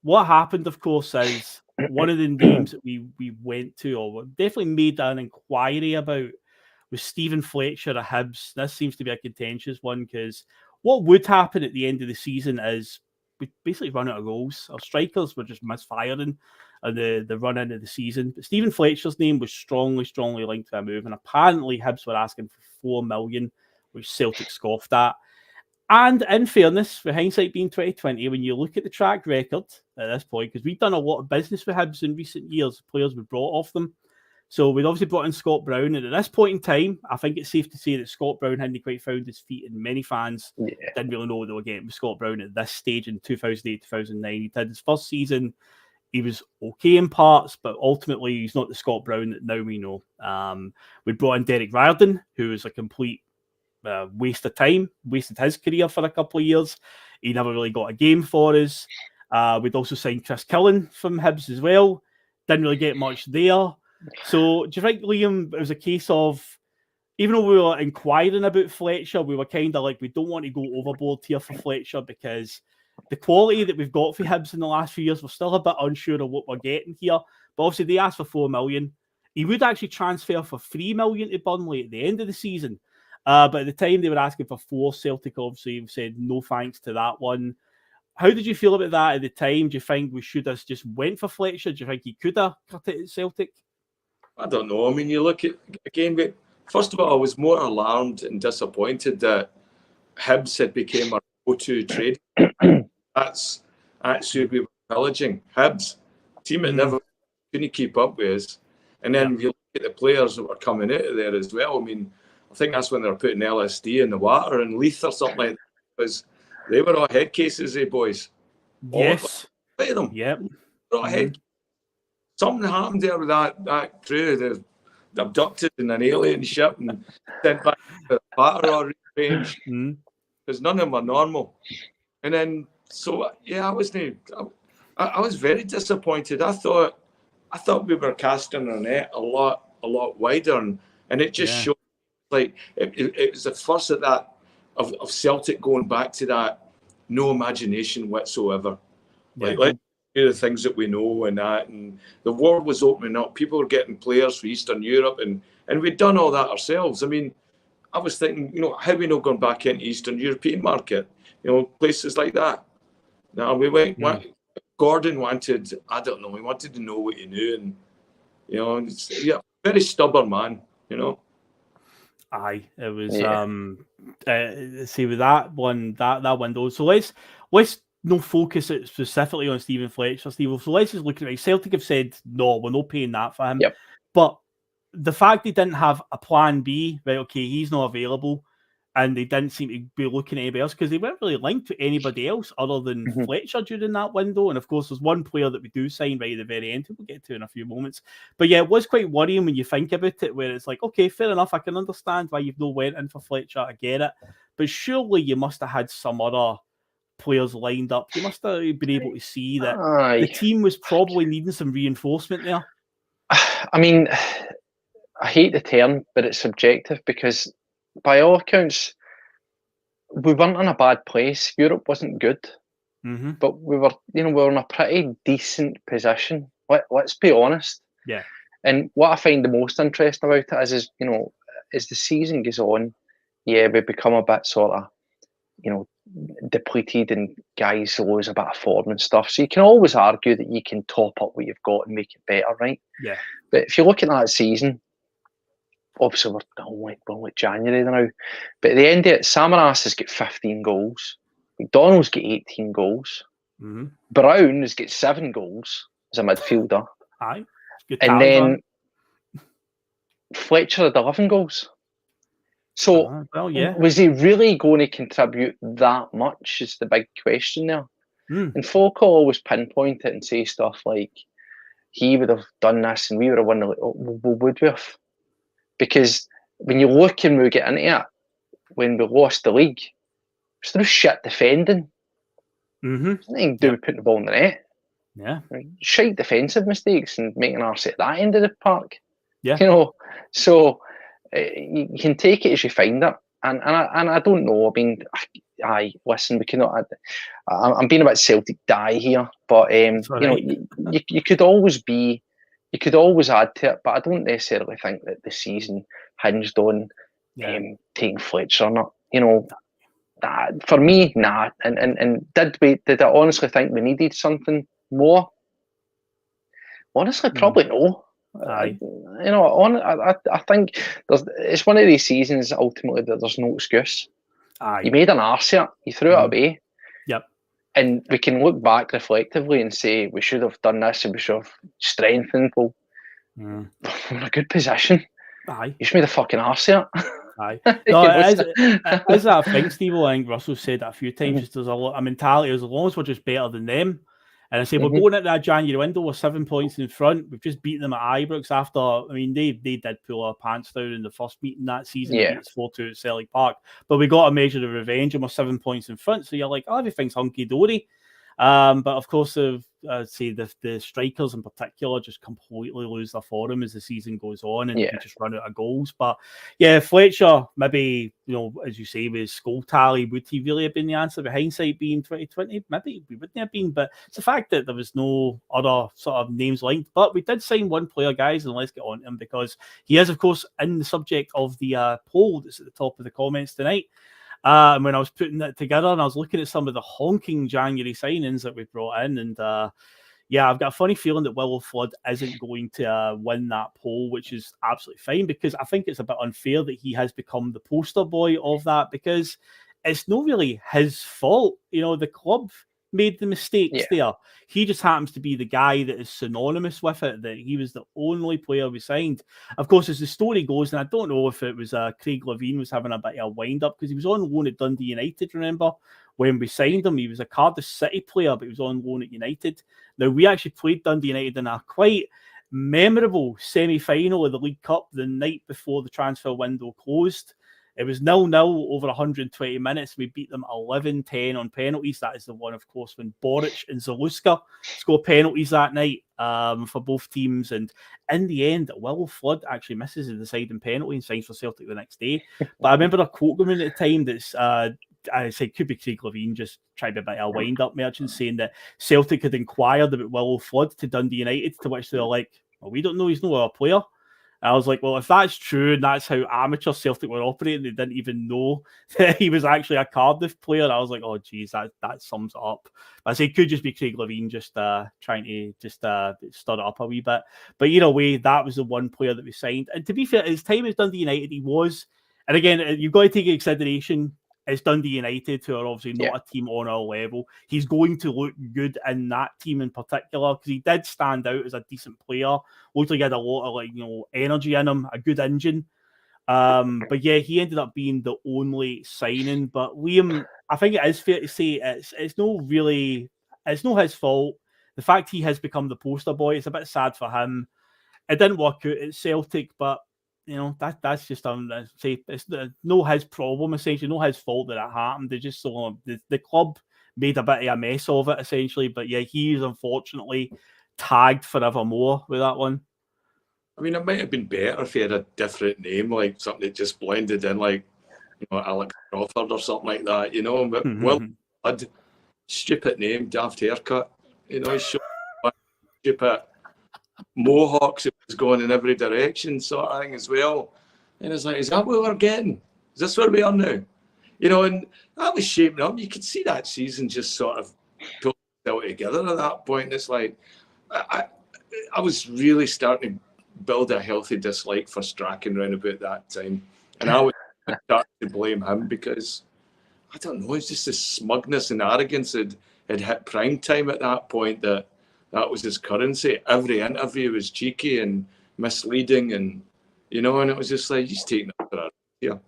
what happened, of course, is one of the names that we went to, or definitely made an inquiry about, was Stephen Fletcher at Hibs. This seems to be a contentious one because what would happen at the end of the season is we basically run out of goals. Our strikers were just misfiring on the run into the season. But Stephen Fletcher's name was strongly linked to a move, and apparently Hibs were asking for 4 million, which Celtic scoffed at. And in fairness, with hindsight being 2020, when you look at the track record at this point, because we've done a lot of business with Hibs in recent years, players we brought off them. So we'd obviously brought in Scott Brown, and at this point in time, I think it's safe to say that Scott Brown hadn't quite found his feet, and many fans didn't really know what they were getting with Scott Brown at this stage in 2008-2009. He had his first season. He was okay in parts, but ultimately he's not the Scott Brown that now we know. We brought in Derek Riordan, who was a complete waste of time, wasted his career for a couple of years. He never really got a game for us. We'd also signed Chris Killen from Hibs as well. Didn't really get much there. So do you think, Liam, it was a case of, even though we were inquiring about Fletcher, we were kind of like, we don't want to go overboard here for Fletcher because the quality that we've got for Hibs in the last few years, we're still a bit unsure of what we're getting here. But obviously, they asked for 4 million. He would actually transfer for 3 million to Burnley at the end of the season. But at the time, they were asking for 4. Celtic obviously said no thanks to that one. How did you feel about that at the time? Do you think we should have just went for Fletcher? Do you think he could have cut it at Celtic? I don't know. I mean, you look at, again, first of all, I was more alarmed and disappointed that Hibs had become our go-to trade. That's who we were pillaging. Hibs, team that never couldn't keep up with us. And then you look at the players that were coming out of there as well. I mean, I think that's when they were putting LSD in the water and Leith or something like that. Because they were all head cases, boys. Yes. All of them. Yep. All head. Something happened there with that crew. They're abducted in an alien ship and sent back to the Patter range. Because none of them are normal. And then, so, yeah, I was very disappointed. I thought we were casting our net a lot wider, and it just showed like it was the first of that of Celtic going back to that no imagination whatsoever. Like let's do the things that we know and the world was opening up. People were getting players from Eastern Europe and we'd done all that ourselves. I mean, I was thinking, how we not gone back into Eastern European market, places like that. Now we went. Gordon wanted, I don't know, he wanted to know what he knew, and very stubborn man, Aye, it was see with that one, that window. So let's no focus it specifically on Stephen Fletcher, Steve. So let's just look at it. Celtic have said no, we're not paying that for him. Yep. But the fact they didn't have a plan B, right? Okay, he's not available, and they didn't seem to be looking at anybody else because they weren't really linked to anybody else other than Fletcher during that window. And of course, there's one player that we do sign right at the very end, who we'll get to in a few moments. But yeah, it was quite worrying when you think about it, where it's like, okay, fair enough, I can understand why you've not went in for Fletcher, I get it. But surely you must have had some other players lined up. You must have been able to see that the team was probably needing some reinforcement there. I mean, I hate the term, but it's subjective because by all accounts, we weren't in a bad place. Europe wasn't good, but we were in a pretty decent position. Let's be honest. Yeah. And what I find the most interesting about it is as the season goes on, we become a bit sort of, depleted and guys lose a bit of form and stuff. So you can always argue that you can top up what you've got and make it better, right? Yeah. But if you look at that season, obviously we're only January now, but at the end of it, Samaras has got 15 goals, McDonald's got 18 goals, Brown has got 7 goals as a midfielder. Aye. And then Fletcher had 11 goals. So was he really going to contribute that much is the big question there. And folk always pinpoint it and say stuff like, he would have done this and we would have won the league. Well, would we have? Because when you look and we get into it, when we lost the league, it's through shit defending. Nothing to do with putting the ball in the net. Yeah. Shite defensive mistakes and making us at that end of the park. Yeah. So you can take it as you find it. And I don't know. I mean, listen, we cannot. I'm being a bit Celtic die here, but you could always add to it. But I don't necessarily think that the season hinged on taking Fletcher or not. For me, nah. And did I honestly think we needed something more? Honestly, probably no. Aye. I think it's one of these seasons ultimately that there's no excuse. Aye. You made an arse of it, you threw it away. Yep. And we can look back reflectively and say we should have done this and we should have strengthened. Well, we're in a good position. Aye. You just made a fucking arse of it. Aye. No, as that thing, Steve, I think Russell said that a few times, just there's a mentality as long as we're just better than them. And I say we're going at that January window, we're 7 points in front. We've just beaten them at Ibrox after. I mean, they did pull our pants down in the first meeting that season. Yeah. It's 4-2 at Celtic Park, but we got a measure of revenge and we're 7 points in front. So you're like, everything's hunky dory. But of course, say the strikers in particular just completely lose their form as the season goes on, and they just run out of goals. But yeah, Fletcher, maybe, as you say, with his goal tally, would he really have been the answer? With hindsight being 2020, maybe we wouldn't have been. But it's the fact that there was no other sort of names linked. But we did sign one player, guys, and let's get on to him, because he is, of course, in the subject of the poll that's at the top of the comments tonight. And when I was putting that together and I was looking at some of the honking January signings that we brought in, and I've got a funny feeling that Willo Flood isn't going to win that poll, which is absolutely fine, because I think it's a bit unfair that he has become the poster boy of that, because it's not really his fault. The club made the mistakes there. He just happens to be the guy that is synonymous with it, that he was the only player we signed. Of course, as the story goes, and I don't know if it was Craig Levein was having a bit of a wind-up, because he was on loan at Dundee United, remember? When we signed him, he was a Cardiff City player, but he was on loan at United. Now, we actually played Dundee United in a quite memorable semi-final of the League Cup the night before the transfer window closed. It was 0-0 over 120 minutes. We beat them 11-10 on penalties. That is the one, of course, when Boric and Zaluska scored penalties that night for both teams. And in the end, Willo Flood actually misses the deciding penalty and signs for Celtic the next day. But I remember a quote going at the time that's, I say, could be Craig Levein just trying to be a bit of a wind-up merchant, saying that Celtic had inquired about Willo Flood to Dundee United, to which they were like, well, we don't know, he's not our player. I was like, well, if that's true and that's how amateur Celtic were operating, they didn't even know that he was actually a Cardiff player. I was like, oh, geez, that sums it up. But I say it could just be Craig Levein just trying to just stir it up a wee bit. But either way, that was the one player that we signed. And to be fair, his time as Dundee United, he was, and again, you've got to take into consideration, it's Dundee United, who are obviously not a team on our level. He's going to look good in that team in particular, because he did stand out as a decent player. Looked like he had a lot of energy in him, a good engine. But yeah, he ended up being the only signing. But Liam, I think it is fair to say it's not his fault. The fact he has become the poster boy, it's a bit sad for him. It didn't work out at Celtic, but that's just it's no his problem, essentially, no his fault that it happened. They just the club made a bit of a mess of it, essentially. But yeah, he is unfortunately tagged forevermore with that one. I mean, it might have been better if he had a different name, like something that just blended in, like Alex Crawford or something like that. But Willo Flood, stupid name, daft haircut. Stupid mohawks, it was going in every direction, sort of thing as well. And it's like, is that what we're getting? Is this where we are now? And that was shaping up. You could see that season just sort of pulled itself together at that point. It's like, I was really starting to build a healthy dislike for Strachan around about that time. And I would start to blame him because, I don't know, it's just this smugness and arrogance had hit prime time at that point, that was his currency. Every interview was cheeky and misleading, and and it was just like, he's taking it for a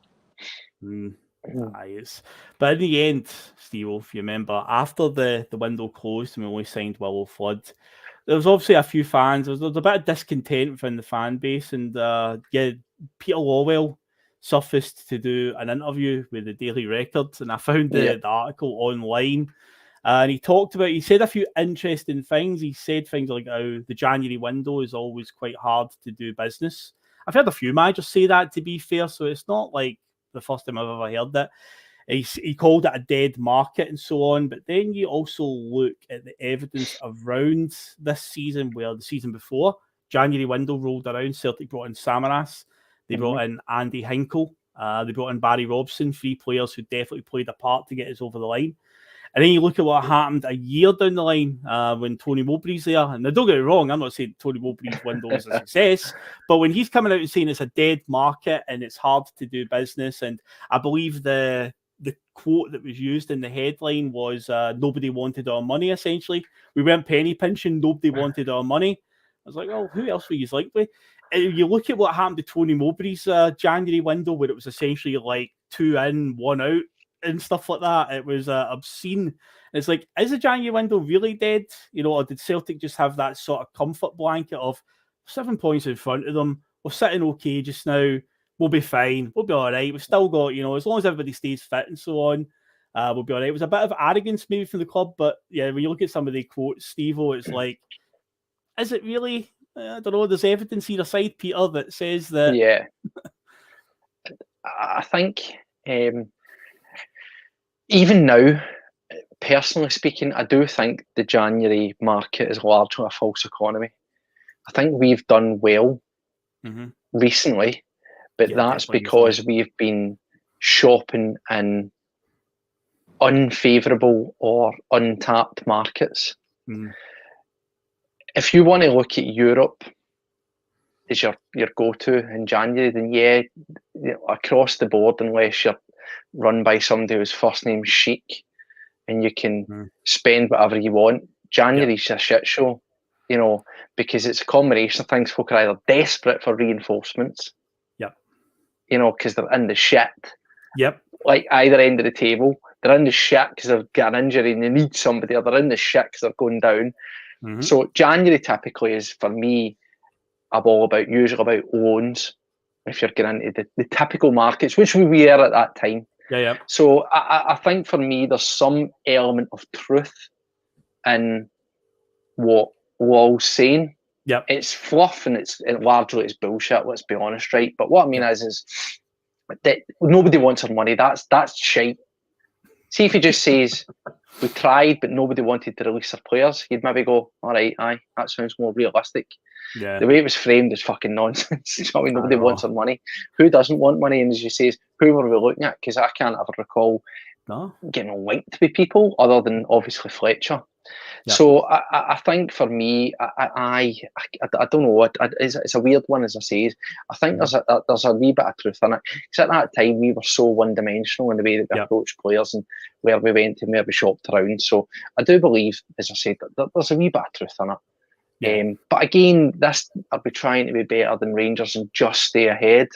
But in the end, Steve, if you remember, after the window closed and we only signed Willo Flood, there was obviously a few fans. There was a bit of discontent within the fan base, and Peter Lawwell surfaced to do an interview with the Daily Record, and I found the article online. And he said a few interesting things. He said things like how the January window is always quite hard to do business. I've heard a few managers say that, to be fair, so it's not like the first time I've ever heard that. He called it a dead market and so on. But then you also look at the evidence around this season, where the season before, January window rolled around, Celtic brought in Samaras, they brought in Andy Hinkle, they brought in Barry Robson, 3 players who definitely played a part to get us over the line. And then you look at what happened a year down the line when Tony Mowbray's there. And now, don't get me wrong, I'm not saying Tony Mowbray's window is a success, but when he's coming out and saying it's a dead market and it's hard to do business, and I believe the quote that was used in the headline was nobody wanted our money, essentially. We weren't penny pinching, nobody wanted our money. I was like, well, who else were you linked with? You look at what happened to Tony Mowbray's January window, where it was essentially like 2 in, 1 out, and stuff like that. It was obscene. It's like, is the January window really dead? Or did Celtic just have that sort of comfort blanket of 7 points in front of them? We're sitting okay just now. We'll be fine. We'll be all right. We've still got, as long as everybody stays fit and so on. we'll be all right. It was a bit of arrogance maybe from the club, but yeah, when you look at some of the quotes, Steve-O, it's like, is it really? I don't know. There's evidence either side, Peter, that says that. Yeah. I think even now, personally speaking, I do think the January market is largely a false economy. I think we've done well recently, but that's because we've been shopping in unfavourable or untapped markets. If you want to look at Europe as your go-to in January, then yeah, across the board, unless you're run by somebody whose first name's Chic and you can spend whatever you want, January's a shit show, you know, because it's a combination of things. Folk are either desperate for reinforcements, you know, because they're in the shit, like either end of the table, they're in the shit because they've got an injury and they need somebody, or they're in the shit because they're going down. So January typically is, for me, usually about loans. If you're getting into the typical markets, which we were at that time. So I think for me, there's some element of truth in what Law's saying. It's fluff and largely it's bullshit. Let's be honest, right? But what I mean is that nobody wants our money. That's shite. See, if he just says we tried, but nobody wanted to release their players, you'd maybe go, all right, aye, that sounds more realistic. The way it was framed is fucking nonsense. I mean, nobody wants our money. Who doesn't want money? And as you say, who were we looking at? Because I can't ever recall getting linked with people other than obviously Fletcher. So I think for me, I don't know. It's a weird one, as I say. I think there's a wee bit of truth in it. Because at that time, we were so one-dimensional in the way that we approached players and where we went and where we shopped around. So I do believe, as I said, that there's a wee bit of truth in it. But again, I'll be trying to be better than Rangers and just stay ahead.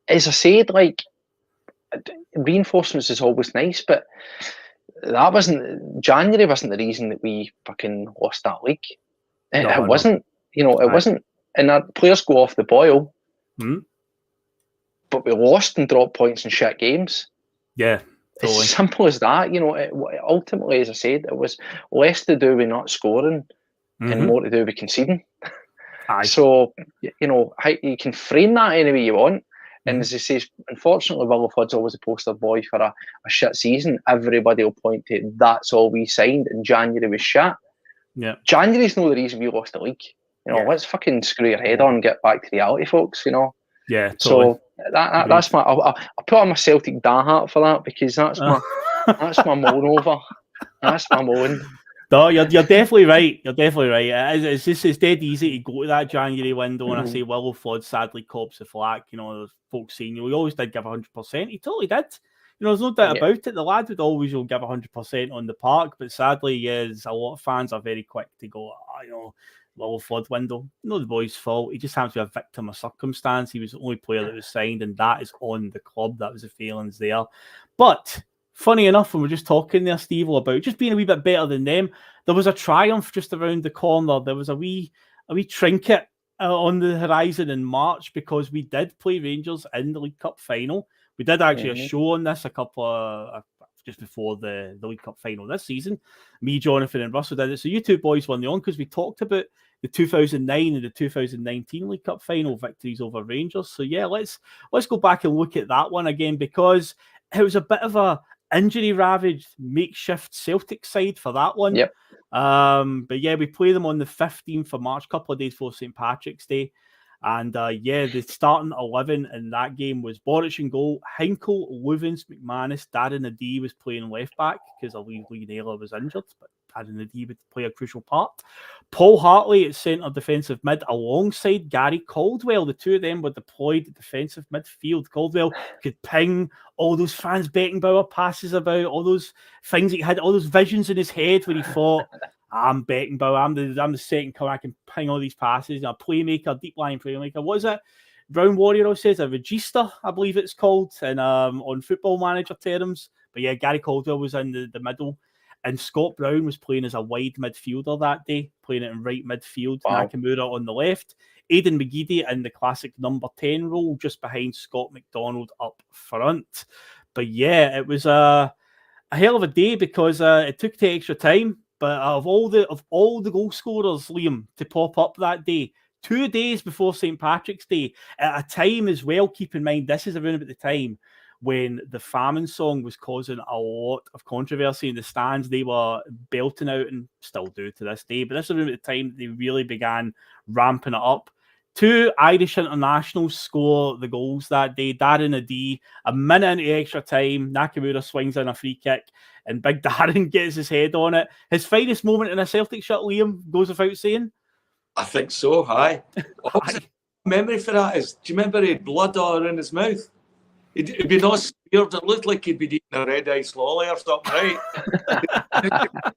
As I said, like, reinforcements is always nice, but January wasn't the reason that we fucking lost that league. It wasn't, you know, it wasn't, and our players go off the boil, but we lost and dropped points in shit games. It's as simple as that, you know. Ultimately, as I said, it was less to do with not scoring and more to do with conceding. So, you know, you can frame that any way you want. And as he says, unfortunately, Willo Flood's always a poster boy for a shit season. Everybody will point to that's all we signed, and January was shit. January's not the reason we lost the league. You know, let's fucking screw your head on and get back to reality, folks, you know. So that's my. I'll put on my Celtic da hat for that, because that's my moan over. That's my moan. No, you're definitely right. You're definitely right. It's dead easy to go to that January window and I say Willo Flood sadly cops the flak. You know, folks saying, you know, he always did give 100%. He totally did. You know, there's no doubt about it. The lad would always give 100% on the park, but sadly, yes, a lot of fans are very quick to go, you know, Willo Flood window. No, the boy's fault. He just happens to be a victim of circumstance. He was the only player that was signed, and that is on the club. That was the failings there. But funny enough, when we're just talking there, Steve, about just being a wee bit better than them, there was a triumph just around the corner. There was a wee trinket on the horizon in March, because we did play Rangers in the League Cup final. We did actually a show on this a couple of just before the League Cup final this season. Me, Jonathan, and Russell did it. So you two boys won the on, because we talked about the 2009 and the 2019 League Cup final victories over Rangers. So yeah, let's go back and look at that one again, because it was a bit of a injury-ravaged makeshift Celtic side for that one. But yeah, we play them on the 15th of March, a couple of days before St. Patrick's Day. And the starting 11 in that game was Boric in goal, Hinkle, Louvens, McManus, Darren Adee was playing left back because Lee Naylor was injured, but Darren Adee would play a crucial part. Paul Hartley at centre defensive mid alongside Gary Caldwell. The two of them were deployed at defensive midfield. Caldwell could ping all those Franz Beckenbauer passes about, all those things he had, all those visions in his head where he thought, I'm Beckenbauer, I'm the second comer, I can ping all these passes. A playmaker, deep line playmaker. What is it? Brown Warrior says a regista, I believe it's called, and on Football Manager terms. But yeah, Gary Caldwell was in the middle, and Scott Brown was playing as a wide midfielder that day, playing it in right midfield. Wow. Nakamura on the left, Aidan McGeady in the classic number 10 role, just behind Scott McDonald up front. But yeah, it was a hell of a day because it took the extra time. But of all the goal scorers, Liam, to pop up that day, 2 days before St. Patrick's Day, at a time as well, keep in mind, this is around about the time when the Famine song was causing a lot of controversy in the stands. They were belting out, and still do to this day, but this is around the time they really began ramping it up. 2 Irish internationals score the goals that day. Darren Adee, a minute into extra time, Nakamura swings in a free kick, and Big Darren gets his head on it. His finest moment in a Celtic shirt, Liam, goes without saying. I think so, aye. Memory for that is, do you remember he had blood all around his mouth? He'd been all smeared. It looked like he'd been eating a red ice lolly or something,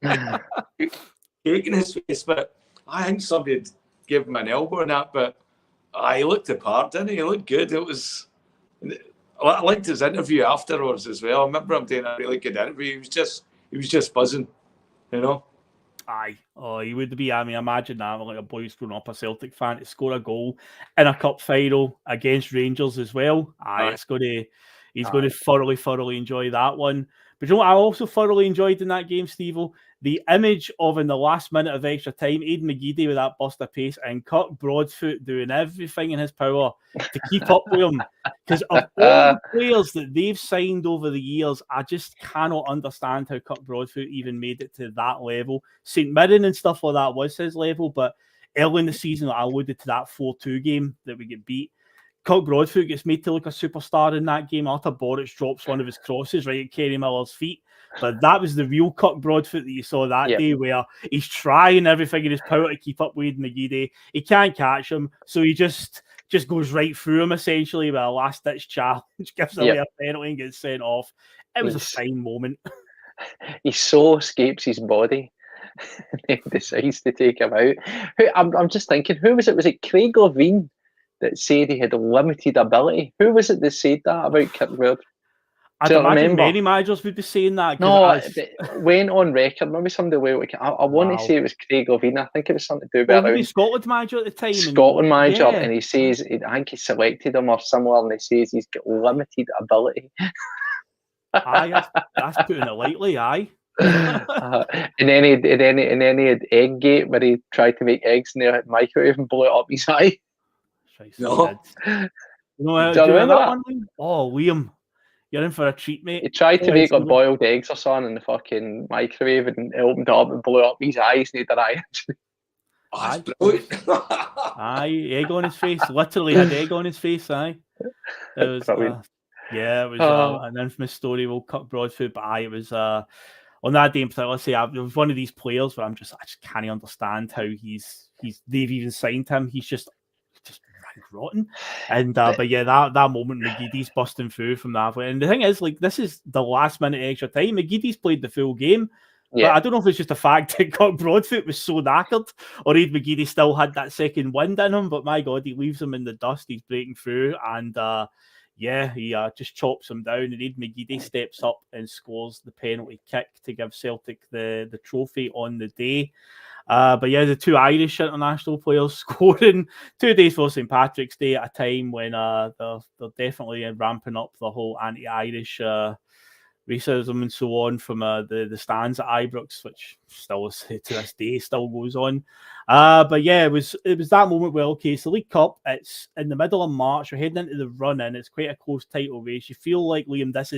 right? Cake in his face, but I think somebody had given him an elbow and that, but he looked the part, didn't he? He looked good. It was... I liked his interview afterwards as well. I remember him doing a really good interview. He was just buzzing, you know? Aye. Oh, he would be. I mean, imagine that, like a boy who's grown up a Celtic fan, to score a goal in a cup final against Rangers as well. He's going to thoroughly enjoy that one. But you know what I also thoroughly enjoyed in that game, Steve-O? The image of, in the last minute of extra time, Aidan McGeady with that burst of pace and Kirk Broadfoot doing everything in his power to keep up with him. Because of all the players that they've signed over the years, I just cannot understand how Kirk Broadfoot even made it to that level. St Mirren and stuff like that was his level, but early in the season, I alluded to that 4-2 game that we get beat. Kirk Broadfoot gets made to look a superstar in that game. Arthur Boric drops one of his crosses right at Kerry Miller's feet. But that was the real Kirk Broadfoot that you saw that day, where he's trying everything in his power to keep up with McGeady. He can't catch him, so he just goes right through him, essentially, with a last-ditch challenge, gives away a penalty and gets sent off. It was a fine moment. He so escapes his body. He decides to take him out. I'm just thinking, who was it? Was it Craig Levine that said he had limited ability? Who was it that said that about Kirk Broadfoot? I don't imagine many managers would be saying that. No, it went on record. Maybe somebody will. I want to say it was Craig Levine. I think it was something to do with maybe Scotland manager at the time. Scotland manager, and he says, I think he selected him or similar, and he says he's got limited ability. Aye, that's putting it lightly. Aye. And then he had Egggate, where he tried to make eggs in the microwave and blew it up his eye. No. Do you remember that one? Oh, Liam. You're in for a treat, mate. He tried to make like boiled eggs or something in the fucking microwave, and it opened up and blew up his eyes, and he had an eye. Aye, egg on his face. Literally had egg on his face. Aye, it was. It was an infamous story. We'll cut Broadfoot, but it was on that day in particular. It was one of these players where I just can't understand how they've even signed him. He's just rotten. And but yeah, that moment McGeady's busting through from the halfway. And the thing is, like, this is the last minute extra time. McGeady's played the full game. But I don't know if it's just the fact that Kirk Broadfoot was so knackered, or Aidan McGeady still had that second wind in him. But my God, he leaves him in the dust. He's breaking through, and he just chops him down. And Aidan McGeady steps up and scores the penalty kick to give Celtic the trophy on the day. But yeah, the 2 Irish international players scoring 2 days before St. Patrick's Day at a time when they're definitely ramping up the whole anti-Irish racism and so on from the stands at Ibrox, which still to this day still goes on. But yeah, it was that moment where, okay, it's the League Cup, it's in the middle of March, we're heading into the run-in, it's quite a close title race. You feel like, Liam, this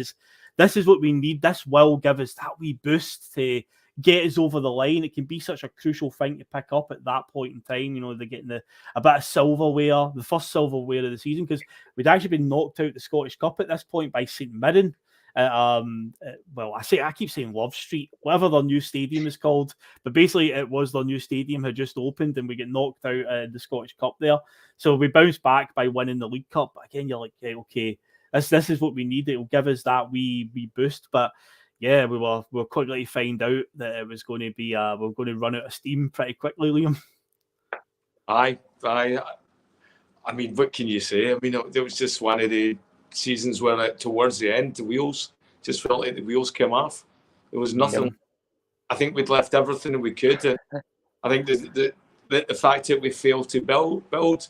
is what we need. This will give us that wee boost to get us over the line. It can be such a crucial thing to pick up at that point in time. You know, they're getting a bit of silverware, the first silverware of the season, because we'd actually been knocked out the Scottish Cup at this point by St Mirren. I keep saying Love Street, whatever their new stadium is called, but basically it was their new stadium had just opened, and we get knocked out the Scottish Cup there. So we bounced back by winning the League Cup. But again, you're like, okay, this is what we need. It will give us that wee boost, but. Yeah, we were quickly to find out that it was going to be we were going to run out of steam pretty quickly, Liam. I mean, what can you say? I mean, it was just one of the seasons where towards the end, the wheels just felt like the wheels came off. There was nothing. Yep. I think we'd left everything we could. I think the fact that we failed to build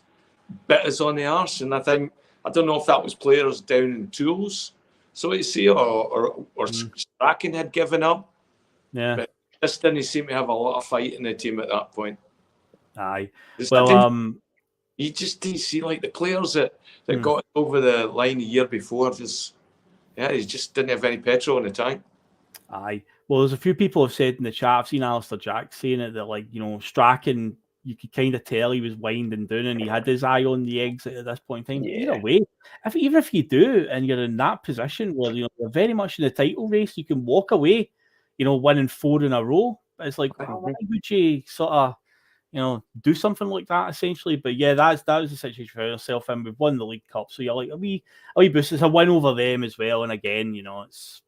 bit us on the arse, and I don't know if that was players down in tools So you see, or Strachan had given up. Yeah. But just didn't seem to have a lot of fight in the team at that point. Aye. You just didn't see like the players that got over the line the year before. You just didn't have any petrol in the tank. Aye. Well, there's a few people have said in the chat, I've seen Alistair Jack saying it, that like, you know, Strachan, you could kind of tell he was winding down and he had his eye on the exit at this point in time. Yeah. Either way, even if you do and you're in that position where, you know, you're very much in the title race, you can walk away, you know, winning 4 in a row. But it's like, why would you sort of, you know, do something like that essentially? But yeah, that was the situation for yourself, and we've won the League Cup, so you're like a wee boost. It's a win over them as well, and again, you know, it's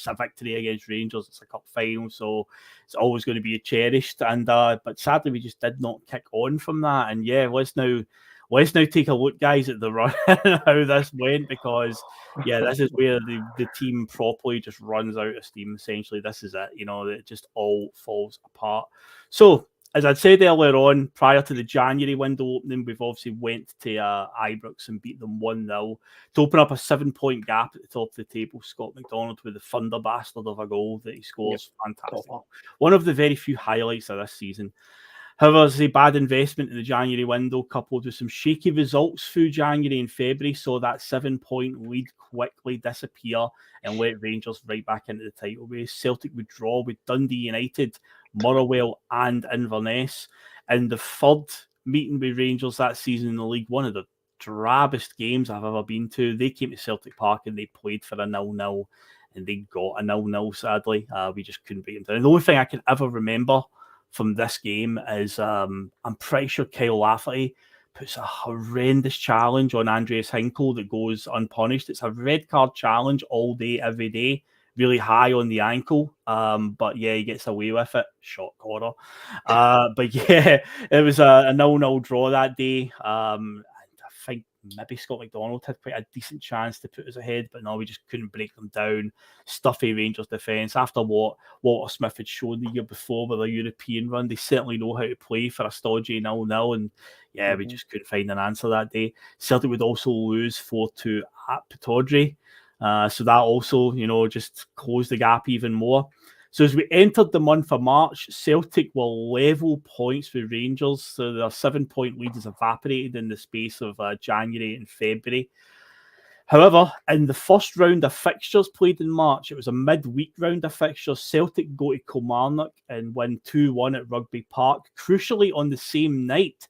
a victory against Rangers. It's a cup final, so it's always going to be cherished. And but sadly, we just did not kick on from that. And yeah, let's now take a look, guys, at the run how this went, because yeah, this is where the team properly just runs out of steam. Essentially, this is it. You know, it just all falls apart. So, as I'd said earlier on, prior to the January window opening, we've obviously went to Ibrox and beat them 1-0 to open up a 7-point gap at the top of the table. Scott McDonald with the thunder bastard of a goal that he scores. Yep. Fantastic. One of the very few highlights of this season. However, there's a bad investment in the January window, coupled with some shaky results through January and February, saw that 7-point lead quickly disappear and let Rangers right back into the title race. Celtic would draw with Dundee United, Motherwell and Inverness. And the third meeting with Rangers that season in the league, one of the drabbest games I've ever been to. They came to Celtic Park and they played for a 0-0, and they got a 0-0, sadly. We just couldn't beat them down. And the only thing I can ever remember from this game is I'm pretty sure Kyle Lafferty puts a horrendous challenge on Andreas Hinkle that goes unpunished. It's a red card challenge all day, every day, really high on the ankle. But yeah, he gets away with it. Shock horror. But yeah, it was a 0-0 draw that day. And I think maybe Scott McDonald had quite a decent chance to put us ahead, but no, we just couldn't break them down. Stuffy Rangers defence. After what Walter Smith had shown the year before with a European run, they certainly know how to play for a stodgy 0-0, and yeah, we just couldn't find an answer that day. Celtic would also lose 4-2 at Pittodrie, so that also, you know, just closed the gap even more. So as we entered the month of March, Celtic were level points with Rangers. So their 7-point lead is evaporated in the space of January and February. However, in the first round of fixtures played in March, it was a midweek round of fixtures. Celtic go to Kilmarnock and win 2-1 at Rugby Park. Crucially, on the same night,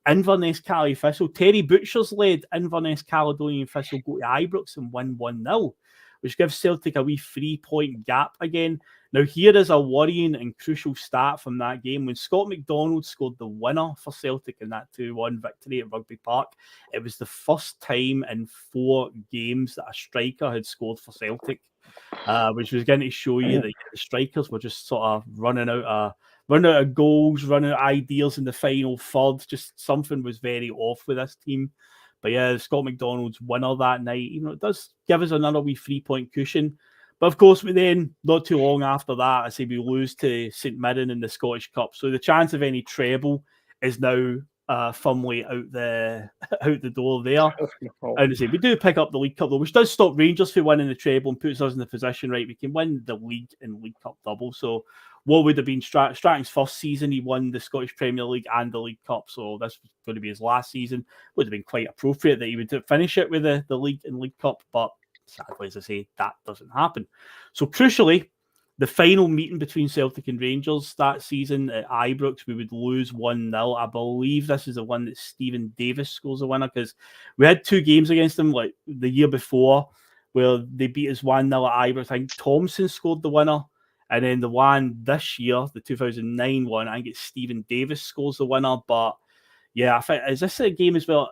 Inverness Cali Thistle, Terry Butcher's led Inverness Caledonian Thistle go to Ibrox and win 1-0, which gives Celtic a wee 3-point gap again. Now, here is a worrying and crucial stat from that game. When Scott McDonald scored the winner for Celtic in that 2-1 victory at Rugby Park, it was the first time in 4 games that a striker had scored for Celtic, which was going to show you that the strikers were just sort of running out of goals, running out of ideas in the final third. Just something was very off with this team. But yeah, Scott McDonald's winner that night, you know, it does give us another wee 3-point cushion. But of course, we then, not too long after that, I say we lose to St Mirren in the Scottish Cup. So the chance of any treble is now firmly out the door there. And I say we do pick up the League Cup though, which does stop Rangers from winning the treble and puts us in the position, right, we can win the League and League Cup double. So what would have been Strachan's first season, he won the Scottish Premier League and the League Cup. So this was going to be his last season. Would have been quite appropriate that he would finish it with the League and League Cup, but sadly, as I say, that doesn't happen. So crucially, the final meeting between Celtic and Rangers that season at Ibrox, we would lose 1-0. I believe this is the one that Stephen Davis scores a winner, because we had 2 games against them like the year before where they beat us 1-0 at Ibrox. I think Thompson scored the winner. And then the one this year, the 2009 one, I think it's Stephen Davis scores the winner. But yeah, I think, is this a game as well?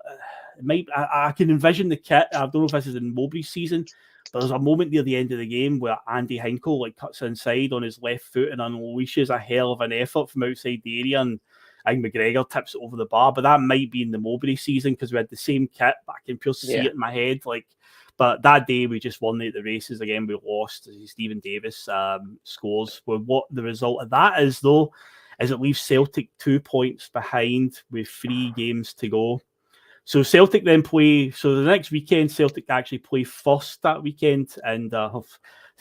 I can envision the kit. I don't know if this is in Mowbray's season, but there's a moment near the end of the game where Andy Hinkle like cuts inside on his left foot and unleashes a hell of an effort from outside the area, and I think McGregor tips it over the bar. But that might be in the Mowbray season because we had the same kit, but I can just see it in my head. But that day we just won the races again. We lost. Stephen Davis scores. Well, what the result of that is, though, is it leaves Celtic 2 points behind with 3 games to go. So Celtic then play. So the next weekend, Celtic actually play first that weekend, and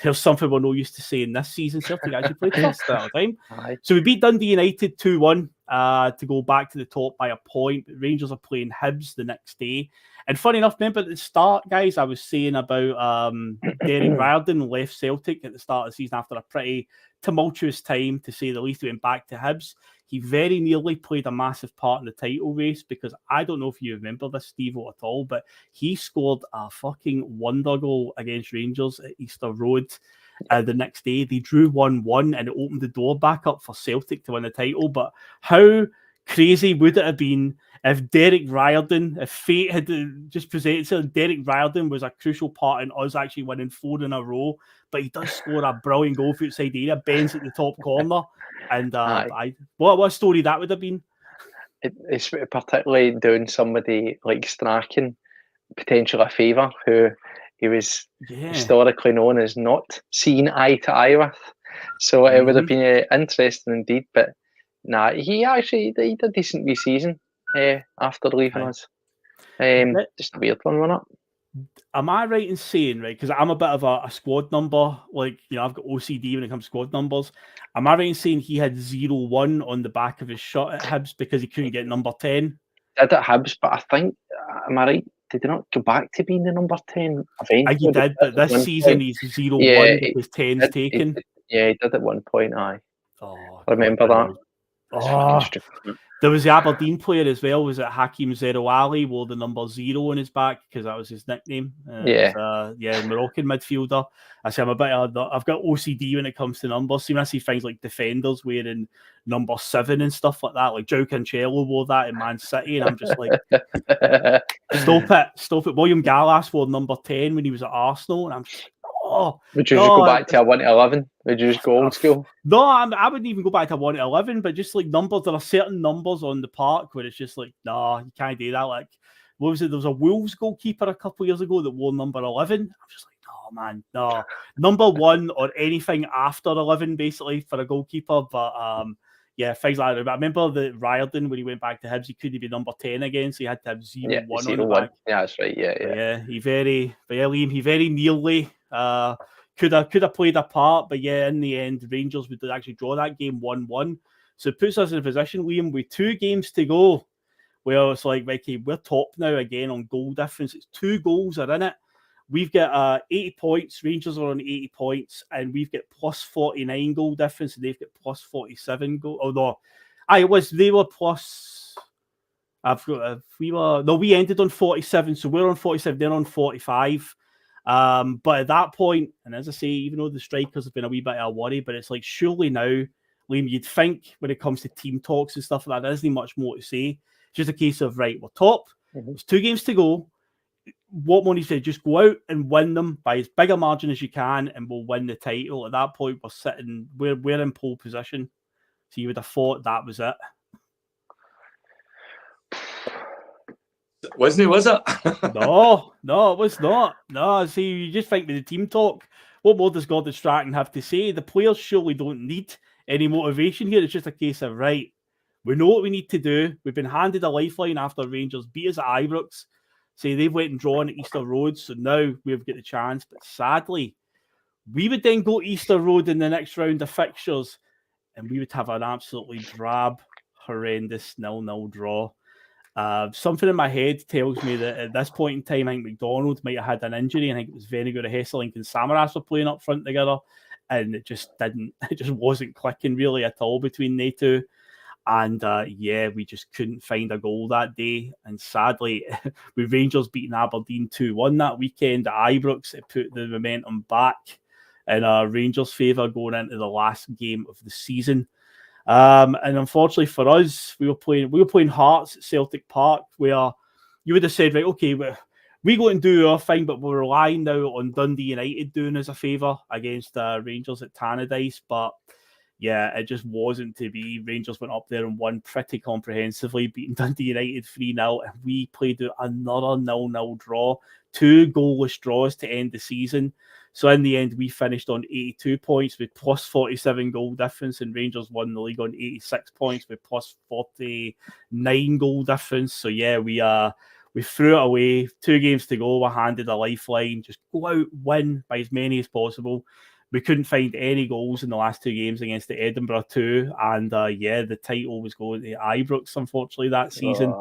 there's something we're not used to saying this season. Celtic actually played first at the time. Aye. So we beat Dundee United 2-1 to go back to the top by a point. But Rangers are playing Hibs the next day. And funny enough, remember at the start, guys, I was saying about Derek Riordan left Celtic at the start of the season after a pretty tumultuous time, to say the least. He went back to Hibs. He very nearly played a massive part in the title race, because I don't know if you remember this, Steve-O, at all, but he scored a fucking wonder goal against Rangers at Easter Road. The next day, they drew 1-1, and it opened the door back up for Celtic to win the title. But how crazy would it have been if Derek Riordan, if fate had just presented itself, Derek Riordan was a crucial part in us actually winning 4 in a row? But he does score a brilliant goal from outside the area, bends at the top corner. And what a story that would have been. It's particularly doing somebody like Strachan potentially a favour, who he was historically known as not seeing eye to eye with. So it would have been interesting indeed. But he did a decent wee season after leaving us. Just a weird one, wasn't it? Am I right in saying, right, because I'm a bit of a squad number, like, I've got OCD when it comes to squad numbers. Am I right in saying he had 0-1 on the back of his shirt at Hibs because he couldn't get number 10? Did at Hibs, but I think, am I right? Did he not go back to being the number 10 eventually? I think he did, but this season he's 0-1 because 10's taken. He did at one point, aye. Oh, I remember that. There was the Aberdeen player as well. Was it Hakeem Zerouali? Wore the number 0 on his back because that was his nickname. Moroccan midfielder. I say I've got OCD when it comes to numbers. See, when I see things like defenders wearing number 7 and stuff like that, like Joe Cancelo wore that in Man City, and I'm just like, stop it. William Gallas wore number 10 when he was at Arsenal, and I'm just like, would you just go back to a 1-11? Would you just go old school? No, I wouldn't even go back to 1-11, but just like numbers. There are certain numbers on the park where it's just like, you can't do that. Like, what was it? There was a Wolves goalkeeper a couple of years ago that wore number 11. I'm just like, no, man, no. Number 1 or anything after 11, basically, for a goalkeeper. But things like that. But I remember that Riordan, when he went back to Hibs, he couldn't be number 10 again, so he had to have 0-1 on the back. Yeah, that's right. Liam, he very nearly could have played a part, but in the end, Rangers would actually draw that game 1-1. So it puts us in a position, Liam, with 2 games to go, where it's like, okay, we're top now again on goal difference. It's 2 goals are in it. We've got 80 points. Rangers are on 80 points, and we've got plus 49 goal difference, and they've got plus 47 goal. Oh no, they were plus. We ended on 47, so we're on 47. They're on 45. But at that point, and as I say, even though the strikers have been a wee bit of a worry, but it's like, surely now, Liam, you'd think when it comes to team talks and stuff like that, there isn't much more to say. It's just a case of, right, we're top. There's 2 games to go. What more needs to just go out and win them by as big a margin as you can, and we'll win the title. At that point, we're in pole position. So you would have thought that was it. Was it? No, it was not. No, see, you just think with the team talk, what more does Gordon Strachan have to say? The players surely don't need any motivation here. It's just a case of, right, we know what we need to do. We've been handed a lifeline after Rangers beat us at Ibrox. Say they've went and drawn at Easter Road, so now we've got the chance. But sadly, we would then go to Easter Road in the next round of fixtures, and we would have an absolutely drab, horrendous 0-0 draw. Something in my head tells me that at this point in time, I think McDonald might have had an injury. I think it was Venegoor, Hesselink, and Samaras were playing up front together, and it just wasn't clicking really at all between they two. And we just couldn't find a goal that day. And sadly, with Rangers beating Aberdeen 2-1 that weekend at Ibrox, it put the momentum back in Rangers' favour going into the last game of the season. And unfortunately for us, we were playing Hearts at Celtic Park, where you would have said, right, okay, we go and do our thing, but we're relying now on Dundee United doing us a favour against Rangers at Tannadice. But it just wasn't to be. Rangers went up there and won pretty comprehensively, beating Dundee United 3-0, and we played another 0-0 draw, 2 goalless draws to end the season. So in the end, we finished on 82 points with plus 47 goal difference, and Rangers won the league on 86 points with plus 49 goal difference. So we We threw it away. 2 games to go. We're handed a lifeline. Just go out, win by as many as possible. We couldn't find any goals in the last 2 games against the Edinburgh 2. And the title was going to Ibrox, unfortunately, that season.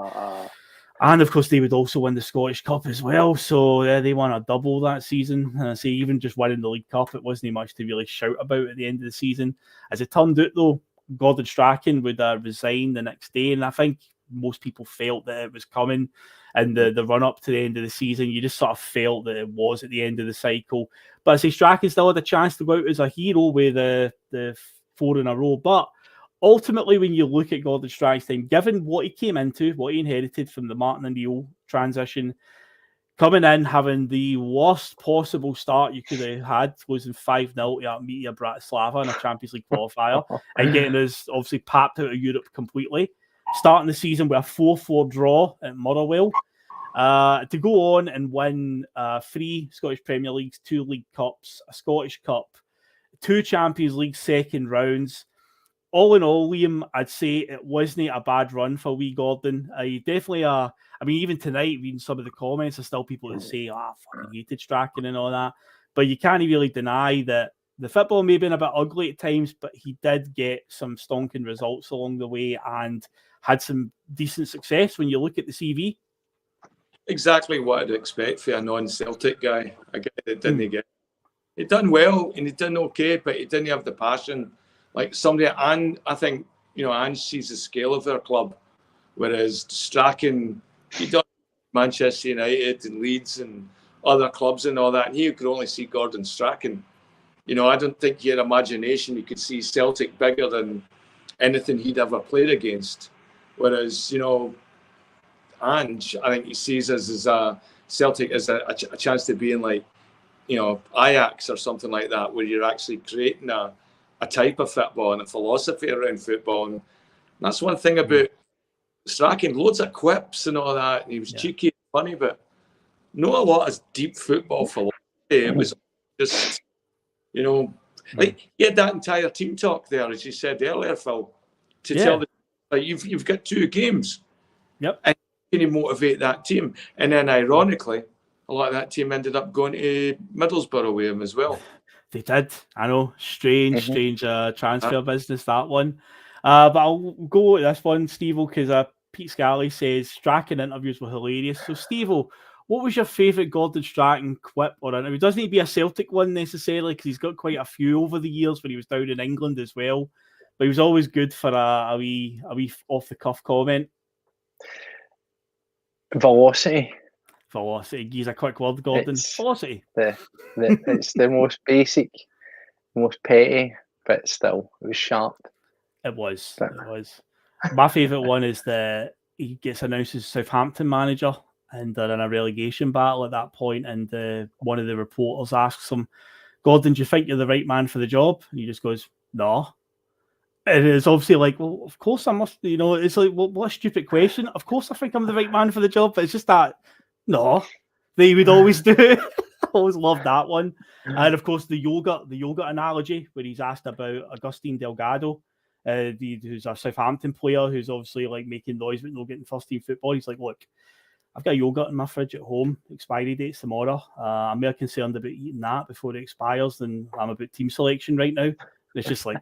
And of course, they would also win the Scottish Cup as well. So they won a double that season. So even just winning the League Cup, it wasn't much to really shout about at the end of the season. As it turned out, though, Gordon Strachan would resign the next day. And I think most people felt that it was coming. And the run-up to the end of the season, you just sort of felt that it was at the end of the cycle. But I say Strachan still had a chance to go out as a hero with the 4 in a row. But ultimately, when you look at Gordon Strachan's time, given what he came into, what he inherited from the Martin O'Neill transition, coming in, having the worst possible start you could have had, losing 5-0 to Meteor Bratislava in a Champions League qualifier, and getting us obviously papped out of Europe completely. Starting the season with a 4-4 draw at Motherwell. To go on and win 3 Scottish Premier Leagues, 2 League Cups, a Scottish Cup, 2 Champions League second rounds. All in all, Liam, I'd say it wasn't a bad run for wee Gordon. Definitely, I mean, even tonight, reading some of the comments, there's still people that say, I fucking hated Strachan and all that. But you can't really deny that the football may have been a bit ugly at times, but he did get some stonking results along the way and had some decent success when you look at the CV. Exactly what I'd expect for a non-Celtic guy. A guy that didn't get. He done well and he done okay, but he didn't have the passion. Like somebody, and I think, Ange sees the scale of their club, whereas Strachan, he done Manchester United and Leeds and other clubs and all that, and he could only see Gordon Strachan. I don't think he had imagination. You could see Celtic bigger than anything he'd ever played against. Whereas, Ange, I think he sees us as a Celtic as a chance to be in like, Ajax or something like that, where you're actually creating a type of football and a philosophy around football. And that's one thing about Strachan, loads of quips and all that. And he was cheeky and funny, but not a lot of deep football philosophy. It was just, like he had that entire team talk there, as you said earlier, Phil, to tell the like you've got 2 games. Yep. And can you motivate that team? And then ironically, a lot of that team ended up going to Middlesbrough with him as well. They did. I know. Strange transfer business, that one. But I'll go with this one, Steve-o, because Pete Scally says Strachan interviews were hilarious. So, Steve-o, what was your favourite Gordon Strachan quip or interview? It doesn't need to be a Celtic one necessarily, because he's got quite a few over the years when he was down in England as well. But he was always good for a wee off-the-cuff comment. Velocity. Use a quick word, Gordon. Velocity. It's the most basic, most petty, but still, it was sharp. It was. My favourite one is that he gets announced as Southampton manager and they're in a relegation battle at that point, and one of the reporters asks him, Gordon, do you think you're the right man for the job? And he just goes, no. And it's obviously like, well, of course I must, it's like, well, what a stupid question. Of course I think I'm the right man for the job, but it's just that, no, they would always do. I always loved that one. And of course, the yoga analogy, where he's asked about Agustin Delgado, who's a Southampton player who's obviously like making noise but not getting first team football. He's like, look, I've got yogurt in my fridge at home. Expiry date's tomorrow. I'm more concerned about eating that before it expires than I'm about team selection right now. And it's just like,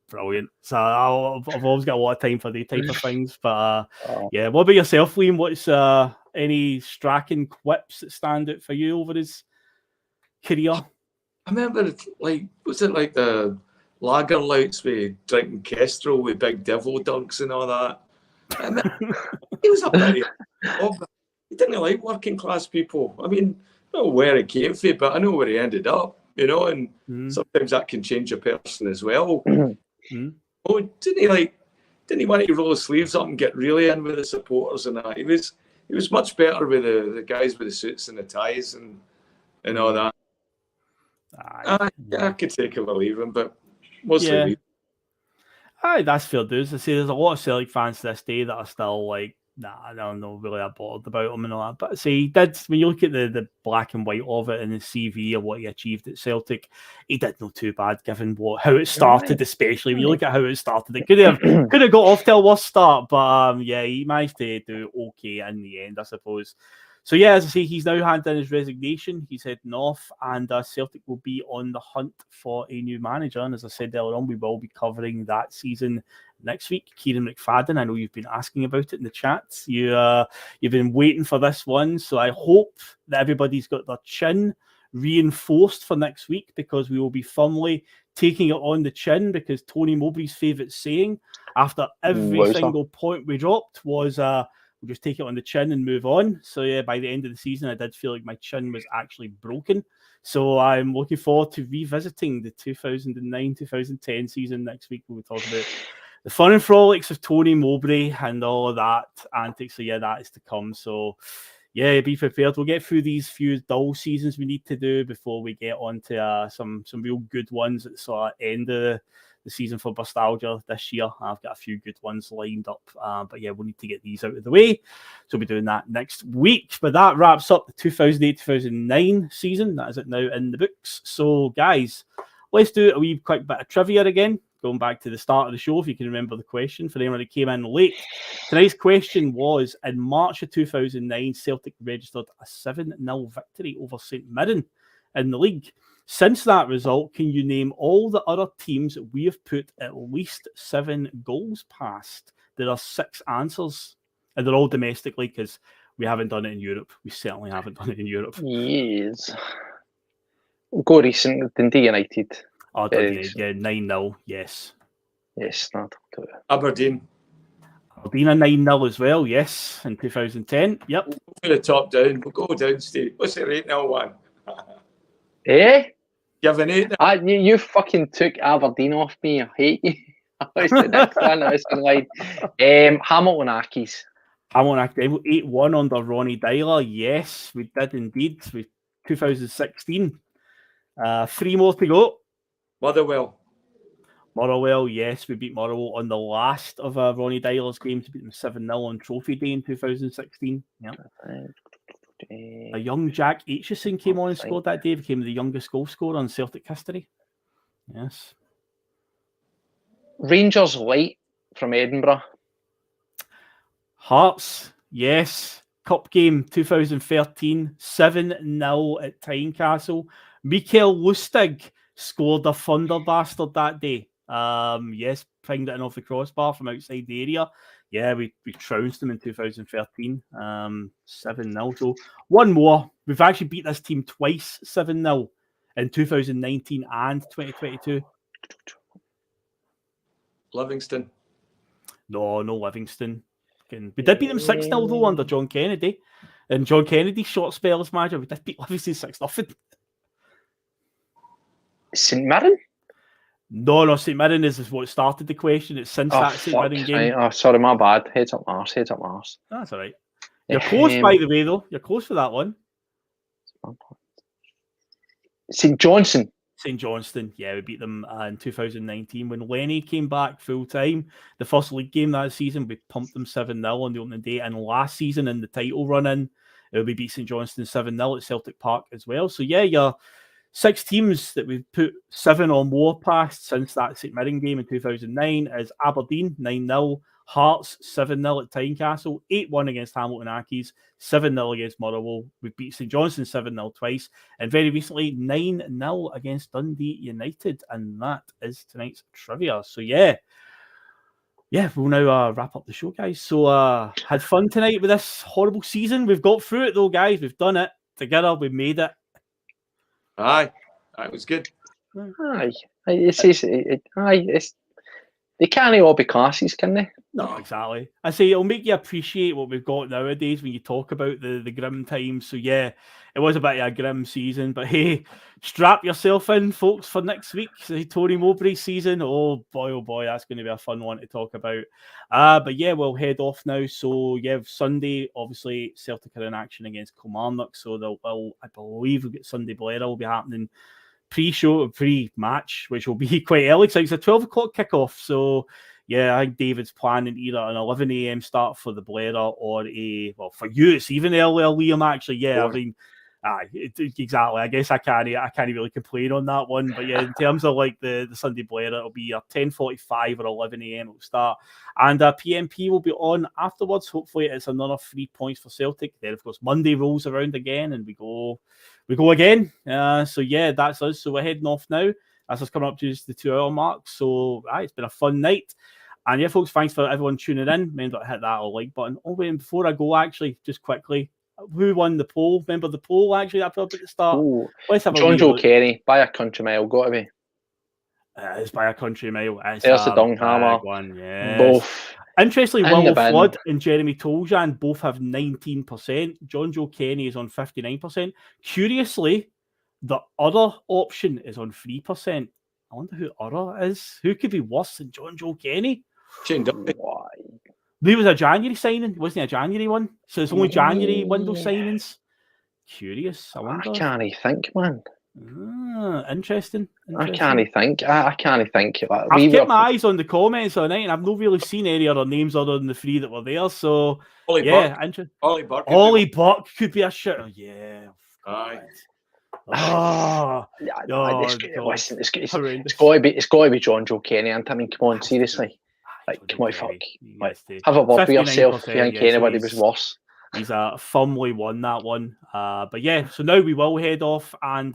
brilliant. So I've always got a lot of time for these type of things. But yeah, what about yourself, Liam? What's any Strachan quips that stand out for you over his career? I remember, was it like the lager louts with drinking Kestrel with big devil dogs and all that? And he was a very he didn't like working class people. I mean, I don't know where he came from, but I know where he ended up, and sometimes that can change a person as well. Oh, didn't he want to roll his sleeves up and get really in with the supporters and that? He was much better with the guys with the suits and the ties and all that. I could take him or leave him, but mostly leave. Aye, that's fair dues. I say there's a lot of Celtic fans to this day that are still like Nah, I'm not really that bothered about him and all that. But see, he did, when you look at the black and white of it in the CV of what he achieved at Celtic, he did not too bad given how it started, especially when you look at how it started. It could have got off to a worse start, but yeah, he managed to do okay in the end, I suppose. So yeah, as I say, he's now handed in his resignation. He's heading off, and Celtic will be on the hunt for a new manager. And as I said earlier on, we will be covering that season next week. Kieran McFadden, I know you've been asking about it in the chats. You've been waiting for this one, so I hope that everybody's got their chin reinforced for next week, because we will be firmly taking it on the chin, because Tony Mowbray's favourite saying after every single point we dropped was we'll just take it on the chin and move on. So yeah, by the end of the season, I did feel like my chin was actually broken. So I'm looking forward to revisiting the 2009-2010 season next week. We'll talk about the fun and frolics of Tony Mowbray and all of that antics. So yeah, that is to come. So yeah, be prepared. We'll get through these few dull seasons we need to do before we get on to some real good ones at the sort of end of the season for Bustalgia this year. I've got a few good ones lined up, but yeah, we'll need to get these out of the way. So we'll be doing that next week. But that wraps up the 2008-2009 season. That is it now in the books. So guys, let's do a wee quick bit of trivia again. Going back to the start of the show, if you can remember the question for anyone that came in late. Tonight's question was, in March of 2009, Celtic registered a 7-0 victory over St Mirren in the league. Since that result, can you name all the other teams that we have put at least 7 goals past? There are 6 answers, and they're all domestically, because we haven't done it in Europe. We certainly haven't done it in Europe. Yes. Go recent, Dundee United. Oh, Dundee, yeah, 9-0, yes. Yes, not Aberdeen. Aberdeen a 9-0 as well, yes, in 2010. Yep. We'll go the top down. We'll go down, Steve. What's the 8-0 one? Eh? You have an 8-0? You fucking took Aberdeen off me. I hate you. What's the next one? That was in line. Hamilton Accies. Hamilton Accies 8-1 under Ronnie Dyler. Yes, we did indeed. 2016. 3 more to go. Motherwell, yes, we beat Motherwell on the last of Ronnie Dyler's games to beat them 7-0 on Trophy Day in 2016. Yeah. A young Jack Aitchison came on and scored that day, became the youngest goal scorer in Celtic history. Yes. Rangers Light from Edinburgh. Hearts, yes. Cup game 2013, 7-0 at Tynecastle. Mikael Lustig scored a thunder bastard that day. Yes, pinged it in off the crossbar from outside the area. Yeah, we trounced them in 2013. 7-0. So one more. We've actually beat this team twice, 7-0 in 2019 and 2022. Livingston. No Livingston. We did beat them 6-0 though under John Kennedy. And John Kennedy's short spell as manager, we did beat Livingston 6-0. St Mirren? No, St Mirren is what started the question. It's since that St Mirren game. Right. Oh, sorry, my bad. Heads up Mars. That's all right. You're close, by the way, though. You're close for that one. St Johnstone. St Johnstone, yeah, we beat them in 2019 when Lenny came back full time. The first league game that season, we pumped them 7-0 on the opening day. And last season in the title run-in, we beat St Johnstone 7-0 at Celtic Park as well. So yeah, you're 6 teams that we've put 7 or more past since that St Mirren game in 2009 is Aberdeen 9-0, Hearts 7-0 at Tynecastle, 8-1 against Hamilton Accies, 7-0 against Motherwell. We beat St Johnstone 7-0 twice, and very recently 9-0 against Dundee United, and that is tonight's trivia. So yeah, we'll now wrap up the show, guys. So had fun tonight with this horrible season. We've got through it though, guys. We've done it together. We've made it. Aye, it was good. Aye, they can't all be classes, can they? No, exactly. I say it'll make you appreciate what we've got nowadays when you talk about the grim times. So yeah, it was a bit of a grim season, but hey, strap yourself in, folks, for next week. The Tony Mowbray season. Oh boy, that's going to be a fun one to talk about. But yeah, we'll head off now. So yeah, Sunday, obviously Celtic are in action against Kilmarnock. So I believe we'll get Sunday Blether will be happening pre-match, which will be quite early. So it's a 12 o'clock kickoff. So yeah, I think David's planning either an 11 a.m. start for the Blether or for you, it's even earlier, Liam, actually. Yeah, I mean, exactly. I guess I can't really complain on that one. But yeah, in terms of like the Sunday Blether, it'll be a 10:45 or 11 a.m. it'll start. And PMP will be on afterwards. Hopefully it's another 3 points for Celtic. Then, of course, Monday rolls around again and we go again. So yeah, that's us. So we're heading off now. That's us coming up to the 2 hour mark. So it's been a fun night. And yeah, folks, thanks for everyone tuning in. Remember to hit that like button. Oh, wait, and before I go, actually, just quickly, who won the poll? Remember the poll, actually, that probably at the start. Ooh, Let's have John Joe Kenny, by a country mile, got to be. It's by a country mile. There's the Dunghammer. One, yes. Both. Interestingly, Willo Flood and Jeremy Toljan both have 19%. John Joe Kenny is on 59%. Curiously, the other option is on 3%. I wonder who other is. Who could be worse than John Joe Kenny? Why? There was a January signing. It wasn't a January one. So it's only January window signings. Curious. I wonder. I can't think, man. Interesting. I can't think. I can't think. I've kept my eyes on the comments all night, and I've not really seen any other names other than the three that were there. So Ollie Buck could be a shit. Oh, yeah. Aye. It's got to be John Joe Kenny. I mean, come on, seriously. Like, come on, fuck. Like, have a word with yourself. If you think anybody was worse. He's firmly won that one. But yeah, so now we will head off, and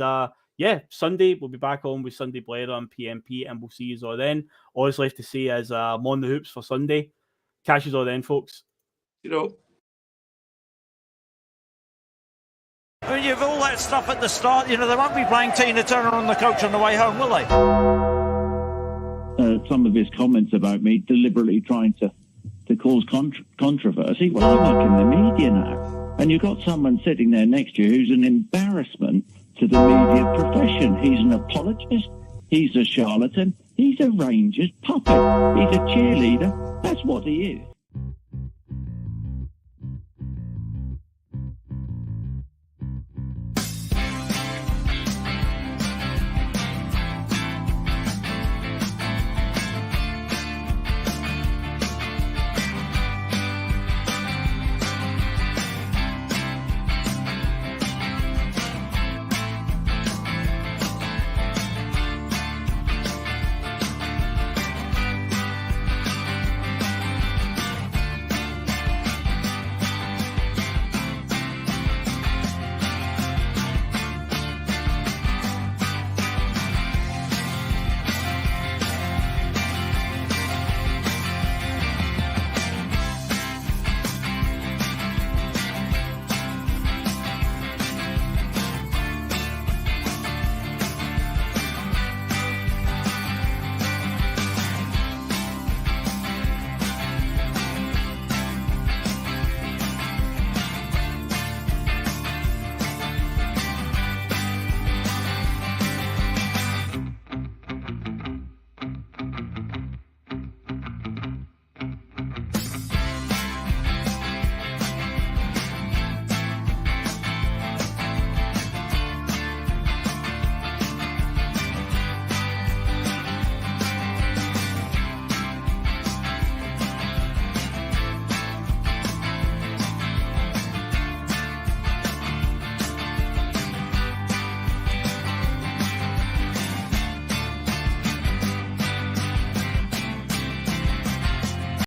Sunday we'll be back on with Sunday Blether and PMP, and we'll see you all then. All that's left to say is I'm on the hoops for Sunday. Catch you all then, folks. I mean, you've all that stuff at the start. They won't be playing Tina Turner on the coach on the way home, will they? Some of his comments about me deliberately trying to cause controversy. Well, I work in the media now, and you've got someone sitting there next to you who's an embarrassment to the media profession. He's an apologist. He's a charlatan. He's a Rangers puppet. He's a cheerleader. That's what he is.